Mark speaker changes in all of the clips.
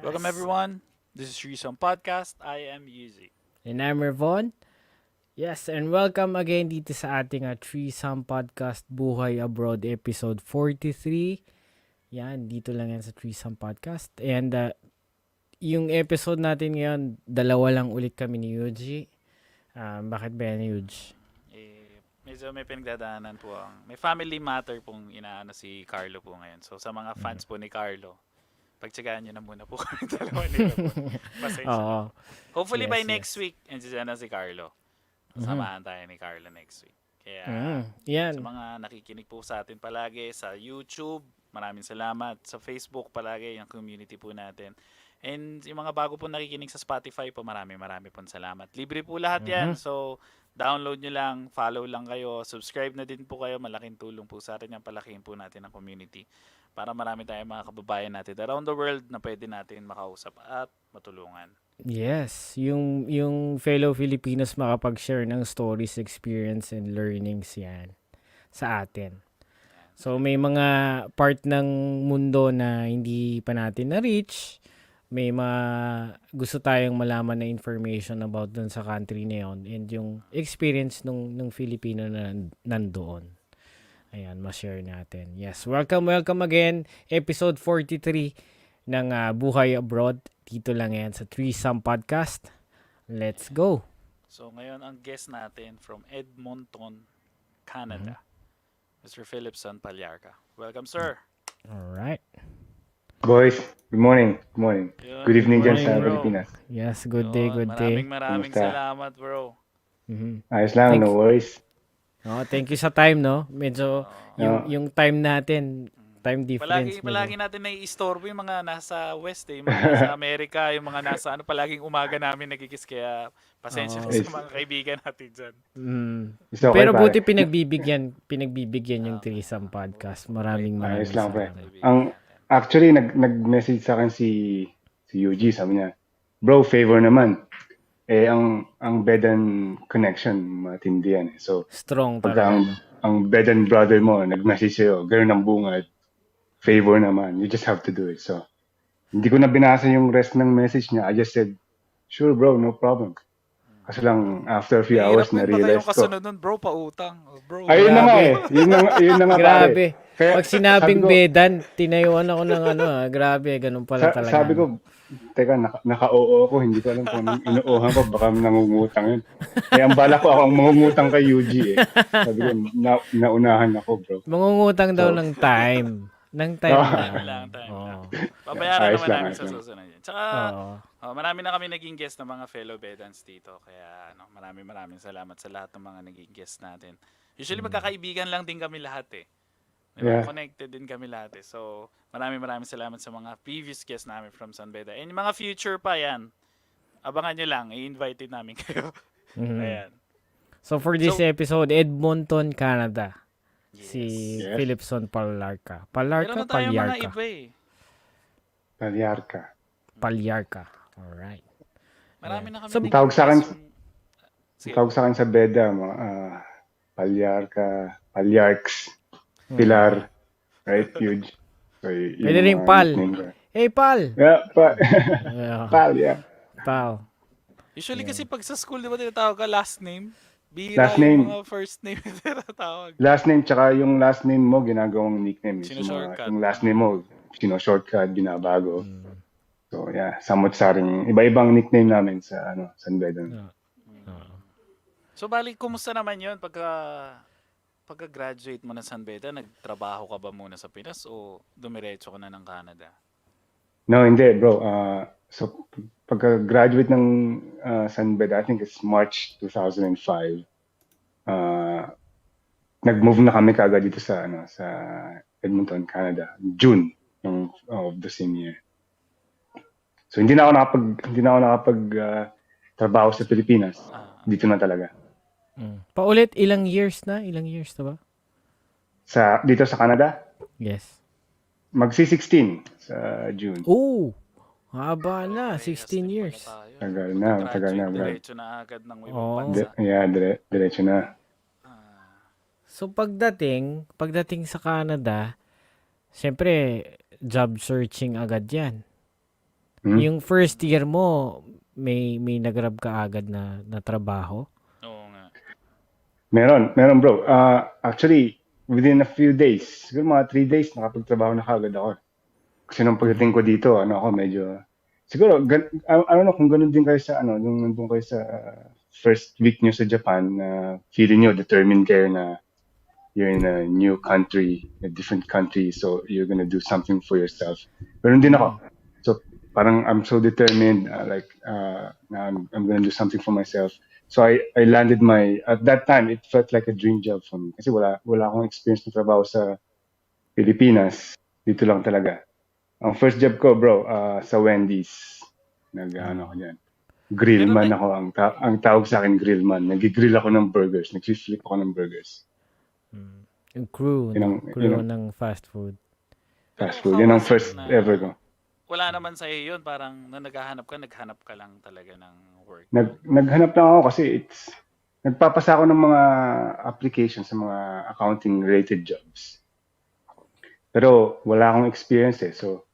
Speaker 1: Welcome
Speaker 2: Yes.
Speaker 1: everyone. This is Philipson Podcast. I am Yuzi.
Speaker 2: And I'm Ravon. Yes, and welcome again dito sa ating threesome podcast Buhay Abroad episode 43. Yan, dito lang yan sa threesome podcast. And yung episode natin ngayon, dalawa lang ulit kami ni Yuji. Bakit ba yan, Yuji?
Speaker 1: Medyo may pinagdadaanan po may family matter pong inaano si Carlo po ngayon. So sa mga fans po ni Carlo, pagtsagaan nyo na muna po kami dalawa nila po. Pasensya
Speaker 2: Oo.
Speaker 1: na. Hopefully by
Speaker 2: Yes,
Speaker 1: next week, nandiyan na si Carlo. Samahan tayo ni Carlo next week. Kaya
Speaker 2: Yan.
Speaker 1: sa mga nakikinig po sa atin palagi sa YouTube, maraming salamat. Sa Facebook palagi, yung community po natin. And yung mga bago po nakikinig sa Spotify po, marami pong salamat. Libre po lahat yan. So, download nyo lang, follow lang kayo, subscribe na din po kayo. Malaking tulong po sa atin yan. Palakihin po natin ang community para marami tayong mga kababayan natin around the world na pwede natin makausap at matulungan.
Speaker 2: Yes, yung fellow Filipinos makapag-share ng stories, experience, and learnings yan sa atin. So may mga part ng mundo na hindi pa natin na-reach. May mga gusto tayong malaman na information about dun sa country na yun and yung experience nung Filipino na nandoon. Ayan, ma-share natin. Yes, welcome again. Episode 43 ng Buhay Abroad. Dito lang yan sa Threesome Podcast. Let's go!
Speaker 1: So ngayon ang guest natin from Edmonton, Canada, Mr. Philipson Pallarca. Welcome, sir.
Speaker 2: Alright.
Speaker 3: Boys, good morning. Good morning.
Speaker 1: Yun,
Speaker 3: Good evening
Speaker 1: good
Speaker 3: dyan
Speaker 1: morning,
Speaker 3: sa
Speaker 1: bro.
Speaker 3: Pilipinas.
Speaker 2: Yes, good day, good day.
Speaker 1: Maraming
Speaker 3: Kumusta?
Speaker 1: salamat, bro.
Speaker 3: Ayos lang,
Speaker 2: Thanks.
Speaker 3: no worries.
Speaker 2: Oh, thank you sa time, no? Medyo yung time natin, time difference.
Speaker 1: Palagi natin nai-istorbo yung mga nasa West yung mga nasa Amerika, yung mga nasa palaging umaga namin nagigis kaya pasensya na sa mga kaibigan natin dyan.
Speaker 3: It's okay,
Speaker 2: Pero
Speaker 3: pare.
Speaker 2: buti pinagbibigyan yung Threesome Podcast. Maraming
Speaker 3: Ayos lang, pre.
Speaker 2: salamat.
Speaker 3: Actually, nag-message sa akin si Yuji, sabi niya, bro, favor naman. Ang Bedan connection, matindi yan. So,
Speaker 2: Strong
Speaker 3: pagka
Speaker 2: talaga.
Speaker 3: ang Bedan brother mo, nag-message sa'yo, gano'n ang bungad, favor naman. You just have to do it. So, hindi ko na binasa yung rest ng message niya. I just said, sure bro, no problem. Kasi lang, after a few hours, na-realize
Speaker 1: yung
Speaker 3: ko.
Speaker 1: kasunod nun, bro, pautang. Bro,
Speaker 3: Ayun na nga eh. Yun na nga
Speaker 2: Grabe.
Speaker 3: pare. Kaya,
Speaker 2: Pag sinabing
Speaker 3: sabi ko-
Speaker 2: Bedan, tinayuan ako ng grabe, ganun pala talaga.
Speaker 3: Sabi ko, teka, naka-oo ako, hindi ko alam kung anong inuuhan ko, baka nangungutang yun. Kaya ang bala ko ako ang mangungutang kay Yuji eh. Sabi ko, naunahan ako bro.
Speaker 2: Mangungutang daw ng time. Ng time
Speaker 1: time
Speaker 2: lang.
Speaker 1: lang.
Speaker 2: Oo.
Speaker 1: Babayaran
Speaker 3: Ayos
Speaker 1: naman
Speaker 3: lang,
Speaker 1: namin
Speaker 3: ayos
Speaker 1: sa
Speaker 3: lang.
Speaker 1: susunod yun. Tsaka,
Speaker 2: Oo.
Speaker 1: marami na kami naging guest ng mga fellow Bedans dito. Kaya, maraming salamat sa lahat ng mga naging guest natin. Usually, magkakaibigan lang din kami lahat eh.
Speaker 3: Yeah.
Speaker 1: Connected din kami lahat eh. So, maraming salamat sa mga previous guests namin from San Beda. And yung mga future pa yan, abangan nyo lang. I-invite din namin kayo. Ayan.
Speaker 2: So for this episode, Edmonton, Canada.
Speaker 1: Yes.
Speaker 2: Si
Speaker 3: Yes.
Speaker 2: Philipson Pallarca.
Speaker 1: Meron na tayong mga
Speaker 2: Pallarca.
Speaker 1: iba eh.
Speaker 3: Pallarca.
Speaker 2: Pallarca. Alright.
Speaker 1: Marami na kami
Speaker 2: So,
Speaker 1: naging
Speaker 3: tawag sa akin-
Speaker 1: guests. Sige.
Speaker 3: Tawag sa akin sa Beda, mga Pallarca, Pallarks, Pilar, right? Huge. So, yun
Speaker 2: Pwede
Speaker 3: yung
Speaker 2: rin
Speaker 3: mga
Speaker 2: Pal.
Speaker 3: nickname ko.
Speaker 2: Hey, Pal!
Speaker 3: Yeah,
Speaker 2: Yeah,
Speaker 3: Pal, yeah.
Speaker 2: Pal.
Speaker 1: Usually kasi pag sa school, di ba tinatawag ka last name? Bihira
Speaker 3: Last
Speaker 1: yung
Speaker 3: name.
Speaker 1: mga first name na tinatawag.
Speaker 3: Last name, tsaka yung last name mo, ginagawang nickname.
Speaker 1: Sino-shortcut.
Speaker 3: Yung last name mo, shortcut, binabago. So, yeah, samot-saring, iba-ibang nickname namin sa, San Beda.
Speaker 1: So bali, kumusta naman yun pagka-graduate mo na San Beda, nagtrabaho ka ba muna sa Pinas o dumiretso ka na ng Canada?
Speaker 3: No, hindi, bro. So, pagka-graduate ng San Beda, I think it's March 2005, nag-move na kami kagad dito sa Edmonton, Canada, June of the same year. So hindi na ako nakapag trabaho sa Pilipinas. Dito na talaga.
Speaker 2: Paulit, ilang years na ba?
Speaker 3: Dito sa Canada,
Speaker 2: Yes.
Speaker 3: magsi-16 sa June.
Speaker 2: Oh! Haba na, 16 years.
Speaker 3: Tagal na, bro.
Speaker 1: Diretso na agad ng ibang
Speaker 2: Oo.
Speaker 1: bansa.
Speaker 3: Diretso na.
Speaker 2: So pagdating sa Canada, syempre job searching agad 'yan. Yung first year mo, may nag-grab ka agad na trabaho?
Speaker 1: Oo nga.
Speaker 3: Meron bro. Actually, within a few days, siguro mga 3 days, nakapagtrabaho na kagad ako. Kasi nung pagdating ko dito, ako medyo, siguro, I don't know kung ganun din kayo sa, nung nandun kayo sa first week nyo sa Japan, na feeling nyo, determined kayo na you're in a new country, a different country, so you're gonna do something for yourself. Pero din ako. So, parang I'm so determined, na I'm gonna do something for myself. So I landed at that time, it felt like a dream job for me. Kasi wala akong experience na trabaho sa Pilipinas. Dito lang talaga. Ang first job ko, bro, sa Wendy's. Ako dyan. Grillman ako. Ang tawag sa akin, grillman. Nag-grill ako ng burgers. Nag-flip ako ng burgers.
Speaker 2: Yung crew, ng fast food.
Speaker 3: Fast food. Yun ang first ever ko.
Speaker 1: Wala naman sa'yo yun. Parang na naghahanap ka lang talaga ng work.
Speaker 3: Naghanap lang ako kasi nagpapasa ako ng mga applications sa mga accounting-related jobs. Pero wala akong experience eh. So,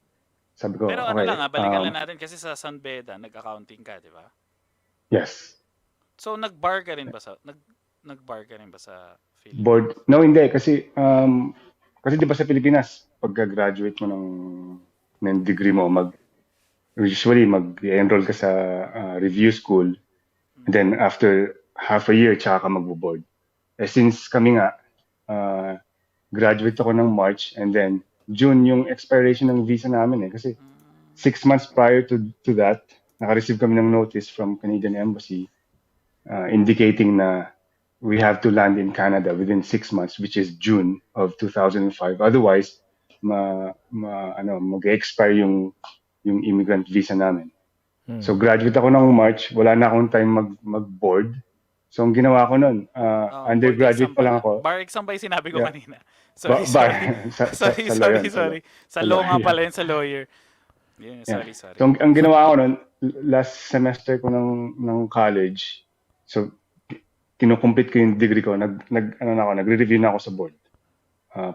Speaker 3: sabi ko,
Speaker 1: Pero
Speaker 3: okay.
Speaker 1: balikan lang natin kasi sa San Beda, nag-accounting ka, di ba?
Speaker 3: Yes.
Speaker 1: So, nag-bar ka rin ba sa Philippines?
Speaker 3: Board? No, hindi. Kasi di ba sa Pilipinas, pagka-graduate mo ng degree mo, usually mag-enroll ka sa review school. And then after half a year, tsaka ka magbo-board. Since kami nga, graduate ako ng March, and then June yung expiration ng visa namin kasi 6 months prior to that, naka-receive kami ng notice from Canadian Embassy indicating na we have to land in Canada within 6 months, which is June of 2005. Otherwise, mag-expire yung immigrant visa namin. So graduate ako ng March, wala na akong time mag-board. So ang ginawa ko noon, undergraduate pa lang ako.
Speaker 1: Bar exam ba yung sinabi ko kanina?
Speaker 3: Sorry.
Speaker 1: Sa law nga pala yun, sa lawyer. Yeah, sorry.
Speaker 3: So ang ginawa ko noon, last semester ko ng college, so kinukumpit ko yung degree ko, nagre-review na ako sa board.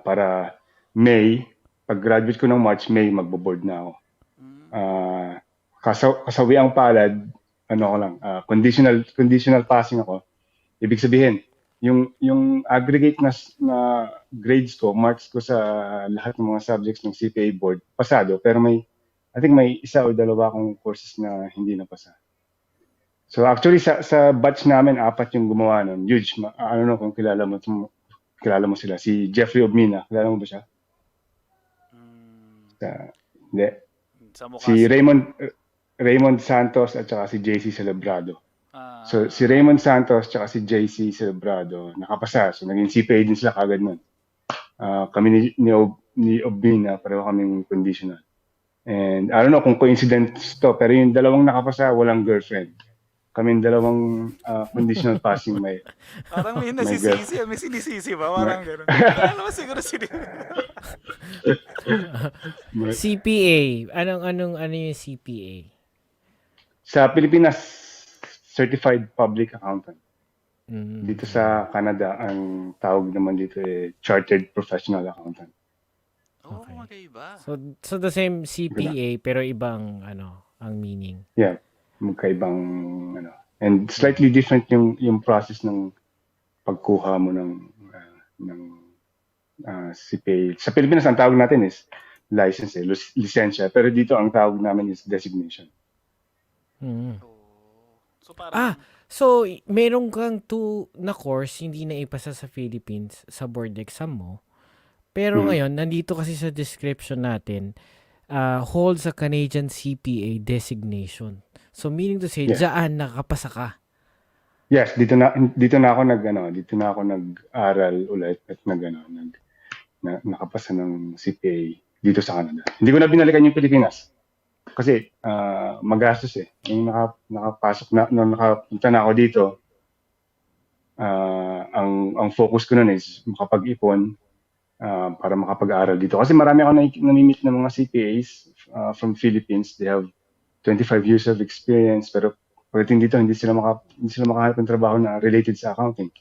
Speaker 3: Para May, pag-graduate ko ng March, May, magbo-board na ako. Kasawi ang palad, conditional passing ako. Ibig sabihin, yung aggregate na grades ko, marks ko sa lahat ng mga subjects ng CPA board, pasado. Pero I think may isa o dalawa akong courses na hindi napasa. So actually sa batch namin, 4 yung gumawa nun. Huge. I don't know kung kilala mo sila. Si Jeffrey Obmina, kilala mo ba siya? Hindi. Si Raymond Santos at saka si JC Celebrado. So si Raymond Santos at saka si JC Celebrado nakapasa. So naging CPA din sila kagad nun. Kami ni Obmina, pareho kaming conditional. And I don't know kung coincidence to, pero yung dalawang nakapasa, walang girlfriend. Kaming dalawang conditional passing may
Speaker 1: parang may nasisisi, may sinisisi ba? Parang gano'n. Alam mo siguro
Speaker 2: CPA. Ano yung CPA?
Speaker 3: Sa Pilipinas, Certified Public Accountant. Dito sa Canada, ang tawag naman dito Chartered Professional Accountant.
Speaker 1: Okay. Magkaiba.
Speaker 2: So the same CPA pero ibang ang meaning.
Speaker 3: Yeah. Magkaibang and slightly different yung process ng pagkuha mo ng CPA. Sa Pilipinas ang tawag natin is license, lisensya, pero dito ang tawag namin is designation.
Speaker 1: So parang
Speaker 2: so meron kang 2 na course hindi na ipasa sa Philippines sa board exam mo. Pero ngayon nandito kasi sa description natin holds a Canadian CPA designation. So meaning to say, diyan nakapasa ka.
Speaker 3: Yes, dito na ako nag-aral ulit at nakapasa ng CPA dito sa Canada. Hindi ko na binalikan yung Pilipinas. Kasi magastos eh. Yung nakapunta na ako dito, ang focus ko nun is makapag-ipon para makapag-aral dito. Kasi marami ako nami-meet ng mga CPAs from Philippines. They have 25 years of experience, pero pagdating dito, hindi sila makahanap ng trabaho na related sa accounting.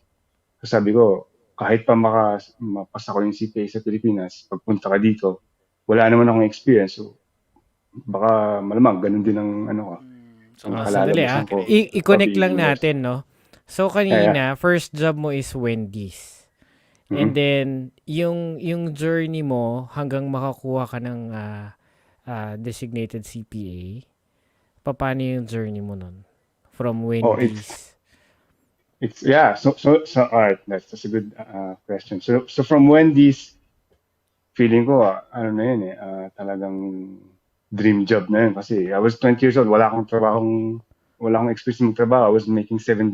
Speaker 3: So sabi ko, kahit pa mapasa ko yung CPA sa Pilipinas, pagpunta ka dito, wala naman akong experience. So baka malamang ganun din ang ano ko,
Speaker 1: So,
Speaker 3: ang
Speaker 2: Sandali
Speaker 3: kalalabasan ko of
Speaker 2: I-connect lang
Speaker 3: universe.
Speaker 2: natin, no? So,
Speaker 3: Yeah.
Speaker 2: kanina, first job mo is Wendy's. And
Speaker 3: Mhm.
Speaker 2: then, yung journey mo hanggang makakuha ka ng designated CPA, paano yung journey mo nun? From
Speaker 3: Oh,
Speaker 2: Wendy's.
Speaker 3: it's yeah. So all right. That's a good question. So from Wendy's, feeling ko ano na yun talagang dream job na yun kasi I was 20 years old. Wala akong experience magtrabaho. I was making $7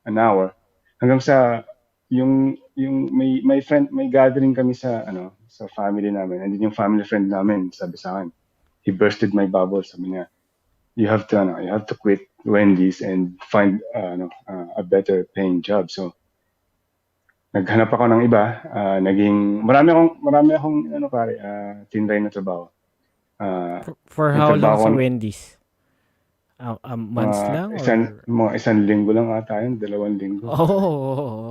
Speaker 3: an hour. Hanggang sa may gathering kami sa family namin. And then yung family friend namin sabi sa akin, he bursted my bubble. Sabi niya, you have to quit Wendy's and find a better paying job. So naghanap ako ng iba, marami akong pare, tinry na trabaho.
Speaker 2: For how long
Speaker 3: Nagtrabaho
Speaker 2: sa
Speaker 3: ako
Speaker 2: Wendy's? Months lang or?
Speaker 3: mga isang linggo lang ata yun, 2 linggo.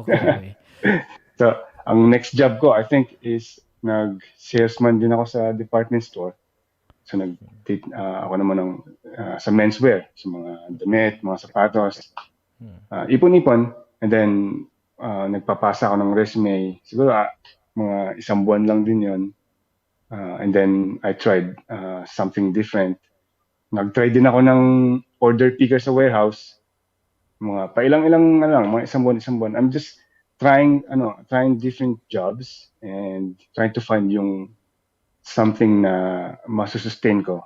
Speaker 2: Okay.
Speaker 3: So, ang next job ko, I think, is nag-salesman din ako sa department store. So, ako naman sa menswear, sa mga damit, mga sapatos, ipon-ipon, and then nagpapasa ako ng resume. Siguro mga isang buwan lang din yon. And then I tried something different. Nag-try din ako ng order picker sa warehouse. Mga pailang-ilang mga isang buwan. I'm just trying different jobs and trying to find yung something na masusustain ko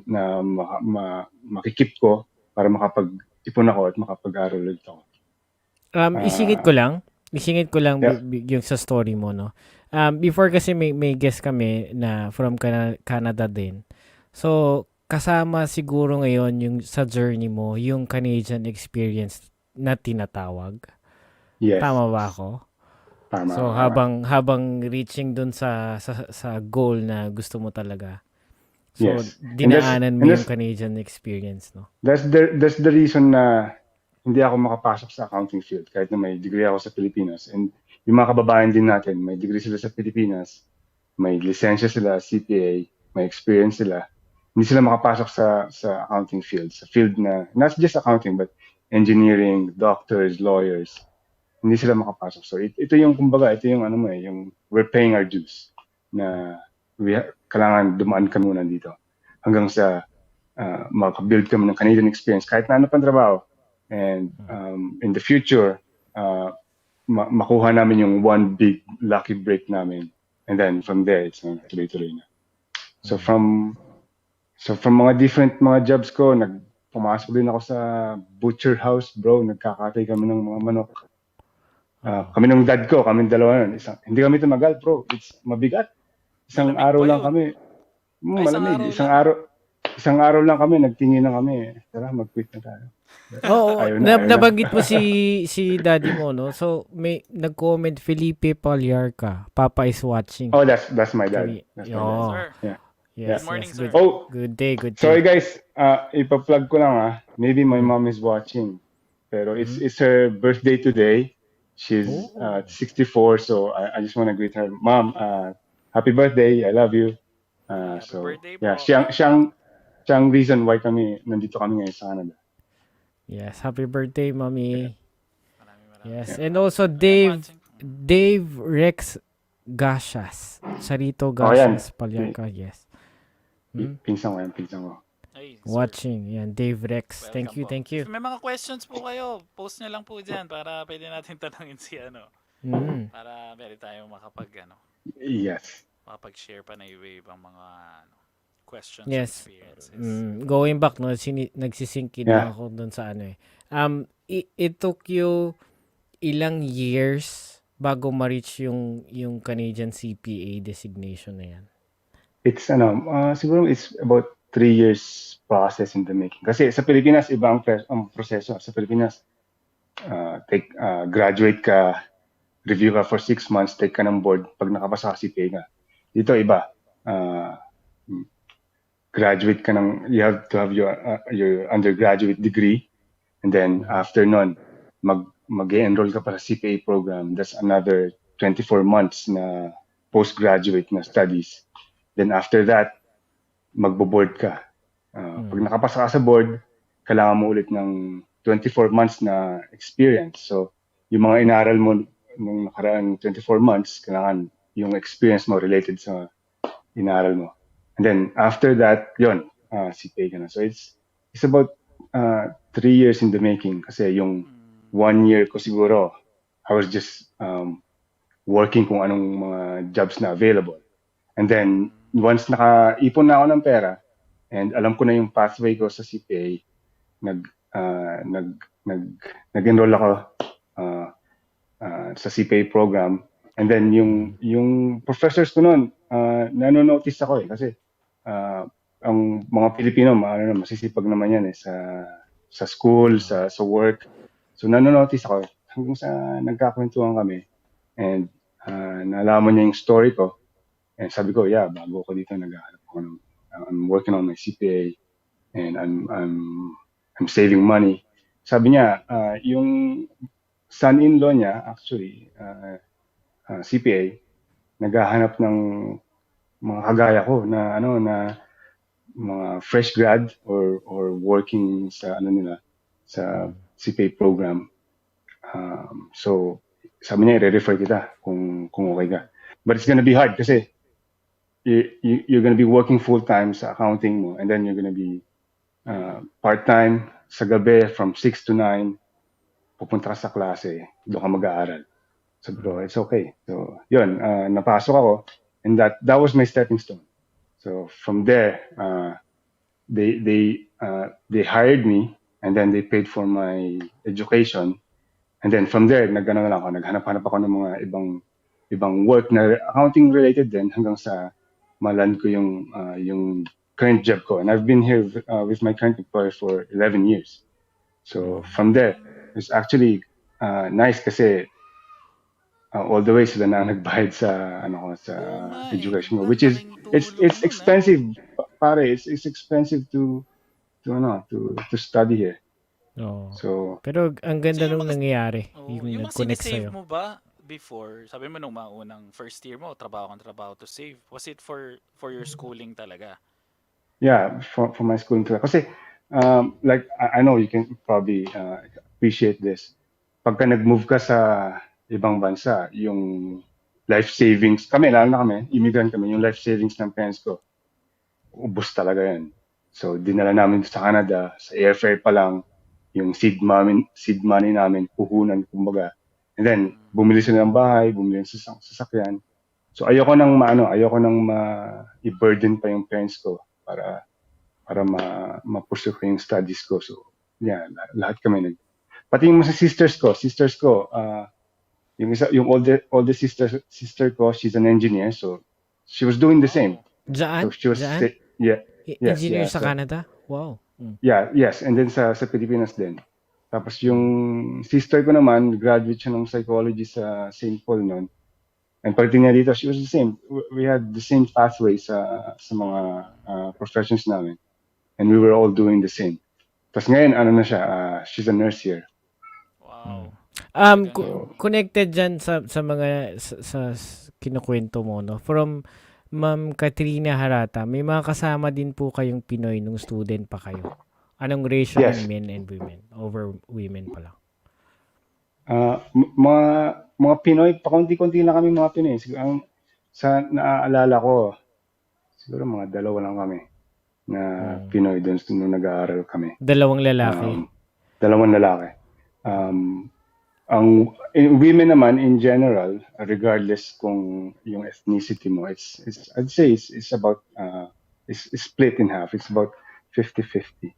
Speaker 3: na makikip ko para makapag-ipon ako at makapag-aral ulit ako.
Speaker 2: Isingit ko lang
Speaker 3: Yeah.
Speaker 2: yung sa story mo, no? Before kasi may guest kami na from Canada din. So, kasama siguro ngayon yung sa journey mo, yung Canadian experience na tinatawag.
Speaker 3: Yes.
Speaker 2: Tama ba ako?
Speaker 3: Tama.
Speaker 2: So, habang reaching dun sa goal na gusto mo talaga. So,
Speaker 3: Yes.
Speaker 2: dinaanan mo yung Canadian experience, no?
Speaker 3: That's the reason na hindi ako makapasok sa accounting field kahit na may degree ako sa Pilipinas. And yung mga kababayan din natin, may degree sila sa Pilipinas, may lisensya sila, CPA, may experience sila. Hindi sila makapasok sa accounting field. Sa field na, not just accounting, but engineering, doctors, lawyers. Hindi sila makapasok. So ito yung yung we're paying our dues na kailangan dumaan ka muna dito hanggang sa makabuild kami ng Canadian experience kahit na ano pang trabaho. And in the future, makuha namin yung one big lucky break namin. And then from there, it's tuloy-tuloy na. So from mga different mga jobs ko, pumasok din ako sa butcher house, bro. Nagkakatay kami ng mga manok. Kami ng dad ko, kami dalawa nun. Hindi kami tumagal, bro. It's mabigat. Isang
Speaker 1: Malamig
Speaker 3: araw
Speaker 1: pa
Speaker 3: lang
Speaker 1: yun.
Speaker 3: kami. Malamig. Isang araw lang kami, nagtingin na kami. Tara, mag-quit na tayo.
Speaker 2: Oo,
Speaker 3: Ayaw na.
Speaker 2: nabanggit mo si daddy mo, no? So, may nag-comment, Felipe Pallarca, Papa is watching.
Speaker 3: Oh, that's my dad. That's my dad.
Speaker 1: Sir.
Speaker 3: Yeah.
Speaker 2: Yes,
Speaker 1: Good morning,
Speaker 2: yes,
Speaker 1: sir.
Speaker 2: Good day.
Speaker 3: Sorry guys, ipa-plug ko lang maybe my mom is watching. Pero it's her birthday today. She's 64, so I just want to greet her. Mom, happy birthday. I love you. So
Speaker 1: birthday
Speaker 3: yeah,
Speaker 1: po.
Speaker 3: siyang reason why nandito kami ngayon sa Canada.
Speaker 2: Yes, happy birthday, mommy.
Speaker 1: Maraming.
Speaker 2: Yes, and also Dave Rex Gashas. Sarito Gashas Pallarca, yes.
Speaker 3: Pinsan ko.
Speaker 1: Ay, sir.
Speaker 2: Watching. Yan, Dave Rex.
Speaker 1: Welcome po.
Speaker 2: Thank you.
Speaker 1: If may mga questions po kayo, post nyo lang po dyan para pwede natin tanungin si para pwede tayo
Speaker 3: Yes.
Speaker 1: makapag-share pa na ibang mga questions,
Speaker 2: Yes.
Speaker 1: experiences.
Speaker 2: Going back, no, nagsisingkin
Speaker 3: Yeah.
Speaker 2: ako dun sa it took you ilang years bago ma-reach yung Canadian CPA designation na yan?
Speaker 3: It's siguro it's about 3 years process in the making. Kasi sa Pilipinas iba ang proseso. Sa Pilipinas graduate ka, review ka for 6 months, take ka ng board, pag nakapasa ka CPA ka. Dito iba. Graduate ka you have to have your undergraduate degree, and then after nun mag-enroll ka pa sa CPA program. That's another 24 months na postgraduate na studies. Then after that, magbo-board ka. Pag nakapasa ka sa board, kailangan mo ulit ng 24 months na experience. So, yung mga inaral mo nung nakaraang 24 months, kailangan yung experience mo related sa inaral mo. And then, after that, yun, CPA ka na. So, it's about 3 years in the making. Kasi yung 1 year ko siguro, I was just working kung anong mga jobs na available. And then, once nakaipon na ako ng pera, and alam ko na yung pathway ko sa CPA, nag-enroll ako sa CPA program. And then yung professors ko noon, nanonotice ako kasi ang mga Pilipino, masisipag naman yan sa school, sa work. So nanonotice ako hanggang sa nagkakwentuhan kami. And nalaman niya yung story ko. And sabi ko, yeah, bago ako dito naghahanap ako ng I'm working on my CPA and I'm saving money. Sabi niya, yung son-in-law niya, actually, CPA, naghahanap ng mga kagaya ko na mga fresh grad or working sa sa CPA program. So sabi niya, i-refer kita kung okay ka. But it's gonna be hard kasi you're gonna be working full-time sa accounting mo, and then you're gonna be part-time sa gabi from 6 to 9, pupunta ka sa klase, doon ka mag-aaral. Sabi ko, it's okay. So, yun, napasok ako, and that was my stepping stone. So, from there, they hired me, and then they paid for my education, and then from there, naghanap-hanap ako ng mga ibang work na accounting related din hanggang sa maland ko yung current job ko. And I've been here with my current employer for 11 years. So from there, it's actually nice kasi all the way sila na nagbayad sa education ko, which is it's expensive, pare. It's expensive to study here. So
Speaker 2: pero ang ganda nung nangyayari, yung
Speaker 1: mga
Speaker 2: nag-connect
Speaker 1: sinisave
Speaker 2: sa'yo.
Speaker 1: mo ba before, sabi mo nung maunang first year mo, trabaho to save. Was it for your schooling talaga?
Speaker 3: Yeah, for my schooling too. Kasi, like, I know you can probably appreciate this. Pagka nag-move ka sa ibang bansa, yung life savings, lalo na kami, immigrant kami, yung life savings ng parents ko, ubos talaga yan. So, dinala namin sa Canada, sa airfare pa lang, yung seed money namin, puhunan, kumbaga. And then, bumili sila ng bahay, bumili ng sasakyan. So, ayoko nang i-burden pa yung parents ko para ma-pursue ko yung studies ko. So, yeah, lahat kami pati yung mga sisters ko, yung older sister ko, she's an engineer, so she was doing the same.
Speaker 2: Diyan?
Speaker 3: So she was
Speaker 2: Engineer sa Canada? Wow.
Speaker 3: Yes, and then sa Pilipinas din. Tapos yung sister ko naman, graduate siya ng psychology sa St. Paul noon. And pagdating niya dito, she was the same. We had the same pathway sa mga professions namin. And we were all doing the same. Tapos ngayon, she's a nurse here.
Speaker 1: Wow.
Speaker 2: Connected dyan sa mga sa kinukwento mo, no? From Ma'am Katrina Harata, may mga kasama din po kayong Pinoy nung student pa kayo. Anong ratio ng men and women over women pala?
Speaker 3: Mga Pinoy, pakunti-kunti lang kami mga Pinoy. Siguro, sa naaalala ko, siguro mga 2 lang kami na Pinoy doon nung nag-aaral kami.
Speaker 2: 2 lalaki?
Speaker 3: 2 lalaki. Ang women naman in general, regardless kung yung ethnicity mo, I'd say it's about it's split in half. It's about 50-50.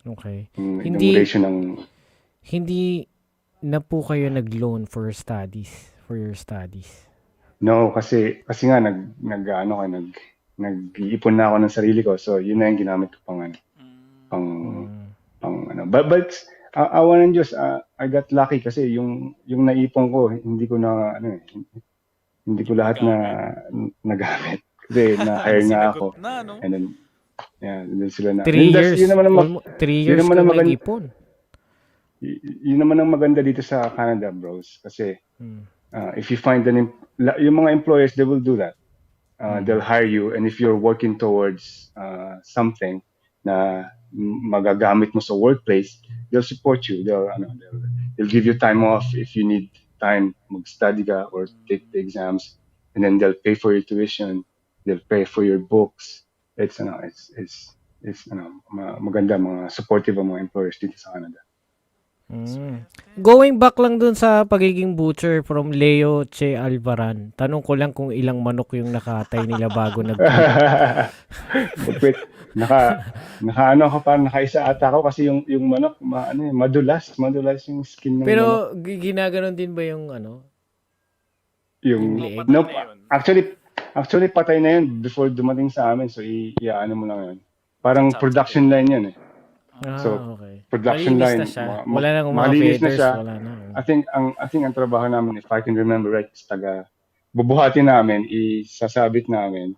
Speaker 2: Okay.
Speaker 3: Yung ratio ng
Speaker 2: hindi na po kayo nag-loan for your studies?
Speaker 3: No, kasi nga nag-iipon na ako ng sarili ko. So yun na yung ginamit ko But awa ng Diyos, I got lucky kasi yung naipon ko, hindi ko lahat na nagamit. Kasi na-hire nga ako.
Speaker 1: Na, no?
Speaker 3: And then, sila na.
Speaker 2: 3 years.
Speaker 3: Yun naman
Speaker 2: 3 years ka nag-ipon.
Speaker 3: Yun naman ang maganda dito sa Canada, bros. Kasi if you find yung mga employers, they will do that. they'll hire you, and if you're working towards something na magagamit mo sa workplace, they'll support you. They'll give you time off if you need time mag-study ka or take the exams, and then they'll pay for your tuition, they'll pay for your books. It's maganda, mga supportive ang mga employers dito sa Canada.
Speaker 2: Going back lang dun sa pagiging butcher from Leo Che Alvaran, tanong ko lang kung ilang manok yung nakatay nila bago
Speaker 3: Wait, naka ano ka pa, nakaisa ata ako kasi yung manok madulas yung skin ng manok.
Speaker 2: Pero ginaganon din ba yung
Speaker 3: Yung
Speaker 2: leeg?
Speaker 3: nope, actually patay na yun before dumating sa amin, so ano mo lang yun. Parang production line yun eh. So,
Speaker 2: okay.
Speaker 3: production
Speaker 2: Malinis
Speaker 3: line,
Speaker 2: na siya. Wala nang mga
Speaker 3: malinis na
Speaker 2: feathers,
Speaker 3: siya.
Speaker 2: wala na.
Speaker 3: I think ang trabaho namin, if I can remember right, is bubuhatin namin, isasabit namin,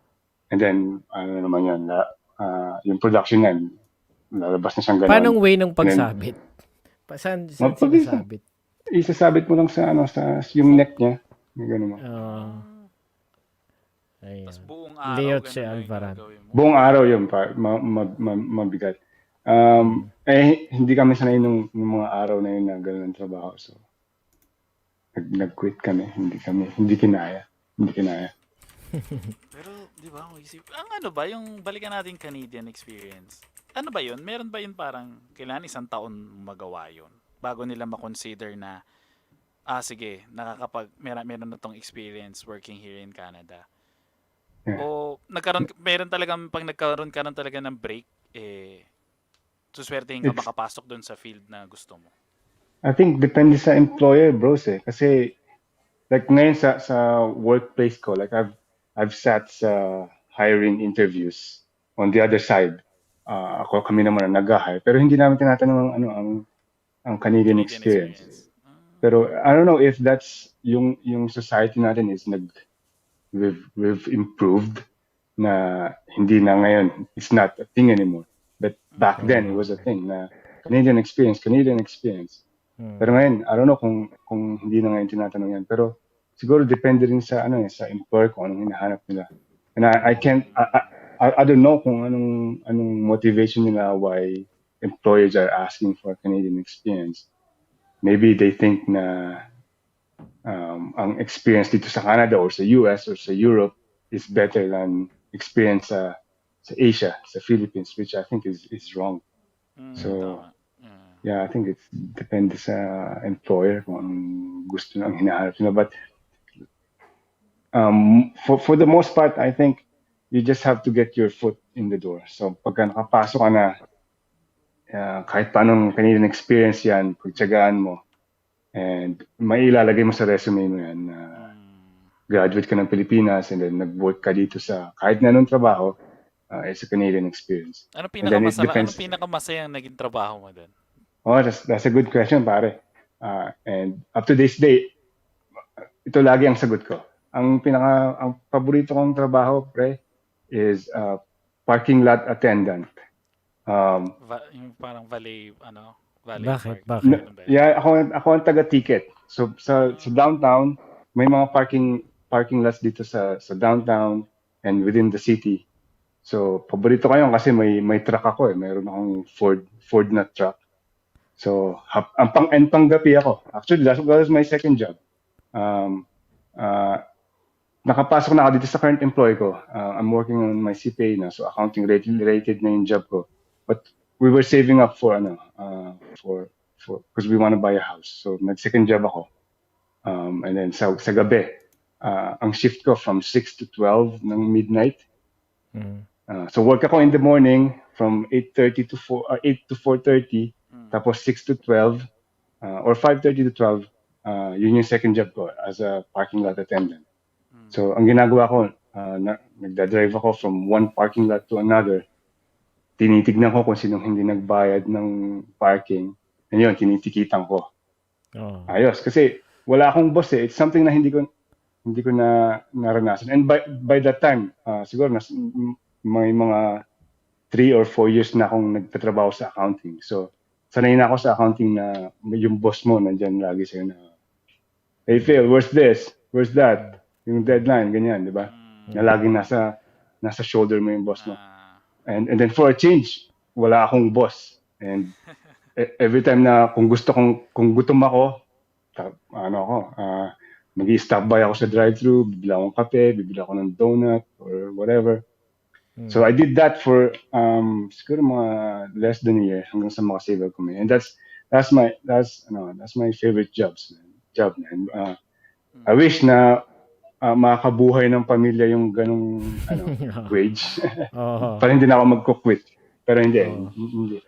Speaker 3: and then ano naman yan, yung production line, lalabas na siyang gano'n.
Speaker 2: Paano way ng pagsabit? Saan sinasabit?
Speaker 3: Isasabit mo lang sa yung neck niya, gano'n mo.
Speaker 2: Ayun.
Speaker 1: Tapos buong araw,
Speaker 2: Leo
Speaker 1: ganun
Speaker 2: Che
Speaker 1: lang yung
Speaker 2: Alvaran.
Speaker 1: gagawin mo.
Speaker 3: Buong araw yun, mabigat. Hindi kami sanay nung mga araw na yun na gano'n ang trabaho. So, nag-quit kami. Hindi kinaya.
Speaker 1: Pero, di ba, ang ba, yung balikan natin Canadian experience, ano ba yun? Meron ba yun parang kailangan 1 taon magawa yun bago nila ma-consider na, sige, meron na tong experience working here in Canada.
Speaker 3: Yeah.
Speaker 1: O, pag nagkaroon ka talaga ng break, suswertehin ka makapasok doon sa field na gusto mo.
Speaker 3: I think depende sa employer, bros eh. Kasi like ngayon sa workplace ko, like I've sat sa hiring interviews on the other side. Kami naman ang nag-hire, pero hindi namin tinatanong ang Canadian experience. Pero I don't know if that's yung society natin is we've improved na hindi na ngayon, it's not a thing anymore. But back then it was a thing na Canadian experience. Pero ngayon, I don't know kung hindi na ngayon tinatanong yan. Pero siguro depende rin sa sa employer kung anong hinahanap nila. And I don't know kung anong motivation nila why employers are asking for Canadian experience. Maybe they think na ang experience dito sa Canada or sa US or sa Europe is better than experience sa Asia, sa Philippines, which I think is wrong. So, yeah, I think it depende sa employer kung anong gusto nang hinahanap nila. But for the most part, I think you just have to get your foot in the door. So, pagka nakapasok ka na, kahit paanong Canadian experience yan, pagtsagaan mo, and mailalagay mo sa resume mo yan na graduate ka ng Pilipinas and then nag-work ka dito sa kahit na anong trabaho, it's a Canadian experience.
Speaker 1: Anong pinakamasayang naging trabaho mo doon?
Speaker 3: Oh, that's a good question, pare. And up to this day, ito lagi ang sagot ko. Ang paborito kong trabaho, pre, is parking lot attendant.
Speaker 1: Yung parang valet
Speaker 2: Bakit?
Speaker 3: Yeah, ako ang taga-ticket. So sa downtown, may mga parking lots dito sa downtown and within the city. So paborito ko yun kasi may truck ako eh. Mayroon akong Ford na truck. So ang panggabi ako. Actually, that was my second job. Nakapasok na ako dito sa current employer ko. I'm working on my CPA na, so accounting related na yung job ko. But we were saving up for because we want to buy a house. So nag-second job ako. And then sa gabi, ang shift ko from 6 to 12 ng midnight. So work ako in the morning from 8 to 4:30, tapos 6 to 12 or 5:30 to 12. Yun yung second job ko as a parking lot attendant. So ang ginagawa ko, nagda-drive ako from one parking lot to another. Tinitignan ko kung sinong hindi nagbayad ng parking. And yun, tinitikitan ko. Ayos. Kasi wala akong boss eh. It's something na hindi ko na naranasan. And by that time, siguro may mga 3 or 4 years na akong nagtatrabaho sa accounting. So, sanay na ako sa accounting na yung boss mo nandyan lagi sa'yo na, hey Phil, where's this? Where's that? Yung deadline, ganyan, di ba? na laging nasa shoulder mo yung boss mo.
Speaker 1: Ah,
Speaker 3: And then for a change, wala akong boss. And every time na kung gutom ako, magi-stop by ako sa drive-thru, bibili akong kape, bibili ako ng donut or whatever. So I did that for siguro mga less than a year hanggang sa makasave ako kami. And that's my favorite job, man. I wish na makakabuhay ng pamilya yung ganung wage.
Speaker 2: Oo.
Speaker 3: Para hindi na ako magko-quit. Pero hindi.
Speaker 2: Oo.
Speaker 3: Hindi.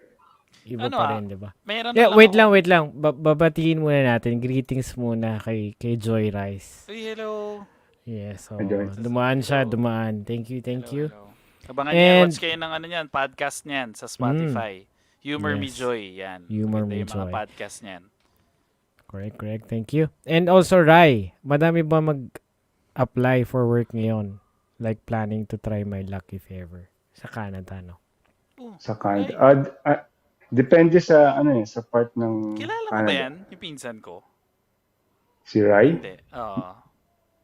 Speaker 2: Iba
Speaker 1: ano
Speaker 2: pa rin, di ba?
Speaker 1: meron
Speaker 2: Yeah,
Speaker 1: na
Speaker 2: wait
Speaker 1: ako.
Speaker 2: lang. Babatiin muna natin. Greetings muna kay Joy Rice.
Speaker 1: Uy, hello.
Speaker 2: Yes, so
Speaker 3: Enjoy.
Speaker 2: dumaan siya,
Speaker 1: Hello.
Speaker 2: dumaan. Thank you.
Speaker 1: Hello. Abangan niyo,
Speaker 2: And
Speaker 1: watch kayo ng podcast niyan sa Spotify. Humor Me
Speaker 2: yes.
Speaker 1: Joy, yan.
Speaker 2: Humor
Speaker 1: Maganda
Speaker 2: Me
Speaker 1: yung mga
Speaker 2: Joy.
Speaker 1: podcast niyan.
Speaker 2: Correct. Thank you. And also, Rai, madami ba mag-apply for work ngayon? Like planning to try my luck if ever. Sa Canada, no?
Speaker 3: Sa Canada.
Speaker 1: Ay,
Speaker 3: Depende sa sa part ng
Speaker 1: kilala mo ba
Speaker 3: Canada.
Speaker 1: yan? Yung pinsan ko?
Speaker 3: Si Rai?
Speaker 1: Hindi. Oo.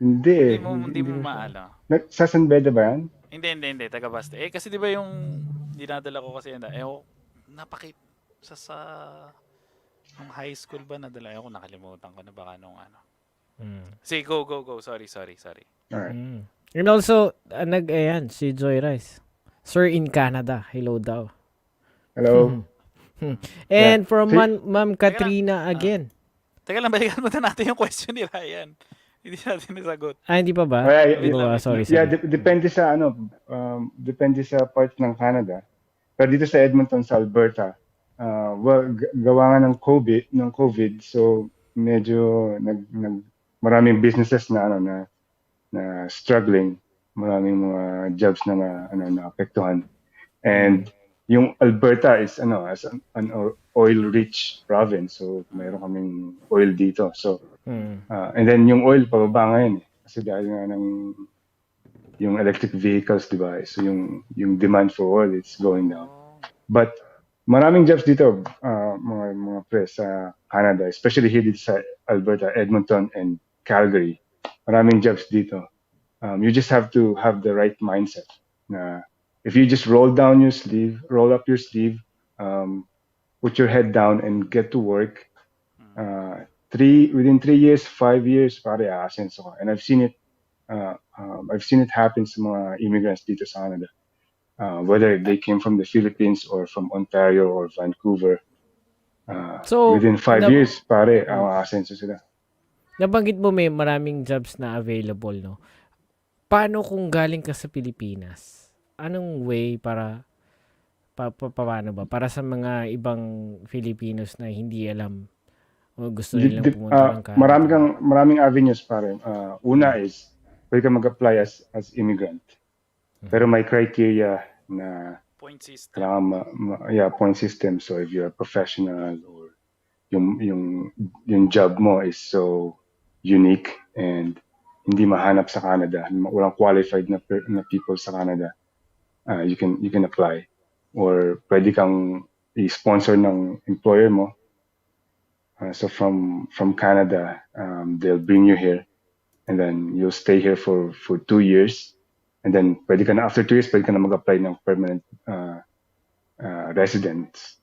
Speaker 3: Hindi.
Speaker 1: Hindi mo
Speaker 3: ko siya.
Speaker 1: maala.
Speaker 3: Sa San Beda ba yan?
Speaker 1: Hindi. Taga Basta. Kasi di ba yung dinadala ko kasi yan. Napakit sa nung high school ba nadala ko, nakalimutan ko na baka nung ano. Sige, go. Sorry.
Speaker 3: Alright.
Speaker 2: And also, ayan, si Joy Rice. Sir in Canada. Hello daw.
Speaker 3: Hello.
Speaker 2: And
Speaker 3: Yeah.
Speaker 2: from
Speaker 3: See-
Speaker 2: Ma'am Katrina again.
Speaker 1: Teka lang, balikan mo na natin yung question ni Ryan. Hindi natin nasagot.
Speaker 2: Hindi pa ba?
Speaker 3: Wait
Speaker 2: Oh,
Speaker 1: lang.
Speaker 2: sorry.
Speaker 3: Yeah, depende sa depende sa part ng Canada. Pero dito sa Edmonton, sa Alberta, gawa nga ng COVID, so medyo maraming businesses na struggling, maraming mga jobs na naapektuhan. And yung Alberta is as an oil-rich province, so mayroon kaming oil dito. So and then yung oil pababa ngayon kasi dahil nga ng yung electric vehicles, di ba? So yung demand for oil is going down. But maraming jobs dito, mga pre sa Canada, especially here dito sa Alberta, Edmonton and Calgary. Maraming jobs dito. You just have to have the right mindset. Na if you just roll up your sleeve, put your head down and get to work. Within 3 years, 5 years, pare aasenso ka. And I've seen it happen sa mga immigrants dito sa Canada. Whether they came from the Philippines or from Ontario or Vancouver.
Speaker 2: So,
Speaker 3: Within 5 years, pare, aasenso sila.
Speaker 2: Nabanggit mo may maraming jobs na available, no? Paano kung galing ka sa Pilipinas? Anong way para paano ba? Para sa mga ibang Filipinos na hindi alam o gusto nilang pumunta ng Canada.
Speaker 3: Maraming avenues pare. Una is pwede ka mag-apply as immigrant. Pero may criteria na
Speaker 1: Point system.
Speaker 3: kailangan point system. So if you're a professional or yung job mo is so unique and hindi mahanap sa Canada, walang qualified na people sa Canada, you can apply. Or pwede kang i-sponsor ng employer mo. So from Canada, they'll bring you here, and then you'll stay here for 2 years, and then after 2 years pwede ka na mag-apply ng permanent residence.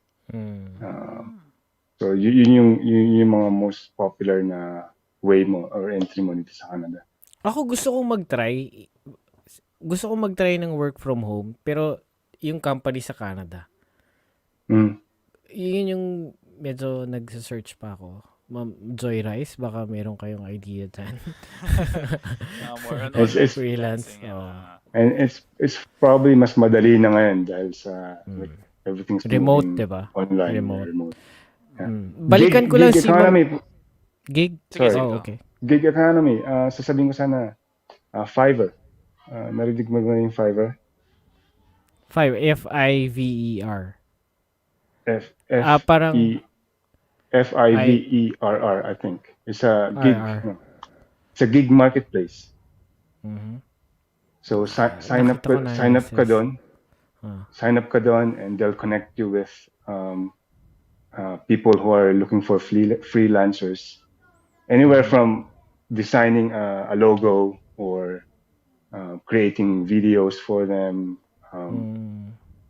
Speaker 3: So yun yung mga most popular na way mo or entry mo dito sa Canada.
Speaker 2: Ako gusto kong mag-try ng work from home, pero yung company sa Canada. Yun yung medyo nagsa-search pa ako. Ma'am Joy Rice, baka meron kayong idea dyan.
Speaker 1: More on
Speaker 3: It's
Speaker 2: freelance.
Speaker 3: And it's probably mas madali na ngayon dahil sa everything's
Speaker 2: remote,
Speaker 3: moving
Speaker 2: diba?
Speaker 3: online.
Speaker 2: Remote.
Speaker 3: Yeah.
Speaker 2: Balikan ko lang
Speaker 3: gig
Speaker 2: si
Speaker 3: economy.
Speaker 2: Gig?
Speaker 1: Sige,
Speaker 2: Oh, okay.
Speaker 3: Gig economy. Sasabihin ko sana Fiverr. Narinig mo ba yung Fiverr?
Speaker 2: Fiverr. Parang
Speaker 3: Fiverr, I think. It's a gig. No, it's a gig marketplace. So sign up ka doon. Sign up ka doon and they'll connect you with people who are looking for freelancers. Anywhere from designing a logo or creating videos for them,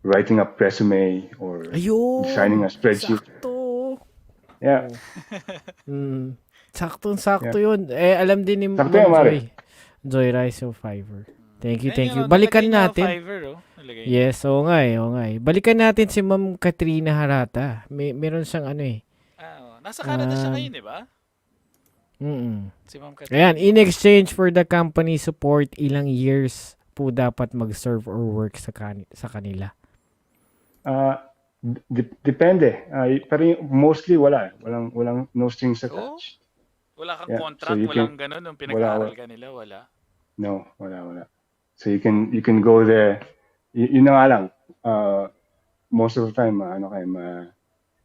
Speaker 3: writing up resume or designing
Speaker 2: Ayun!
Speaker 3: a spreadsheet.
Speaker 2: Sakto!
Speaker 3: Yeah,
Speaker 2: Saktong-sakto
Speaker 3: yeah.
Speaker 2: yun. Alam din ni
Speaker 3: Sakto
Speaker 2: Ma'am
Speaker 3: yan, Mare.
Speaker 2: Joy Rice of Fiverr. Thank you, thank
Speaker 1: Ayun,
Speaker 2: you.
Speaker 1: nalagay
Speaker 2: Balikan
Speaker 1: niya
Speaker 2: natin.
Speaker 1: Fiverr, nalagay niya.
Speaker 2: Yes, oo nga eh. Balikan natin si Ma'am Katrina Harata. Meron siyang
Speaker 1: Nasa Canada siya ngayon, di ba? Si Ma'am
Speaker 2: Ayan,
Speaker 1: Katrina.
Speaker 2: in exchange for the company support, ilang years po dapat mag-serve or work sa kanila?
Speaker 3: Depende. Pero mostly wala. Walang no strings attached.
Speaker 1: Wala kang
Speaker 3: Yeah,
Speaker 1: contract,
Speaker 3: so
Speaker 1: walang ganun nung pinag-aaral ka nila, wala.
Speaker 3: No, wala. So you can go there. Yun na nga lang. Most of the time,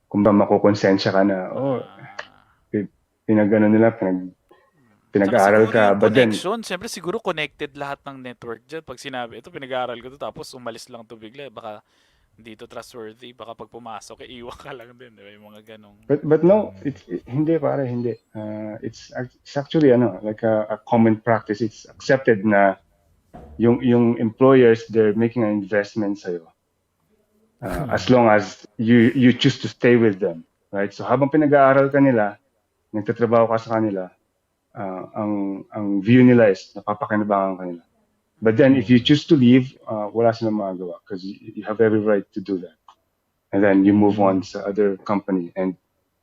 Speaker 3: kung ba makukonsensya ka na, pinag-ano nila, pinag-aaral ka, but then,
Speaker 1: connection, siyempre siguro connected lahat ng network dyan. Pag sinabi, ito pinag-aaral ko to, tapos umalis lang to bigla, baka dito trustworthy, baka pag pumasok, iiwan ka lang din, di ba? Yung mga ganong.
Speaker 3: But no, hindi pare, hindi. It's actually like a common practice. It's accepted na yung employers, they're making an investment sa'yo. As long as you choose to stay with them, right? So habang pinag-aaral ka nila, nagtatrabaho ka sa kanila, ang view nila is napapakinabangan ka nila. But then if you choose to leave, wala silang magagawa because you have every right to do that. And then you move on sa other company and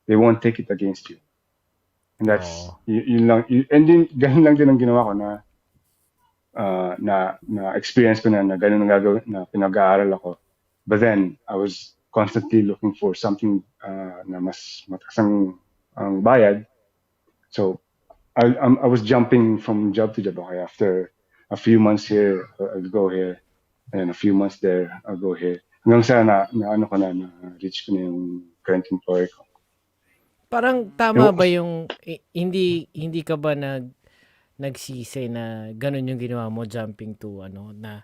Speaker 3: they won't take it against you. And that's yun lang. And then ganun lang din ang ginawa ko na experience ko na ganun ang gagawin na pinag-aaral ako. But then I was constantly looking for something na mas mataas ang bayad. So I was jumping from job to job. Okay, after a few months here, I'll go here, and a few months there, I'll go here. Hanggang sa na-reach ko na yung current employer ko.
Speaker 2: Parang tama ba yung hindi ka ba nagsisi na ganun yung ginawa mo, jumping to na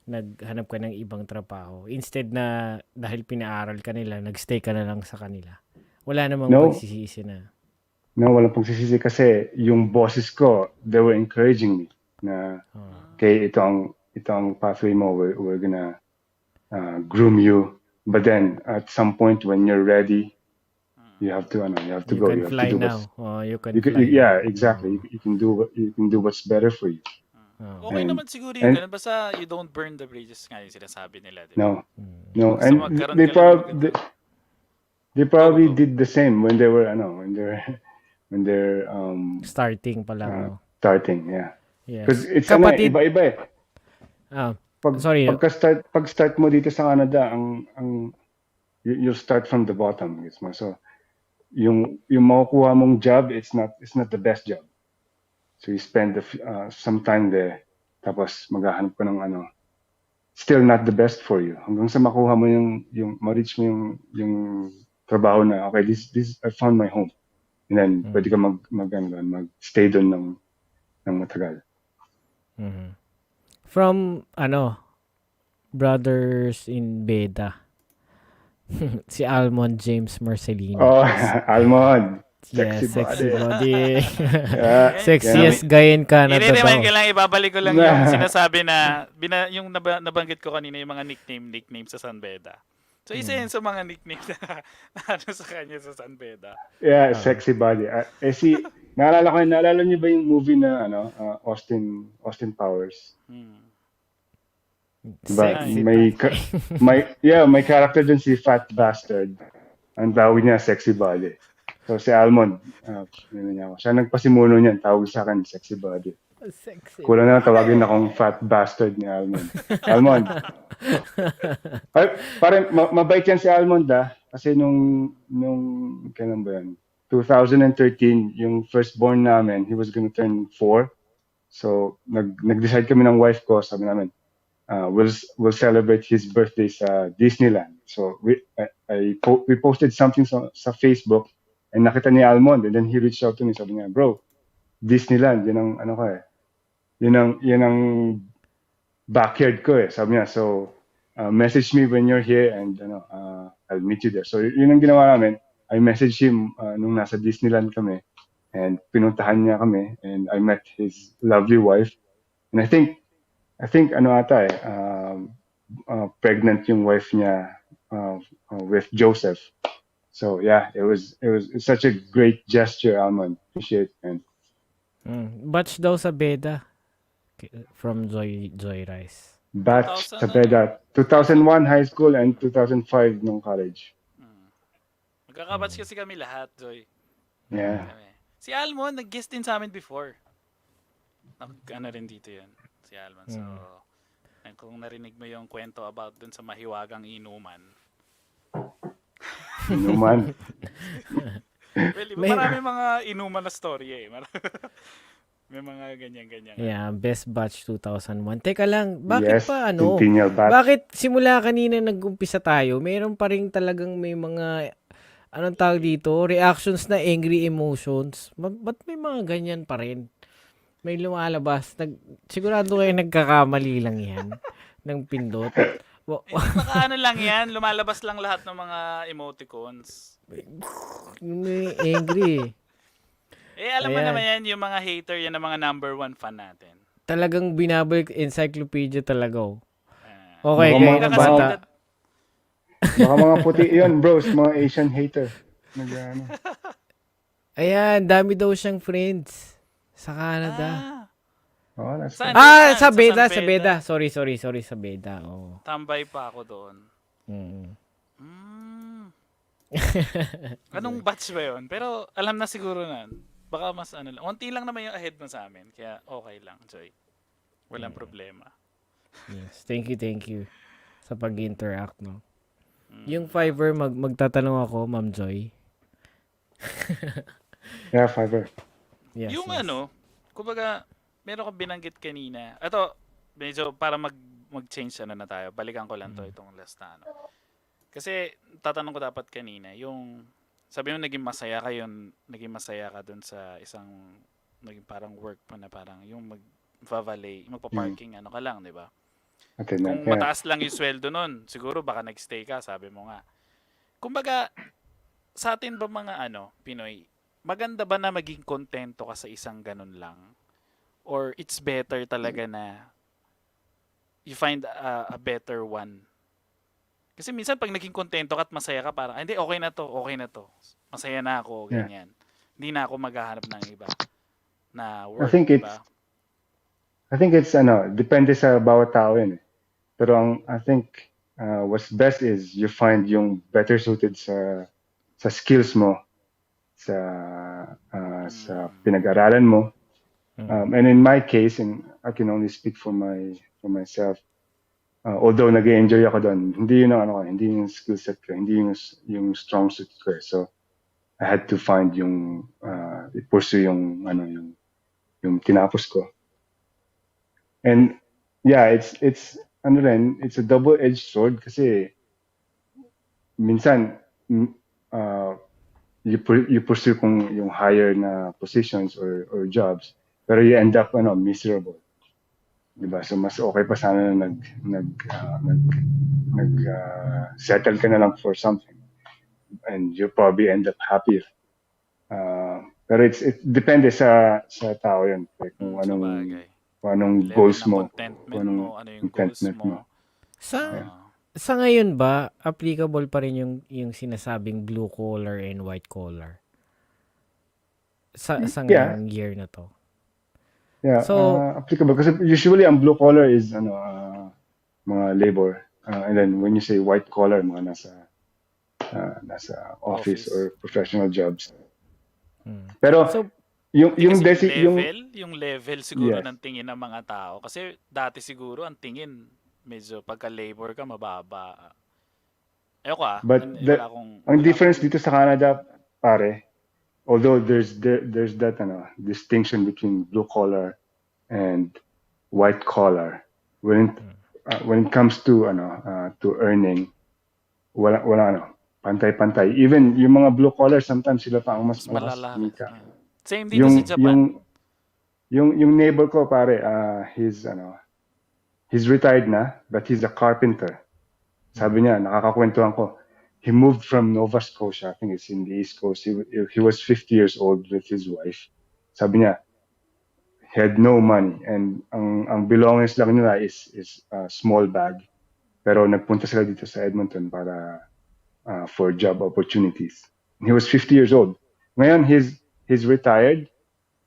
Speaker 2: naghanap ka ng ibang trabaho instead na dahil pinaaral ka nila, nagstay ka na lang sa kanila? Wala namang pagsisisi na.
Speaker 3: No, walang pagsisisi kasi yung bosses ko, they were encouraging me na okay, ito ang pathway mo, we're gonna groom you, but then at some point when you're ready, you have to go.
Speaker 2: You can fly now. You can fly.
Speaker 3: Yeah, exactly. You can do what's better for you.
Speaker 1: Okay naman siguro yung ganun. Basta you don't burn the bridges nga yung sinasabi nila. Diba?
Speaker 3: No. And they probably did the same when they were, when they're
Speaker 2: starting pa lang.
Speaker 3: Starting, yeah.
Speaker 2: Yes.
Speaker 3: Because it's iba-iba eh. Pag start mo dito sa Canada, you'll start from the bottom. So, yung makukuha mong job, it's not the best job. So you spend some time there, tapos maghahanap ka ng still not the best for you. Hanggang sa makuha mo yung ma-reach mo yung trabaho na okay, this I found my home. And then pwede ka mag-stay doon ng matagal.
Speaker 2: From Brothers in Beda. Si Almond James Marcelino.
Speaker 3: Oh, Almond.
Speaker 2: Sexy body. Sexiest guy in Canada.
Speaker 1: I-remind ko lang, ibabalik ko lang yung sinasabi na, yung nabanggit ko kanina, yung mga nickname sa San Beda. So, isa yun sa mga nickname na sa kanya sa San Beda.
Speaker 3: Yeah, sexy body. Naalala niyo ba yung movie na Austin Powers? Diba? May character dun si Fat Bastard. Ang tawag niya, sexy body. So si Almond, siya nagpasimuno niyan, tawag sa akin, sexy body.
Speaker 2: Sexy.
Speaker 3: Kulang na tawagin akong fat bastard ni Almond. Almond. Parang mabait yan si Almond kasi nung kailan ba yan? 2013, yung firstborn namin, he was gonna turn 4. So nag-decide kami ng wife ko, sabi namin, we'll celebrate his birthday sa Disneyland. So we posted something sa Facebook and nakita ni Almond and then he reached out to me, sabi niya, bro, Disneyland, yun ang yun ang backyard ko eh, sabi niya. So message me when you're here and I'll meet you there. So yun ang ginawa namin. I messaged him nung nasa Disneyland kami and pinuntahan niya kami and I met his lovely wife and I think I think pregnant yung wife niya with Joseph. So yeah, it's such a great gesture, Almond. Appreciate it, man.
Speaker 2: Batch daw sa Beda from Joy Rice.
Speaker 3: Batch
Speaker 1: 2000
Speaker 3: sa
Speaker 1: ano?
Speaker 3: Beda, 2001 high school and 2005 nung college.
Speaker 1: Magkakabatch kasi kami lahat, Joy.
Speaker 3: Yeah.
Speaker 1: Kami. Si Almon, nag-guest din sa amin before. Ano rin dito yun, si Almon. So, kung narinig mo yung kwento about dun sa mahiwagang inuman.
Speaker 3: Inuman.
Speaker 1: Well, diba, marami mga inuman na story eh. May mga ganyan-ganyan.
Speaker 2: Yeah, best batch 2001. Teka lang, bakit
Speaker 3: Yes,
Speaker 2: pa
Speaker 3: Centennial batch.
Speaker 2: Bakit simula kanina nag-umpisa tayo, meron pa rin talagang may mga, anong tawag dito, reactions na angry emotions? Ba't may mga ganyan pa rin? May lumalabas. Sigurado kayo nagkakamali lang yan ng pindot.
Speaker 1: Baka ano lang yan, lumalabas lang lahat ng mga emoticons.
Speaker 2: May angry.
Speaker 1: Alam mo
Speaker 2: Ayan.
Speaker 1: naman yan, yung mga hater, yan ang mga number 1 fan natin.
Speaker 2: Talagang binabalik encyclopedia talaga.
Speaker 3: Baka
Speaker 2: Okay, kayo
Speaker 3: mga-
Speaker 2: ng bata.
Speaker 3: Baka mga puti yun, bros. Mga Asian hater.
Speaker 2: Ayan, dami daw siyang friends sa Canada.
Speaker 3: Oh, that's
Speaker 1: Saan?
Speaker 3: fine.
Speaker 2: Sa Beda,
Speaker 1: San
Speaker 2: sa Beda. Sorry, sa Beda. Oh.
Speaker 1: Tambay pa ako doon. Anong batch ba yun? Pero alam na siguro na. Baka mas ano lang. Unti lang naman yung ahead mo sa amin. Kaya okay lang, Joy. Walang problema.
Speaker 2: Yes, thank you sa pag-interact, no. Yung Fiverr, magtatanong ako, Ma'am Joy.
Speaker 3: Yeah, Fiverr.
Speaker 2: Yes,
Speaker 1: Yung
Speaker 2: yes.
Speaker 1: kumbaga, meron ka binanggit kanina. Ito, medyo para mag-change na tayo. Balikan ko lang to itong last na ano. Kasi tatanong ko dapat kanina, yung sabi mo naging masaya ka dun sa isang naging parang work mo na parang yung magpa-valet, magpa-parking ano ka lang, 'di ba?
Speaker 3: Okay,
Speaker 1: Kung
Speaker 3: yeah.
Speaker 1: mataas lang yung sweldo nun, siguro baka nag-stay ka, sabi mo nga. Kumbaga, sa atin ba mga Pinoy, maganda ba na maging kontento ka sa isang ganun lang? Or it's better talaga na you find a better one? Kasi minsan pag naging kontento ka at masaya ka, parang, hindi, okay na to. Masaya na ako, ganyan. Hindi na ako maghahanap ng iba na work, diba?
Speaker 3: I think it's depende sa bawat tao yun. Pero I think what's best is you find yung better suited sa skills mo, sa pinag-aralan mo. And in my case, and I can only speak for myself, although nag-enjoy ako doon, hindi yun hindi yung skill set ko, hindi yung strong suit ko. So I had to find yung pursue yung tinapos ko. And yeah, it's a double-edged sword kasi minsan you pursue yung higher na positions or jobs, pero you end up miserable. Diba? So mas okay pa sana na settle ka na lang for something and you probably end up happier. Pero it depende sa tao yun. Kung anong goals mo,
Speaker 1: kung anong ano yung goals mo.
Speaker 2: Sa ngayon ba, applicable pa rin yung sinasabing blue collar and white collar? Sa ngayong year na to?
Speaker 3: Yeah,
Speaker 2: so
Speaker 3: applicable. Kasi usually ang blue collar is mga labor. And then when you say white collar, mga nasa office or professional jobs. Pero yung
Speaker 1: level siguro ng tingin ng mga tao. Kasi dati siguro ang tingin medyo pagka-labor ka mababa. Ayoko
Speaker 3: But ang difference dito sa Canada, pare, although there's that distinction between blue collar and white collar, when it comes to earning, wala pantay-pantay. Even yung mga blue collar, sometimes sila pa ang mas malakas kumita.
Speaker 1: Same dito sa Japan.
Speaker 3: Yung neighbor ko, pare, he's retired na, but he's a carpenter. Sabi niya, nakakakwentuhan ko, he moved from Nova Scotia, I think it's in the East Coast. He was 50 years old with his wife. Sabi niya, He had no money, and ang belongings lang nila is a small bag. Pero nagpunta sila dito sa Edmonton para for job opportunities. He was 50 years old. Ngayon, he's retired,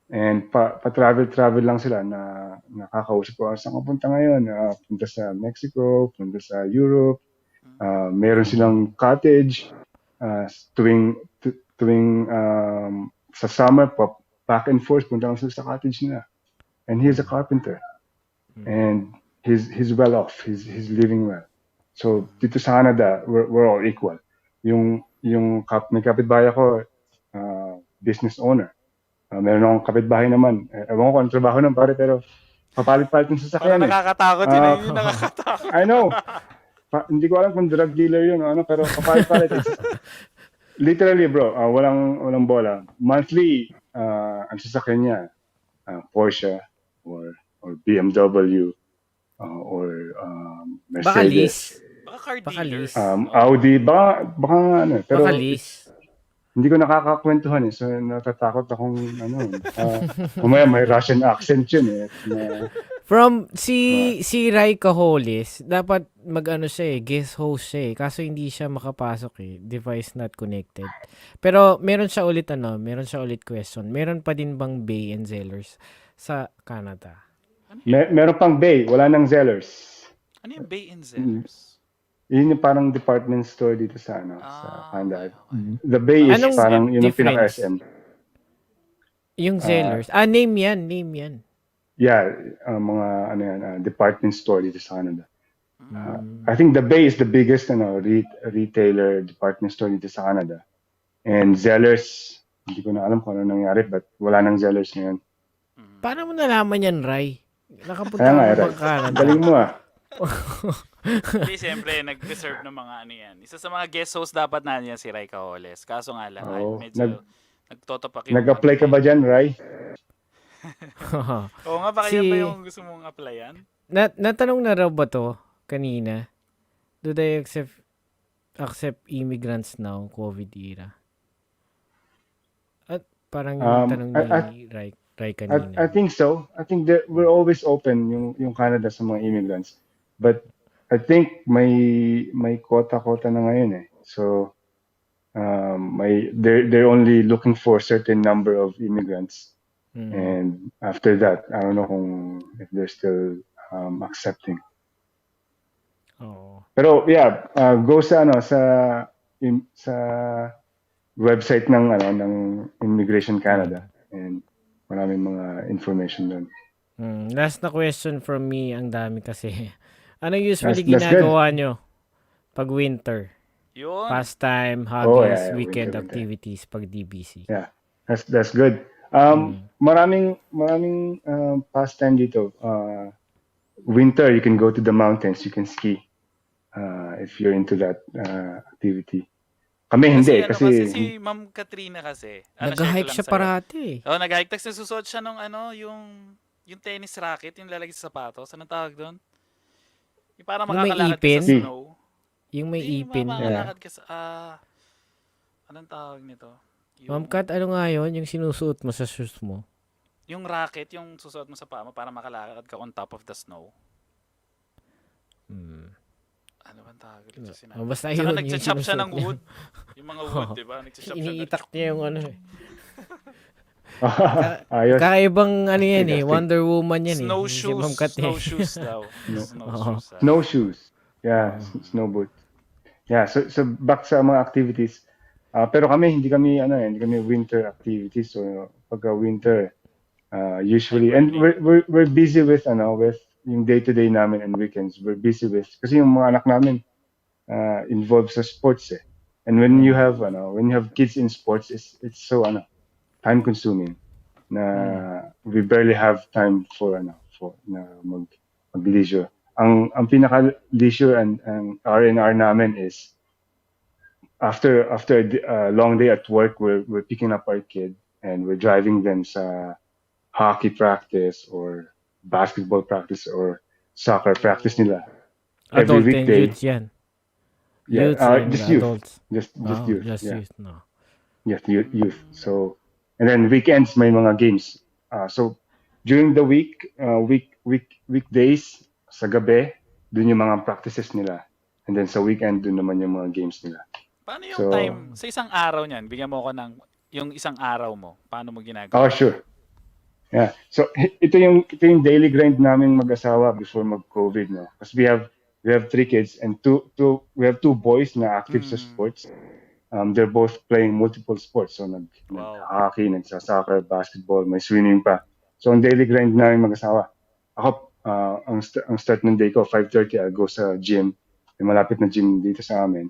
Speaker 3: and pa-travel lang sila na nakakausap ko, saan ka punta ngayon? Punta sa Mexico, punta sa Europe. Meron silang cottage. Tuwing sa summer, back and forth, punta lang sila sa cottage nila. And he's a carpenter. And he's well off. He's living well. So dito sa Canada, we're all equal. May kapitbahay ako, business owner. Meron akong kapitbahay naman. Ewan ko kung trabaho ng pare, pero papalit-palit yung
Speaker 1: Parang
Speaker 3: sasakyan.
Speaker 1: nakakatakot yun. Yung nakakatakot.
Speaker 3: I know. Hindi ko alam kung drug dealer yun o ano, pero papalit-palit. Literally, bro, walang bola. Monthly, ang sasakyan niya, Porsche or BMW or Mercedes.
Speaker 1: Baka car
Speaker 2: Baka
Speaker 1: dealer.
Speaker 2: lease.
Speaker 3: Audi, baka ano. Pero
Speaker 2: Baka lease.
Speaker 3: hindi ko nakakakwentuhan so natatakot akong kumaya may Russian accent yun
Speaker 2: From si Rai Cajoles, dapat mag-ano siya guest host siya kaso hindi siya makapasok device not connected. Pero meron siya ulit question. Meron pa din bang Bay and Zellers sa Canada?
Speaker 3: Meron pang Bay, wala nang Zellers.
Speaker 1: Ano yung Bay and Zellers?
Speaker 3: Yun yung parang department store dito sa sa Canada.
Speaker 1: Okay.
Speaker 3: The Bay is
Speaker 2: Anong
Speaker 3: parang yun ang
Speaker 2: difference?
Speaker 3: pinaka-SM.
Speaker 2: Yung Zellers. Name yan.
Speaker 3: Yeah, mga department store dito sa Canada. I think the Bay is the biggest retailer department store dito sa Canada. And Zellers, hindi ko na alam kung ano nangyari, but wala nang Zellers ngayon.
Speaker 2: Paano mo nalaman yan, Rai? Nakapunta
Speaker 3: Kaya nga,
Speaker 2: ka
Speaker 3: Ray.
Speaker 2: ba Canada?
Speaker 3: Galing mo
Speaker 1: Hindi, siyempre, nag-reserve ng mga ano yan. Isa sa mga guest host dapat na niya si Rai Cajoles. Kaso nga lang, medyo nagtotopak yung...
Speaker 3: Nag-apply ka ba dyan, Rai?
Speaker 1: Oo nga, baka yan ba yung gusto mong applyan?
Speaker 2: Natanong na raw ba to kanina? Do they accept immigrants now, COVID era? At parang yung tanong ni Rai kanina.
Speaker 3: I think so. I think that we're always open yung Canada sa mga immigrants. But I think may quota na ngayon So they're only looking for a certain number of immigrants. And after that, I don't know if they're still accepting.
Speaker 2: Oo.
Speaker 3: Pero yeah, go sa website ng Immigration Canada and maraming mga information doon.
Speaker 2: Last na question from me, ang dami kasi. Ano usually
Speaker 3: That's
Speaker 2: ginagawa nyo pag winter?
Speaker 1: Yun.
Speaker 2: Pastime, hobbies,
Speaker 3: yeah,
Speaker 2: weekend
Speaker 3: winter.
Speaker 2: activities pag DBC.
Speaker 3: Yeah, that's good. Maraming pastime dito. Winter, you can go to the mountains, you can ski. If you're into that activity. Kami hindi kasi
Speaker 1: si Ma'am Katrina kasi.
Speaker 2: Nag-hike siya parati.
Speaker 1: Nag-hike. Tapos nasusuot siya nung yung tennis racket, yung lalagay sa sapatos. Anong tawag doon? Yung para makakalakad ka sa snow.
Speaker 2: Yung may ipin.
Speaker 1: Makakalakad ka sa... anong tawag nito?
Speaker 2: Ma'am Kat, ano nga yun? Yung sinusuot mo sa shoes mo?
Speaker 1: Yung racket, yung susuot mo sa paa mo para makalakad ka on top of the snow. Ano bang tawag dito sinabi?
Speaker 2: Basta
Speaker 1: Saka
Speaker 2: yun,
Speaker 1: nagcha-chop siya ng
Speaker 2: niya.
Speaker 1: wood. Yung mga wood, di ba? Nagcha-chop siya.
Speaker 2: Iniitak niya yung ano
Speaker 3: ayos.
Speaker 2: Kakaibang ano yan Wonder Woman yan
Speaker 1: Snowshoes.
Speaker 2: Si Ma'am Kat
Speaker 1: Snowshoes daw.
Speaker 3: Snowshoes. Yeah, snow boot. Yeah, so back sa mga activities. Pero hindi kami winter activities. So pagka winter, usually, and we're busy with yung day-to-day namin and weekends. We're busy with kasi yung mga anak namin involved sa sports And when you have kids in sports, it's so time consuming na we barely have time for mag-leisure. Ang pinaka leisure and R&R namin is after a long day at work, we're picking up our kid and we're driving them sa hockey practice or basketball practice or soccer practice nila every
Speaker 2: Adult and
Speaker 3: weekday.
Speaker 2: youth yan.
Speaker 3: Yeah,
Speaker 2: Youth and
Speaker 3: just youth.
Speaker 2: adults.
Speaker 3: Just youth.
Speaker 2: Just
Speaker 3: Yeah.
Speaker 2: youth, no.
Speaker 3: Yes, youth. So, and then weekends may mga games. So during the weekdays, sa gabi, dun yung mga practices nila. And then sa weekend, dun naman yung mga games nila.
Speaker 1: Paano yung
Speaker 3: So,
Speaker 1: time sa isang araw niyan? Bigyan mo ako ng yung isang araw mo. Paano mo
Speaker 3: oh,
Speaker 1: ginagawa?
Speaker 3: sure. Yeah. So, ito yung daily grind namin mag-asawa before mag-COVID, no? Kasi we have 3 kids and we have 2 boys na active sa
Speaker 1: Mm.
Speaker 3: sports. They're both playing multiple sports. So,
Speaker 1: Wow.
Speaker 3: nag-hockey, nagsasoccer, basketball, may swimming pa. So, ang daily grind namin mag-asawa. Ako, ang start ng day ko, 5:30, I'll go sa gym. May malapit na gym dito sa amin.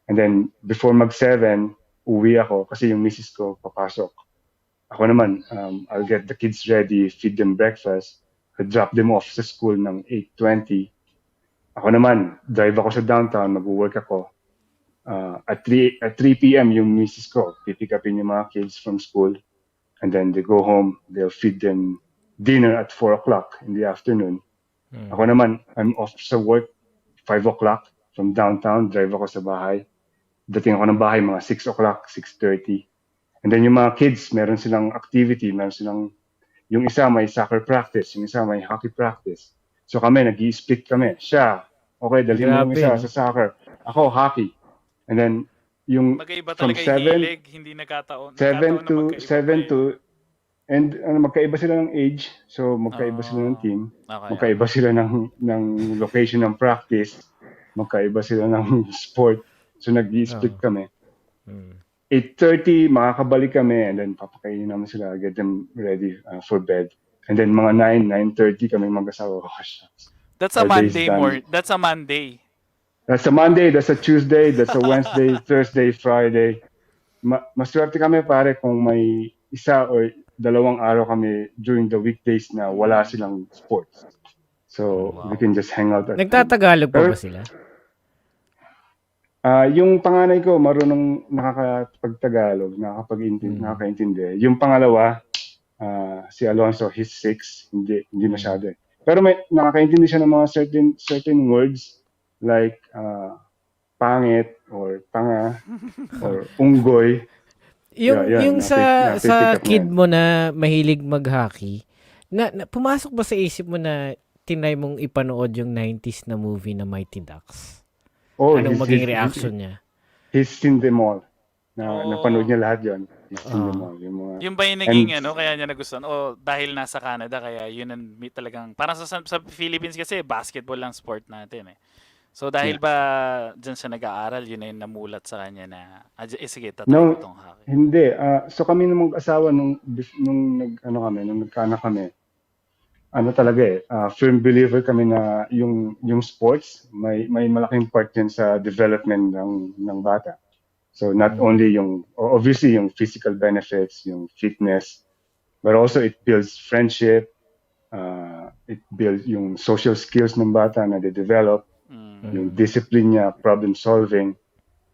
Speaker 3: And then, before mag-7, uwi ako kasi yung misis ko papasok. Ako naman, I'll get the kids ready, feed them breakfast, I'll drop them off sa school ng 8:20. Ako naman, drive ako sa downtown, mag-work ako. At 3 p.m. yung misis ko, pipick upin yung mga kids from school. And then they go home, they'll feed them dinner at 4 o'clock in the afternoon. Ako naman, I'm off sa work 5 o'clock from downtown, drive ako sa bahay. Dating ako ng bahay mga 6 o'clock, 6:30. And then yung mga kids, meron silang activity, yung isa may soccer practice, yung isa may hockey practice. So kami, nag-i-split kami. Siya, okay, dalhin mo yung
Speaker 2: Grabe,
Speaker 3: isa
Speaker 2: no?
Speaker 3: sa soccer. Ako, hockey. And then, yung
Speaker 1: Magkaiba
Speaker 3: from
Speaker 1: talaga yung
Speaker 3: 7,
Speaker 1: hilig, hindi nagkataon
Speaker 3: 7
Speaker 1: na
Speaker 3: to,
Speaker 1: magkaiba pa
Speaker 3: 7
Speaker 1: eh.
Speaker 3: to, and magkaiba sila ng age. So, magkaiba sila ng team.
Speaker 1: Okay.
Speaker 3: Magkaiba sila ng location ng practice. Magkaiba sila ng sport. So, nag-i-split kami. 8:30, makakabalik kami and then papakainin namin sila, get them ready for bed. And then mga 9:30 kami mag-asawa. Oh, shucks.
Speaker 1: That's a
Speaker 3: Our day's
Speaker 1: Monday
Speaker 3: done.
Speaker 1: That's a Monday.
Speaker 3: That's a Monday, that's a Tuesday, that's a Wednesday, Thursday, Friday. Maswerte kami pare kung may isa or 2 araw kami during the weekdays na wala silang sports. So, we can just hang out at home.
Speaker 2: Nagtatagalog pa
Speaker 3: Pero,
Speaker 2: ba sila?
Speaker 3: yung panganay ko, marunong nakakapagtagalog, nakakaintindi. Yung pangalawa, si Alonso, he's 6, hindi masyado. Pero may nakakaintindi siya ng mga certain words like pangit or tanga or unggoy.
Speaker 2: Yung sa
Speaker 3: napipick up
Speaker 2: kid
Speaker 3: niya.
Speaker 2: mo na mahilig mag-hockey, pumasok ba sa isip mo na tinry mong ipanood yung 90s na movie na Mighty Ducks?
Speaker 3: Oh,
Speaker 2: Anong maging reaction niya?
Speaker 3: He's seen them all. Napanood niya lahat yun. He's seen them all.
Speaker 1: Yung ba yung naging kaya niya nagustuhan? O dahil nasa Canada, kaya yun ang talagang, parang sa Philippines kasi, basketball lang sport natin eh. So dahil ba dyan siya nag-aaral, yun na yung namulat sa kanya na, sige, tatry ko tong hockey.
Speaker 3: Hindi. So kami nung mag-asawa, nung nagkaanak kami, talaga firm believer kami na yung sports, may malaking part yan sa development ng bata. So not only obviously yung physical benefits, yung fitness, but also it builds friendship, it builds yung social skills ng bata na they-develop, yung discipline niya, problem solving.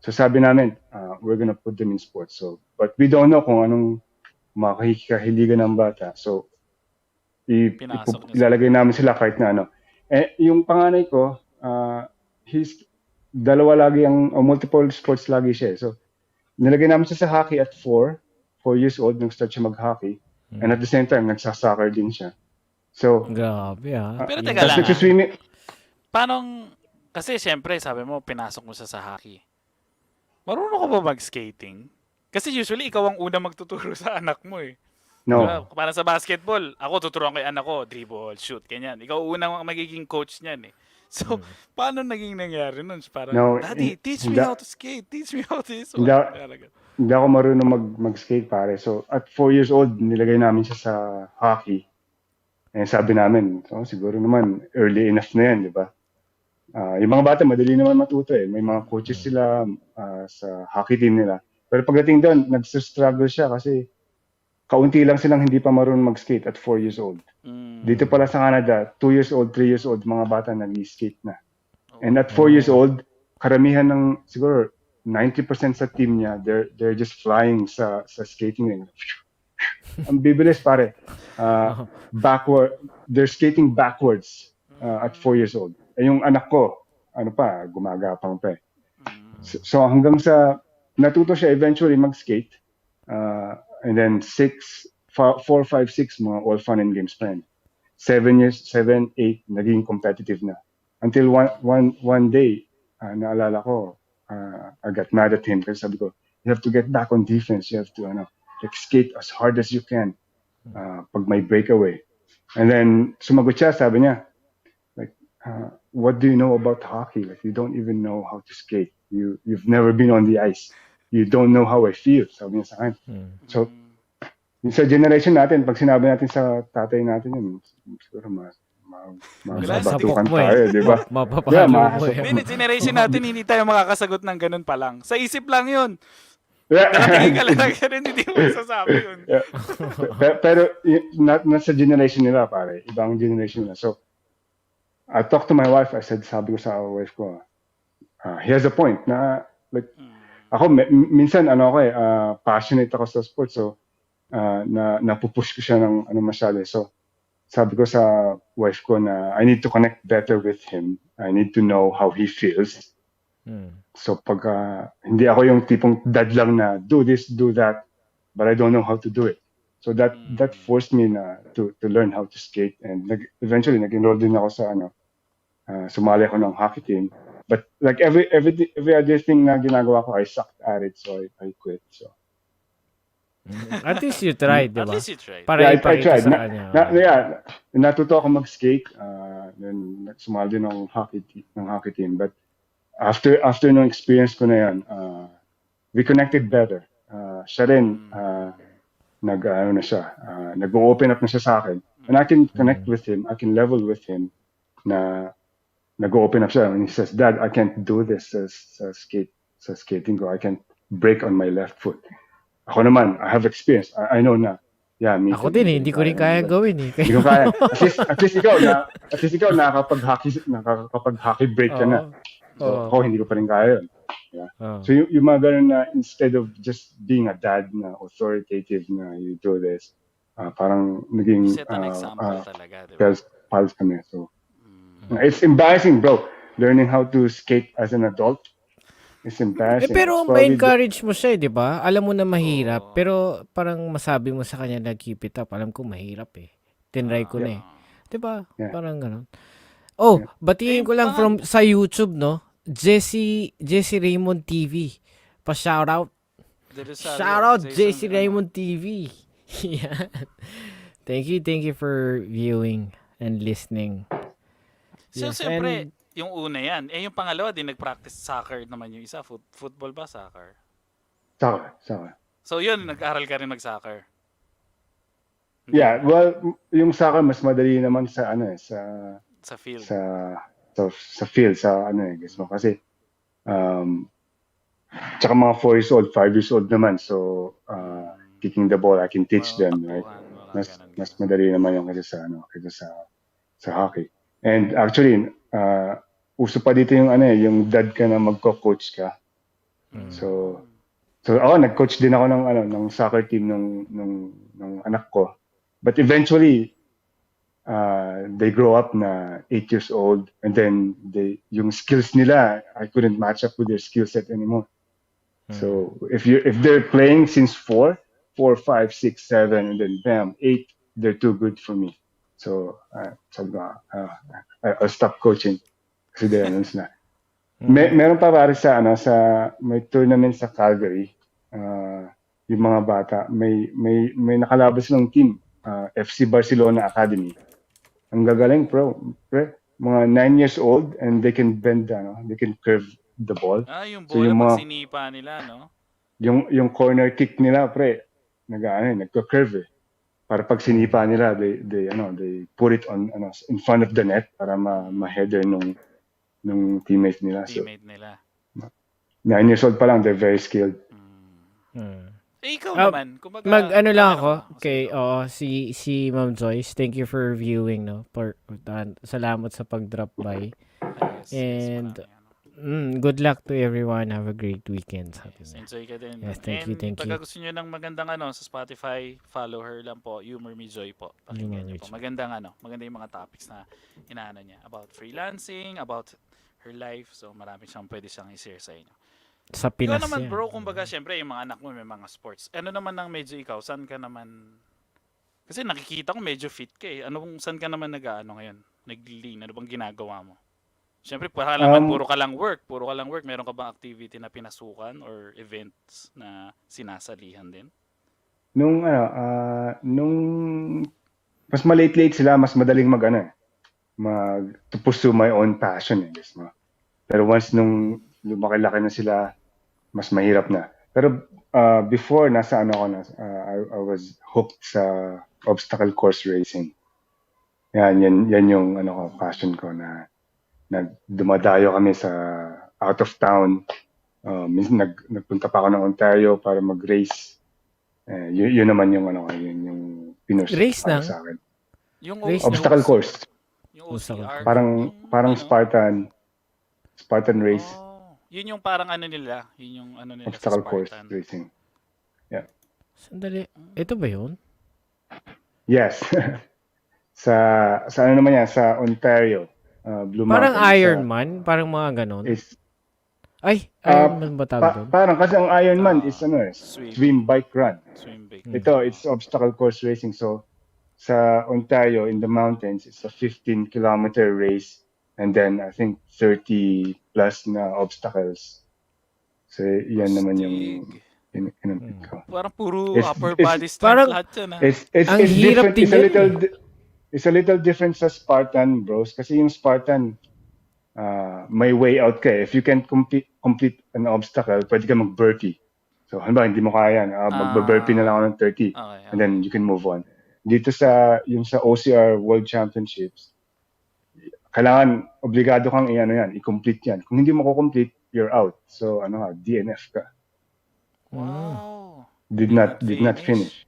Speaker 3: So sabi namin, we're gonna put them in sports. So, but we don't know kung anong makakahiligan ng bata. So, ilalagay namin sila kahit na ano. Yung panganay ko, dalawa lagi multiple sports lagi siya. So, nilagay namin siya sa hockey at 4 years old, nung start siya mag-hockey. And at the same time, nagsasoccer din siya. So,
Speaker 2: grabe
Speaker 1: pero teka lang,
Speaker 3: nagsiswimming.
Speaker 1: Paano, kasi syempre, sabi mo, pinasok mo siya sa hockey. Marunong ka ba mag-skating? Kasi usually, ikaw ang unang magtuturo sa anak mo eh.
Speaker 3: No.
Speaker 1: Diba? Para sa basketball, ako tuturuan ko yung anak ko, dribble, shoot, ganyan. Ikaw unang magiging coach niyan eh. So, paano naging nangyari nun? Parang, Daddy, teach me how to skate. Teach me how to this one.
Speaker 3: Hindi ako marunong mag-skate pare. So, at 4 years old, nilagay namin siya sa hockey. And sabi namin, siguro naman, early enough na yan, di ba? Yung mga bata, madali naman matuto eh. May mga coaches sila sa hockey team nila. Pero pagdating doon, nagsistruggle siya kasi kaunti lang silang hindi pa marunong mag-skate at 4 years old. Dito pala sa Canada, 2 years old, 3 years old, mga bata nag-skate na. And at 4 years old, karamihan ng, siguro, 90% sa team niya, they're just flying sa skating ring. Ang bibilis pare. They're skating backwards at 4 years old. Yung anak ko, gumagapang pa eh. So hanggang sa natuto siya eventually mag-skate. And then 4, 5, 6, mga all fun and games pa yan. 7, 8, naging competitive na. Until one day, naalala ko, I got mad at him kasi sabi ko, you have to get back on defense. You have to like skate as hard as you can pag may breakaway. And then sumagot siya, sabi niya, like, what do you know about hockey? Like, you don't even know how to skate. You've never been on the ice. You don't know how I feel. Sabi niya sa akin. So, yung sa generation natin, pag sinabi natin sa tatay natin yun, siguro mababatukan
Speaker 1: Masasabog
Speaker 3: tayo, di ba? Yeah,
Speaker 2: Mapapahalo mo
Speaker 1: Hindi, generation natin, hindi tayo makakasagot ng ganun pa lang. Sa isip lang yun.
Speaker 3: Yeah.
Speaker 1: Nakatingin ka lang na ganun, hindi mo masasabi yun.
Speaker 3: Yeah. Pero not sa generation nila, pare. Ibang generation nila. So, I talked to my wife. Sabi ko sa wife ko, he has a point na, like, ako, minsan, passionate ako sa sports. So, napupush ko siya ng masyado. So, sabi ko sa wife ko na I need to connect better with him. I need to know how he feels. So, pag hindi ako yung tipong dad lang na do this, do that, but I don't know how to do it. So, that forced me na to learn how to skate. And eventually, nag-enroll din ako sa sumali ako ng hockey team. But like every other thing na ginagawa ko, I sucked at it. So, I quit. So,
Speaker 2: At least you tried, di
Speaker 1: At
Speaker 2: ba?
Speaker 1: least you tried.
Speaker 2: Para
Speaker 3: I
Speaker 2: ipakita
Speaker 3: tried.
Speaker 2: sa kanya.
Speaker 3: Natuto ako mag-skate. Then sumali din ng hockey team. But after nung experience ko na yan, we connected better. Siya rin, nag-open up na siya sa akin. And I can connect with him. I can level with him na nag-open up siya. And he says, Dad, I can't do this sa skating ko. I can't break on my left foot. Ako naman, I have experience. I know na. Yeah,
Speaker 2: Ako din hindi ko rin kaya gawin eh.
Speaker 3: Hindi ko kaya. At least ikaw nakakapag-hockey break ka na. So, ako hindi ko pa rin kaya yun. Yeah. So yung mga ganun na instead of just being a dad na authoritative na you do this, parang naging
Speaker 1: Set an example talaga, di ba?
Speaker 3: pals kami. So, it's embarrassing, bro. Learning how to skate as an adult. It's embarrassing.
Speaker 2: Pero ma-encourage mo siya, di ba? Alam mo na mahirap, pero parang masabi mo sa kanya na keep it up. Alam ko mahirap eh. Tinry ko na eh. Di ba?
Speaker 3: Yeah.
Speaker 2: Parang ganun. Oh, batiin ko lang from sa YouTube, no? Jesse Raymond TV. Pa-shoutout. Shoutout Jesse Raymond TV. Yan. Thank you for viewing and listening.
Speaker 1: So, siyempre, yung una yan. Yung pangalawa, din nag-practice soccer naman yung isa. Football ba? Soccer?
Speaker 3: Soccer.
Speaker 1: So, yun, nag-aral ka rin mag-soccer?
Speaker 3: Yeah, well, yung soccer mas madali naman sa
Speaker 1: sa field.
Speaker 3: Sa field, guess mo. Kasi, tsaka mga 4 years old, 5 years old naman. So, kicking the ball, I can teach them, right? Mas madali naman yung kasi sa hockey. And actually, uso pa dito yung dad ka na magko-coach ka. So ako nag-coach din ako ng soccer team ng anak ko. But eventually they grow up na 8 years old and then yung skills nila, I couldn't match up with their skill set anymore. So if they're playing since 4, 5, 6, 7 and then bam, 8, they're too good for me. So, I'll stop coaching. Kasi na. Meron pa pare may tournament sa Calgary. Yung mga bata, may nakalabas ng team, FC Barcelona Academy. Ang gagaling, pre. Mga 9 years old and they can bend, they can curve the ball.
Speaker 1: Yung bola pag sinipa nila, no?
Speaker 3: Yung corner kick nila, pre, nagko-curve eh. Para pag sinipa nila, they put it on in front of the net para ma-header nung teammate nila.
Speaker 1: Teammate nila.
Speaker 3: 9 years old pa lang, they're very skilled.
Speaker 1: Ikaw naman, kumbaga
Speaker 2: lang ako. Okay, si Ma'am Joyce, thank you for viewing, no. Salamat sa pag-drop by. And good luck to everyone. Have a great weekend.
Speaker 1: Enjoy ka din.
Speaker 2: Yes, thank you.
Speaker 1: Pag gusto nyo ng magandang sa Spotify, follow her lang po. Humor Me Joy po. Pakinggan nyo po. Maganda yung mga topics na inaano niya. About freelancing, about her life. So, marami pwede siyang i-share sa inyo.
Speaker 2: Sa Pinas
Speaker 1: ikaw naman bro, kumbaga syempre yung mga anak mo may mga sports. Ano naman ang medyo ikaw? Saan ka naman Kasi nakikita ko medyo fit ka eh. Saan ka naman nag-ano ngayon? Nag-lean? Ano bang ginagawa mo? Siyempre, para naman
Speaker 3: Um,
Speaker 1: puro ka lang work. Puro ka lang work. Meron ka bang activity na pinasukan or events na sinasalihan din?
Speaker 3: nung mas malate-late sila, mas madaling to pursue my own passion, guess mo. Pero once nung lumaki-laki na sila, mas mahirap na. Pero before, nasa ano ko na, I was hooked sa obstacle course racing. Yan yung passion ko na dumadayo kami sa out of town. Minsan nagpunta pa ako ng Ontario para mag-race. Yun naman yung yun yung pinush
Speaker 2: Race
Speaker 3: para
Speaker 2: lang?
Speaker 3: sa akin.
Speaker 1: Yung
Speaker 2: Race lang?
Speaker 3: Obstacle course.
Speaker 1: Yung
Speaker 2: Obstacle
Speaker 1: OCR.
Speaker 3: Parang
Speaker 1: ano?
Speaker 3: Spartan race.
Speaker 1: Oh, yun yung parang ano nila. Yun yung ano nila sa
Speaker 3: Obstacle course
Speaker 1: Spartan.
Speaker 3: racing. Yeah.
Speaker 2: Sandali. Ito ba yun?
Speaker 3: Yes. sa ano naman yan? Sa Ontario. Blue
Speaker 2: Parang
Speaker 3: Mountains.
Speaker 2: Ironman? Parang mga ganon?
Speaker 3: Is
Speaker 2: Ay, Ironman ba tawag doon?
Speaker 3: parang kasi ang Ironman is
Speaker 1: Swim.
Speaker 3: swim, bike, run.
Speaker 1: Swim bake.
Speaker 3: Ito, it's obstacle course racing. So, sa Ontario, in the mountains, it's a 15-kilometer race. And then, I think, 30 plus na obstacles. So, yan naman yung kinumpit ko.
Speaker 1: Parang puro
Speaker 3: It's-
Speaker 1: upper
Speaker 3: it's-
Speaker 1: body strength
Speaker 2: parang-
Speaker 1: lahat yan.
Speaker 2: Ang hirap
Speaker 3: different.
Speaker 2: din yan
Speaker 3: It's a little different sa Spartan, bros. Kasi yung Spartan, may way out ka eh. If you can complete an obstacle, pwede ka mag-burpee. So, halimbawa, hindi mo kaya yan. Mag-burpee na lang ako ng 30.
Speaker 1: Okay.
Speaker 3: And then, you can move on. Dito sa OCR World Championships, kailangan, obligado kang i-complete yan. Kung hindi mo complete, you're out. So, DNF ka.
Speaker 1: Wow.
Speaker 3: Did not finish.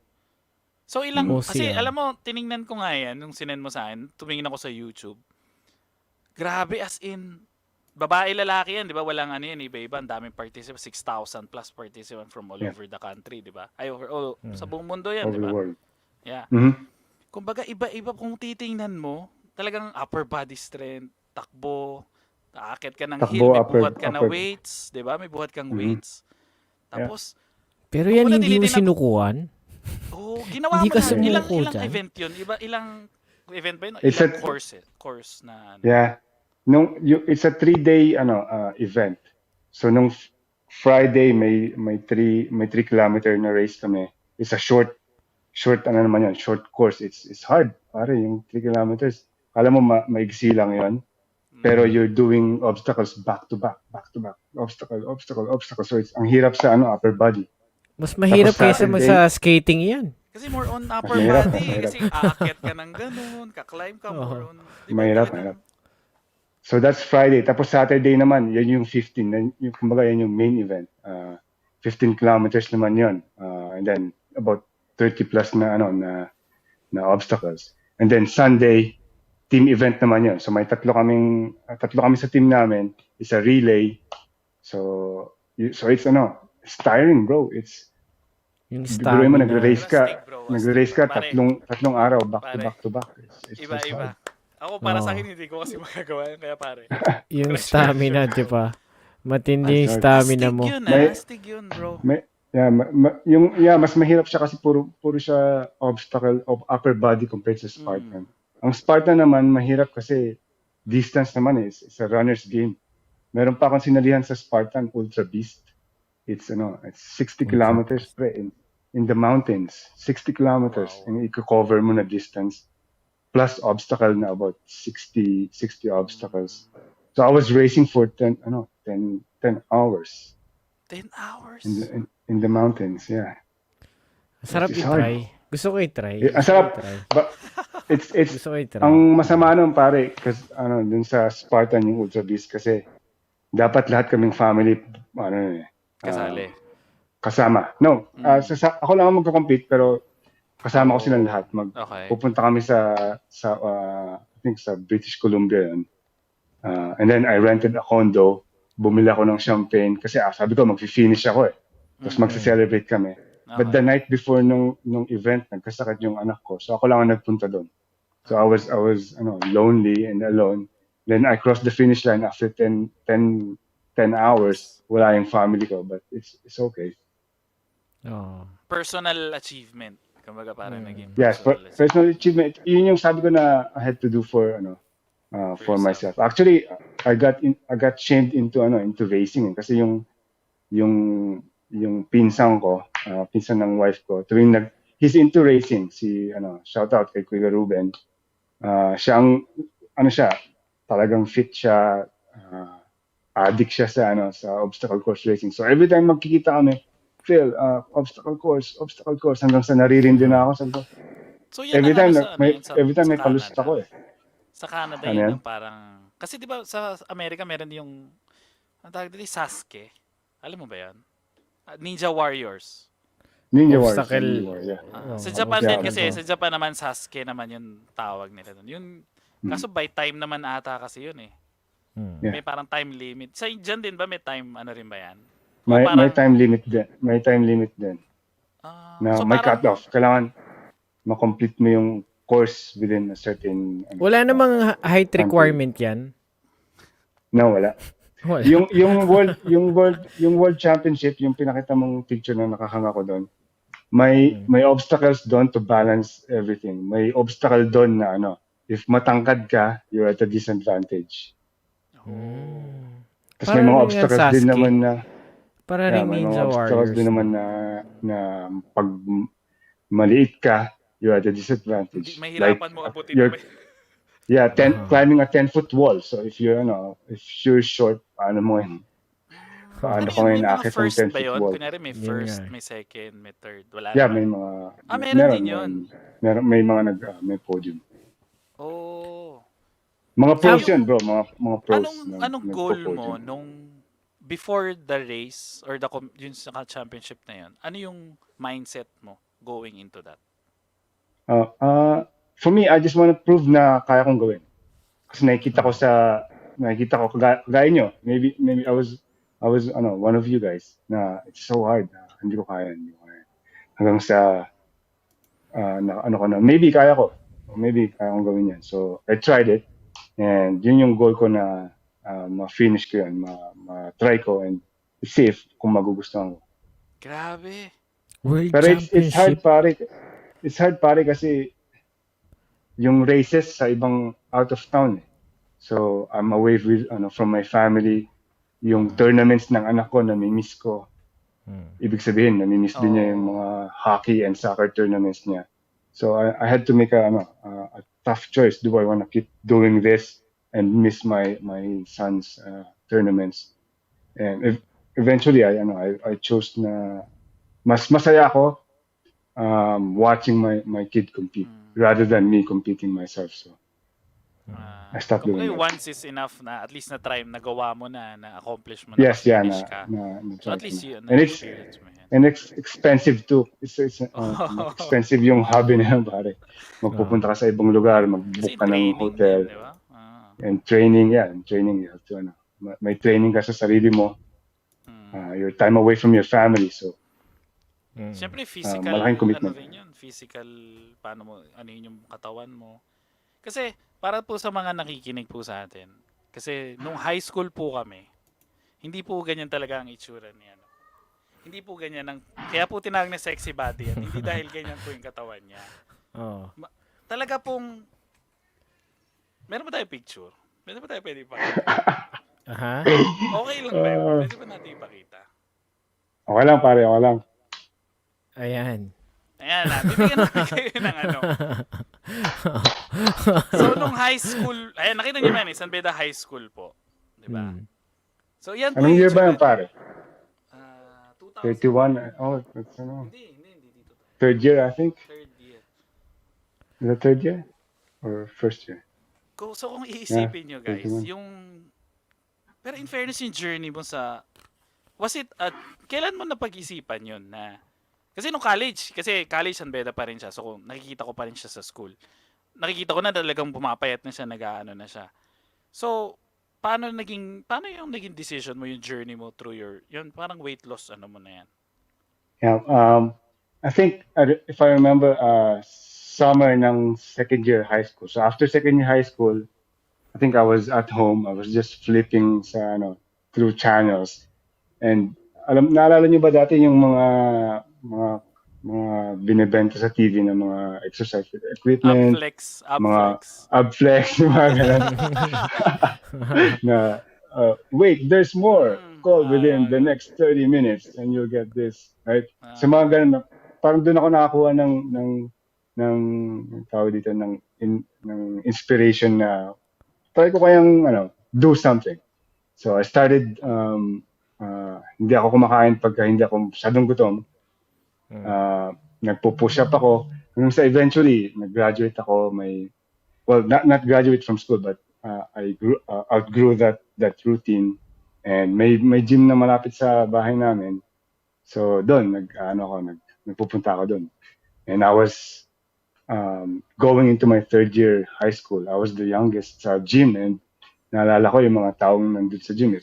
Speaker 1: So ilang,
Speaker 2: OCR.
Speaker 1: kasi alam mo, tiningnan ko nga yan, nung sinend mo sa akin, tumingin ako sa YouTube. Grabe, as in, babae, lalaki yan, di ba? Walang ano yan, iba-iba, ang daming participants, 6,000 plus participants from all over the country, di ba? Ay, sa buong mundo yan, di
Speaker 3: Over the
Speaker 1: ba?
Speaker 3: world.
Speaker 1: Yeah.
Speaker 3: Mhm.
Speaker 1: Kumbaga, iba-iba kung titingnan mo, talagang upper body strength, takbo, aakit ka ng hill, may buhat ka na weights, di ba? May buhat kang weights. Tapos,
Speaker 2: Pero yan
Speaker 1: Kung
Speaker 2: hindi mo
Speaker 1: tinitingnan-
Speaker 2: sinukuan?
Speaker 1: ginawa
Speaker 2: Hindi
Speaker 1: mo
Speaker 2: ka
Speaker 1: na,
Speaker 2: sumuko
Speaker 1: ilang
Speaker 2: dyan?
Speaker 1: event yun? Ilang event ba yun?
Speaker 3: It's
Speaker 1: Ilang
Speaker 3: a-
Speaker 1: course na ano?
Speaker 3: Yeah. It's a 3-day event. So nung Friday may 3 kilometer na race kami. It's a short short course. It's hard. Pare, yung 3 kilometers. Alam mo maigsi lang 'yon. Pero you're doing obstacles back to back. Obstacle. So it's ang hirap sa upper body.
Speaker 2: Mas mahirap
Speaker 3: Tapos
Speaker 2: kaysa
Speaker 3: Saturday-
Speaker 2: sa skating yan.
Speaker 1: Kasi more on upper
Speaker 3: Mahirap,
Speaker 1: body.
Speaker 3: mahirap.
Speaker 1: Kasi aakyat ka ng ganun, kaklimb ka, more on. Di ba,
Speaker 3: Mahirap,
Speaker 1: talagang-
Speaker 3: So that's Friday. Tapos Saturday naman, yan yung 15. Kumbaga yan yung main event. 15 kilometers naman yun. And then about 30 plus na obstacles. And then Sunday, team event naman yun. So may tatlo kami sa team namin. It's a relay. So it's it's tiring, bro. It's
Speaker 2: Yung
Speaker 3: bigurin mo
Speaker 2: stamina.
Speaker 3: nagre-race ka.
Speaker 1: Astig, bro.
Speaker 3: Nagre-race ka
Speaker 1: Pare.
Speaker 3: tatlong araw back
Speaker 1: Pare.
Speaker 3: to back. It's
Speaker 1: Iba.
Speaker 3: hard.
Speaker 1: Ako, para sa
Speaker 2: Oo.
Speaker 1: akin, hindi ko kasi magagawa yun. Kaya pare.
Speaker 2: Yung stamina, di ba? Matindi yung
Speaker 3: Astig
Speaker 2: stamina
Speaker 1: Astig
Speaker 2: mo.
Speaker 1: yun,
Speaker 3: May-
Speaker 1: astig yun, bro.
Speaker 3: Mas mahirap siya kasi puro siya obstacle of upper body compared sa Spartan. Ang Spartan naman mahirap kasi distance naman is a runner's game. Meron pa akong sinalihan sa Spartan Ultra Beast. It's 60 kilometers in the mountains. 60 kilometers and i-cover mo na distance plus obstacle na about 60 obstacles. So I was racing for 10 hours
Speaker 1: 10 hours.
Speaker 3: in the mountains, yeah.
Speaker 2: Sarap
Speaker 3: It's
Speaker 2: i-try. Gusto ko i-try.
Speaker 3: Ang sarap. But it's
Speaker 2: Gusto ko i-try.
Speaker 3: ang masama nun pare kasi dun sa Spartan yung Ultra Beast kasi dapat lahat kaming family
Speaker 1: Kasali.
Speaker 3: kasama. No, ako lang ang magko-compete pero kasama ko silang lahat.
Speaker 1: Okay.
Speaker 3: Pupunta kami sa I think sa British Columbia yun. And then I rented a condo. Bumili ako ng champagne kasi sabi ko mag-finish ako eh. Tapos magse-celebrate kami. But the night before nung event, nagkasakit yung anak ko. So ako lang ang nagpunta doon. So I was lonely and alone. Then I crossed the finish line after 10 hours. Wala yung family ko, but it's okay.
Speaker 2: Oh.
Speaker 1: Personal achievement. Kumbaga parang naging
Speaker 3: Yes,
Speaker 1: personal
Speaker 3: personal
Speaker 1: achievement
Speaker 3: achievement. Yun yung sabi ko na I had to do for
Speaker 1: for
Speaker 3: for
Speaker 1: yourself.
Speaker 3: myself. Actually, I got shamed into racing kasi yung pinsan ko, pinsan ng wife ko, he's into racing, shout out kay Kuya Ruben. Siya siya, talagang fit siya, addict siya sa obstacle course racing. So every time magkikita kami, Phil, obstacle course, hanggang sa naririndi na ako. Sabi ko,
Speaker 1: So yan ang ano sa ano yan
Speaker 3: every time
Speaker 1: sa
Speaker 3: may palusot
Speaker 1: Canada.
Speaker 3: ako eh.
Speaker 1: Sa Canada
Speaker 3: Ano
Speaker 1: yun
Speaker 3: yan?
Speaker 1: ang parang kasi 'di ba sa Amerika meron yung ang tawag dito Sasuke. Alam mo ba 'yan? Ninja Warriors.
Speaker 3: Ninja Warriors,
Speaker 2: Obstacle.
Speaker 3: Ninja Warriors, yeah.
Speaker 1: Sa Japan
Speaker 3: Yeah,
Speaker 1: din kasi,
Speaker 3: obstacle.
Speaker 1: sa Japan naman Sasuke naman yung tawag nila doon. Yung kaso by time naman ata kasi yun eh.
Speaker 3: Yeah.
Speaker 1: May parang time limit. Sa dyan din ba may time ano rin ba yan? O
Speaker 3: May
Speaker 1: parang,
Speaker 3: time limit din. May time limit din. Na
Speaker 1: so
Speaker 3: may
Speaker 1: parang,
Speaker 3: cut-off. Kailangan ma-complete mo yung course within a certain
Speaker 2: Wala namang height
Speaker 3: time
Speaker 2: requirement yan.
Speaker 3: No, wala.
Speaker 2: Wala.
Speaker 3: Yung world championship, yung pinakita mong picture na nakahanga ko doon, may obstacles doon to balance everything. May obstacle doon na if matangkad ka, you're at a disadvantage. Tapos may
Speaker 2: Parang
Speaker 3: mga
Speaker 2: rin
Speaker 3: obstacles
Speaker 2: yan,
Speaker 3: din
Speaker 2: Sasuke.
Speaker 3: naman na
Speaker 2: Para rin
Speaker 3: may
Speaker 2: Ninja
Speaker 3: mga obstacles
Speaker 2: Warriors.
Speaker 3: din naman na pag maliit ka, you're at a
Speaker 1: hindi,
Speaker 3: disadvantage.
Speaker 1: mahirapan mo abutin
Speaker 3: you're
Speaker 1: mo.
Speaker 3: climbing a 10-foot wall. So if you're short, paano mo yun? Paano
Speaker 1: Ano
Speaker 3: ko
Speaker 1: yun, may
Speaker 3: ngayon
Speaker 1: mga
Speaker 3: akit ng
Speaker 1: first
Speaker 3: 10
Speaker 1: ba
Speaker 3: foot
Speaker 1: yun?
Speaker 3: wall?
Speaker 1: Kunyari may
Speaker 2: Yun
Speaker 1: first,
Speaker 2: nga eh.
Speaker 1: may second, may third. Wala
Speaker 3: Yeah,
Speaker 1: naman.
Speaker 3: may mga
Speaker 1: Meron din yun.
Speaker 3: may mga may podium.
Speaker 1: Oh.
Speaker 3: Mga pros
Speaker 1: Yung-
Speaker 3: yun, bro. Mga pros.
Speaker 1: Anong goal mo nung before the race or yun sa championship na yun? Ano yung mindset mo going into that?
Speaker 3: For me, I just want to prove na kaya kong gawin. Kasi nakikita ko kagaya nyo. Maybe I was one of you guys na it's so hard. Hindi ko kaya. Hanggang sa maybe kaya ko. Maybe kaya kong gawin yan. So I tried it. And yun yung goal ko na ma-finish ko yan, ma-try ko and see if kung magugustuhan ko.
Speaker 1: Grabe.
Speaker 2: World
Speaker 3: Pero it's hard
Speaker 2: Championship.
Speaker 3: pare. It's hard pare kasi yung races sa ibang out of town eh. So I'm away from my family. Yung tournaments ng anak ko nami-miss ko. Ibig sabihin nami-miss din niya yung mga hockey and soccer tournaments niya. So I had to make a tough choice. Do I want to keep doing this and miss my son's tournaments? And eventually I chose na mas masaya ako watching my kid compete rather than me competing myself. So I stopped doing that.
Speaker 1: Once is enough na at least nagawa mo na accomplish mo na,
Speaker 3: Yes, yeah,
Speaker 1: finish ka. So at least yun,
Speaker 3: and it's
Speaker 1: na-experience mo yan.
Speaker 3: and it's expensive too. It's expensive yung hobby na yan, pare. Magpupunta ka sa ibang lugar, mag-book
Speaker 1: Kasi
Speaker 3: ka ng
Speaker 1: training
Speaker 3: hotel.
Speaker 1: din, di ba?
Speaker 3: And training, you have to may training ka sa sarili mo. Your time away from your family. So
Speaker 1: Siyempre physical,
Speaker 3: malaking commitment.
Speaker 1: rin yun. Physical, paano mo, ano yun yung katawan mo. Kasi, para po sa mga nakikinig po sa atin, kasi nung high school po kami, hindi po ganyan talaga ang itsura niya. No? Hindi po ganyan kaya po tinawag na sexy body yan. Hindi dahil ganyan po yung katawan niya. Talaga pong, meron ba tayo picture? Meron ba tayo pwede ipakita? Okay lang ba yun? Pwede ba natin ipakita?
Speaker 3: Okay lang, pare. Okay lang.
Speaker 2: Ayan.
Speaker 1: Ayan na, bibigyan natin kayo ng ano. So, nung high school, ayan, nakita niyo man San Beda High School po. Diba? So, yan po
Speaker 3: Anong year ba yan,
Speaker 1: itsura.
Speaker 3: pare?
Speaker 1: 2000.
Speaker 3: 31? Oh, that's
Speaker 1: Hindi dito.
Speaker 3: third year, I think.
Speaker 1: Third year.
Speaker 3: Is that third year? Or first year?
Speaker 1: So, kung iisipin nyo, guys,
Speaker 3: 31.
Speaker 1: pero in fairness, yung journey mo kailan mo napag-isipan yun na, kasi nung college San Beda pa rin siya, so kung nakikita ko pa rin siya sa school, nakikita ko na talagang pumapayat na siya, nag-aano na siya. So, paano yung naging decision mo, yung journey mo through yun, parang weight loss, mo na yan?
Speaker 3: Yeah, I think if I remember, summer ng second year high school. So after second year high school, I think I was at home. I was just flipping through channels. And naalala niyo ba dati yung mga mga binebenta sa TV ng mga exercise equipment,
Speaker 1: Upflex,
Speaker 3: mga
Speaker 1: upflex.
Speaker 3: abflex, mga ganun. Na, wait, there's more. Call within the next 30 minutes and you'll get this, right? So mga ganun, parang doon ako nakakuha ng tawag dito, ng inspiration na try ko kayang, do something. So I started, hindi ako kumakain pagka hindi ako masyadong gutom. Nagpo-push up ako. Hanggang sa eventually, nag-graduate ako, not graduate from school, but I outgrew that routine. And may gym na malapit sa bahay namin. So doon, nagpupunta ako doon. And I was going into my third year high school. I was the youngest sa gym, and naalala ko yung mga taong nandun sa gym.